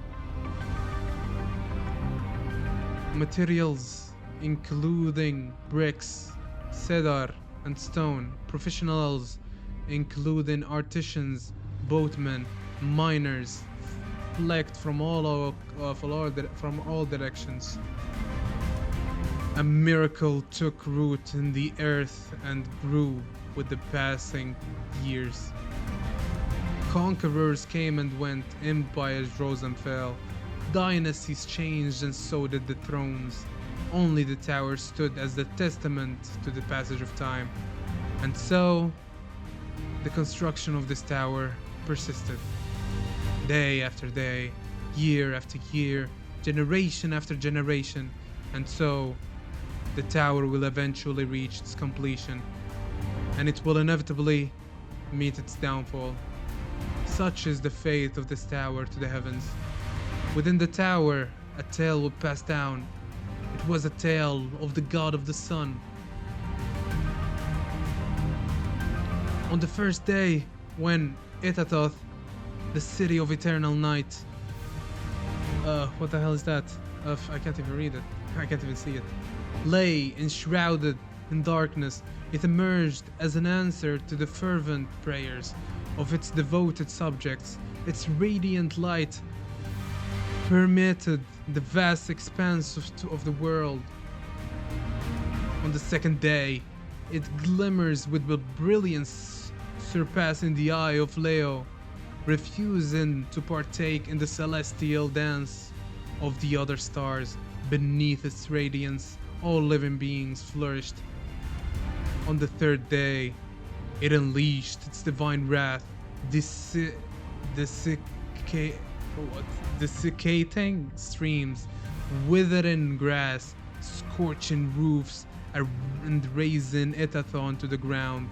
Materials including bricks, cedar, and stone. Professionals including artisans, boatmen, miners, flaked from all directions. A miracle took root in the earth and grew with the passing years. Conquerors came and went, empires rose and fell, dynasties changed, and so did the thrones. Only the tower stood as the testament to the passage of time. And so, the construction of this tower persisted. Day after day, year after year, generation after generation, and so the tower will eventually reach its completion, and it will inevitably meet its downfall. Such is the fate of this tower to the heavens. Within the tower, a tale will pass down. It was a tale of the god of the sun. On the first day, when Itatoth, the city of eternal night, what the hell is that? I can't even read it. I can't even see it. Lay enshrouded in darkness, it emerged as an answer to the fervent prayers of its devoted subjects. Its radiant light permeated the vast expanse of the world. On the second day, it glimmers with a brilliance surpassing the eye of Leo, refusing to partake in the celestial dance of the other stars. Beneath its radiance, all living beings flourished. On the third day, it unleashed its divine wrath, desiccating streams, withering grass, scorching roofs, and razing Etathon to the ground.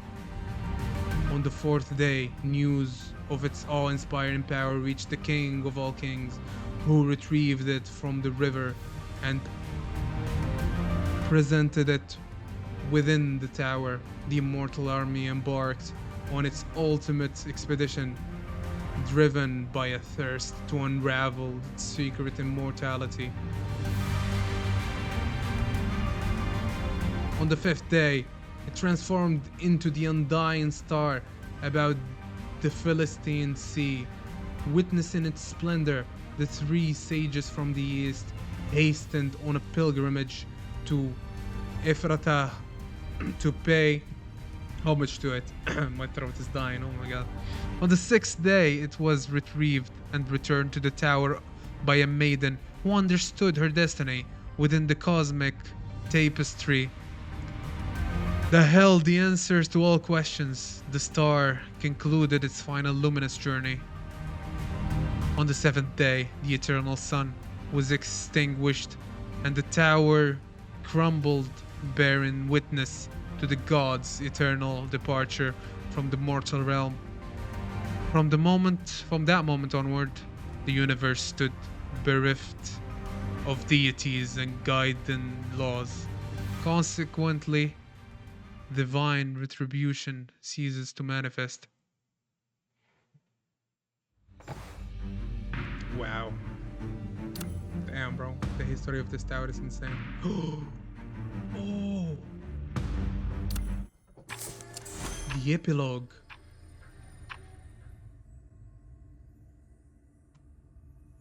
On the fourth day, news of its awe-inspiring power reached the king of all kings, who retrieved it from the river and presented it within the tower. The immortal army embarked on its ultimate expedition, driven by a thirst to unravel its secret immortality. On the fifth day, it transformed into the undying star about the Philistine Sea. Witnessing its splendor, the three sages from the east hastened on a pilgrimage to Ephrata to pay homage to it. My throat is dying, oh my god. On the sixth day, it was retrieved and returned to the tower by a maiden who understood her destiny within the cosmic tapestry that held the answers to all questions. The star concluded its final luminous journey. On the seventh day, the eternal sun was extinguished and the tower crumbled, bearing witness to the god's eternal departure from the mortal realm. From that moment onward, the universe stood bereft of deities and guiding laws. Consequently, divine retribution ceases to manifest. Wow. Damn, bro. The history of this tower is insane. Oh! The epilogue.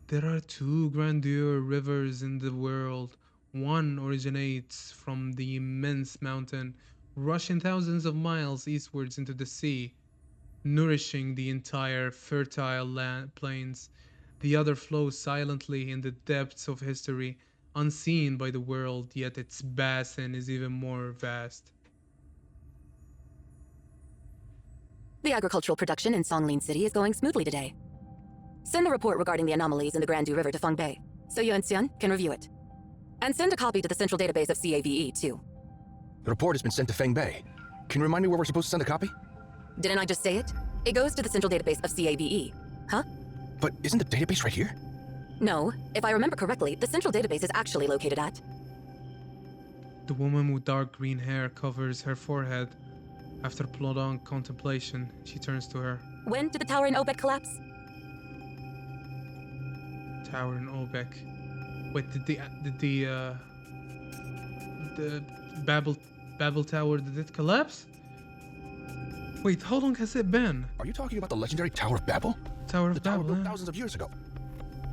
There are two grandeur rivers in the world. One originates from the immense mountain, rushing thousands of miles eastwards into the sea, nourishing the entire fertile plains. The other flows silently in the depths of history, unseen by the world, yet its basin is even more vast. The agricultural production in Songlin City is going smoothly today. Send the report regarding the anomalies in the Grandu River to Feng Bei, so you and Xian can review it. And send a copy to the central database of CAVE, too. The report has been sent to Feng Bei. Can you remind me where we're supposed to send a copy? Didn't I just say it? It goes to the central database of CAVE. Huh? But isn't the database right here? No. If I remember correctly, the central database is actually located at... The woman with dark green hair covers her forehead. After prolonged contemplation, she turns to her. When did the tower in Obek collapse? Tower in Obek. Wait, did the Babel Tower, did it collapse? Wait, how long has it been? Are you talking about the legendary Tower of Babel? Tower of The tower Babel, built thousands of years ago.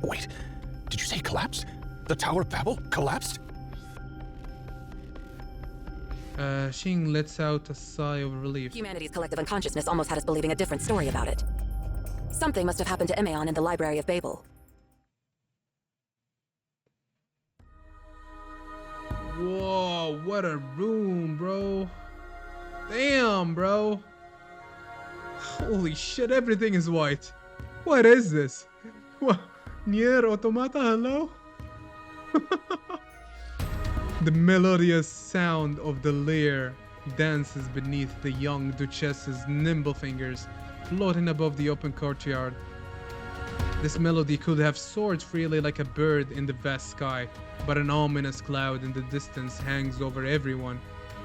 Wait, did you say collapsed? The Tower of Babel collapsed? Xing lets out a sigh of relief. Humanity's collective unconsciousness almost had us believing a different story about it. Something must have happened to Emeon in the Library of Babel. Whoa, what a room, bro. Damn, bro. Holy shit, everything is white. What is this? What? Nier Automata, hello? The melodious sound of the lyre dances beneath the young Duchess's nimble fingers, floating above the open courtyard. This melody could have soared freely like a bird in the vast sky, but an ominous cloud in the distance hangs over everyone,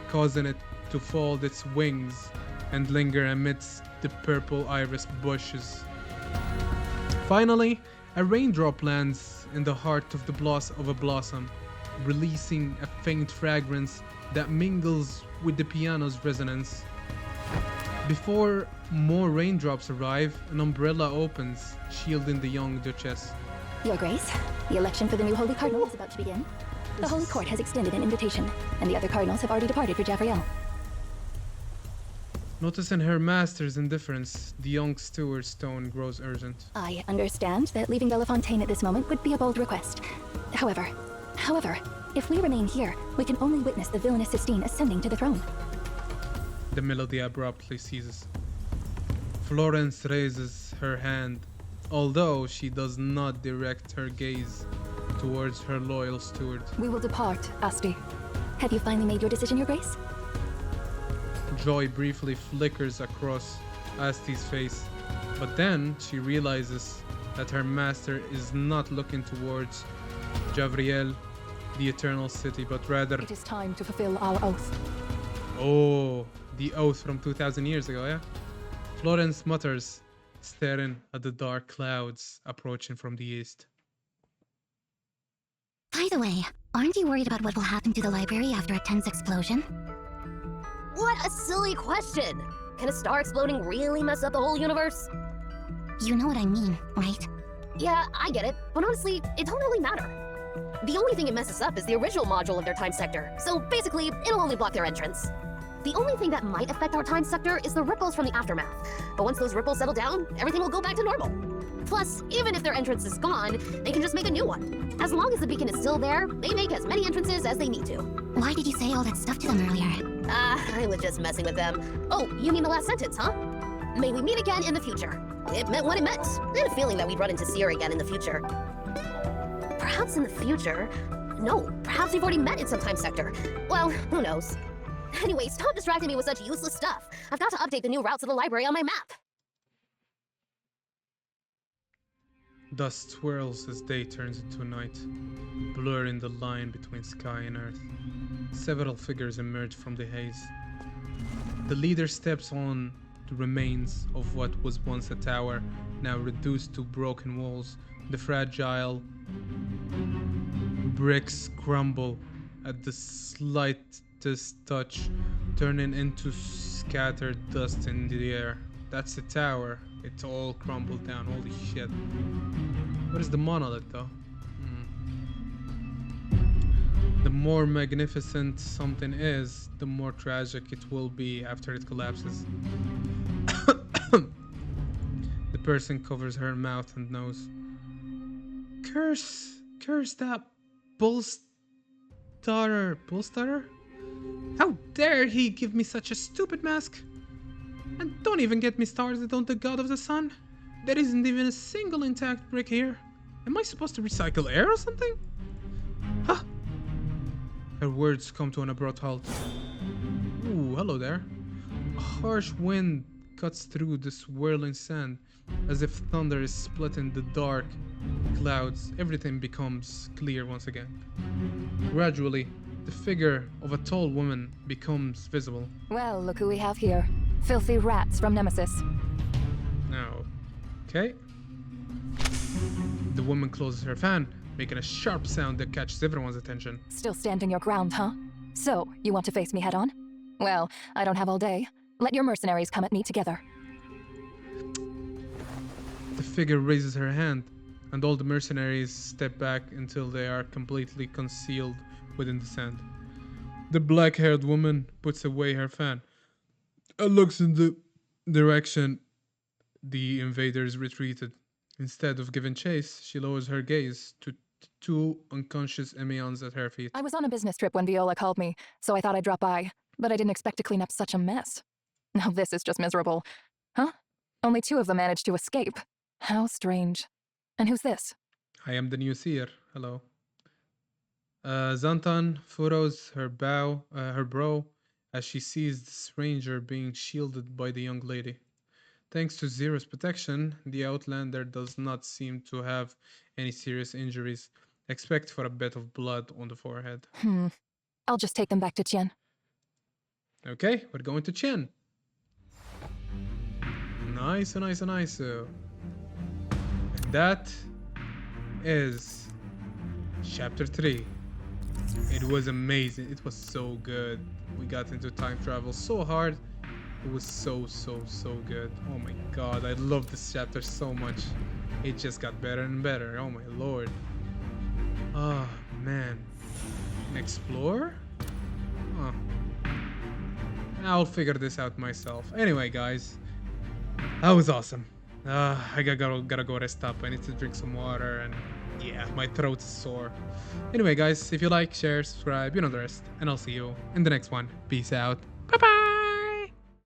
causing it to fold its wings and linger amidst the purple iris bushes. Finally, a raindrop lands in the heart of a blossom, releasing a faint fragrance that mingles with the piano's resonance. Before more raindrops arrive, an umbrella opens, shielding the young Duchess. Your Grace, the election for the new Holy Cardinal is about to begin. The Holy Court has extended an invitation, and the other cardinals have already departed for Jafriel. Noticing her master's indifference, the young steward's tone grows urgent. I understand that leaving Bellefontaine at this moment would be a bold request. However, if we remain here, we can only witness the villainous Sistine ascending to the throne. The melody abruptly ceases. Florence raises her hand, although she does not direct her gaze towards her loyal steward. We will depart, Asti. Have you finally made your decision, Your Grace? Joy briefly flickers across Asti's face, but then she realizes that her master is not looking towards Javriel, the Eternal City, but rather... It is time to fulfill our oath. Oh, the oath from 2,000 years ago, yeah? Florence mutters, staring at the dark clouds approaching from the east. By the way, aren't you worried about what will happen to the library after a tense explosion? What a silly question! Can a star exploding really mess up the whole universe? You know what I mean, right? Yeah, I get it, but honestly, it don't really matter. The only thing it messes up is the original module of their time sector, so basically, it'll only block their entrance. The only thing that might affect our time sector is the ripples from the aftermath, but once those ripples settle down, everything will go back to normal. Plus, even if their entrance is gone, they can just make a new one. As long as the beacon is still there, they make as many entrances as they need to. Why did you say all that stuff to them earlier? I was just messing with them. Oh, you mean the last sentence, huh? May we meet again in the future. It meant what it meant. I had a feeling that we'd run into Seer again in the future. Perhaps in the future? No, perhaps we've already met in some time sector. Well, who knows? Anyway, stop distracting me with such useless stuff. I've got to update the new routes of the library on my map. Dust swirls as day turns into night, blurring the line between sky and earth. Several figures emerge from the haze. The leader steps on the remains of what was once a tower, now reduced to broken walls. The fragile bricks crumble at the slightest touch, turning into scattered dust in the air. That's the tower. It's all crumbled down. Holy shit. What is the monolith though? The more magnificent something is, the more tragic it will be after it collapses. The person covers her mouth and nose. Curse that bull starter. How dare he give me such a stupid mask? And don't even get me started on the god of the sun. There isn't even a single intact brick here. Am I supposed to recycle air or something? Huh? Her words come to an abrupt halt. Ooh, hello there. A harsh wind cuts through the swirling sand, as if thunder is splitting the dark clouds. Everything becomes clear once again. Gradually, the figure of a tall woman becomes visible. Well, look who we have here. Filthy rats from Nemesis. Now, okay. The woman closes her fan, making a sharp sound that catches everyone's attention. Still standing your ground, huh? So, you want to face me head on? Well, I don't have all day. Let your mercenaries come at me together. The figure raises her hand, and all the mercenaries step back until they are completely concealed within the sand. The black-haired woman puts away her fan and looks in the direction the invaders retreated. Instead of giving chase, she lowers her gaze to two unconscious Emions at her feet. I was on a business trip when Viola called me, so I thought I'd drop by, but I didn't expect to clean up such a mess. Now this is just miserable. Huh? Only 2 of them managed to escape. How strange. And who's this? I am the new seer. Hello. Zantan furrows her brow as she sees the stranger being shielded by the young lady. Thanks to Zero's protection, the Outlander does not seem to have any serious injuries, except for a bit of blood on the forehead. I'll just take them back to Chen. Okay, we're going to Chen. Nice. And that is chapter 3. It was amazing. It was so good. We got into time travel so hard. It was so good. Oh my god, I love this chapter so much. It just got better and better. Oh my lord. Oh man. An explorer? Huh. I'll figure this out myself. Anyway, guys, that was awesome. I gotta go rest up. I need to drink some water, and yeah, my throat is sore. Anyway, guys, if you like, share, subscribe, you know the rest, and I'll see you in the next one. Peace out. Bye bye.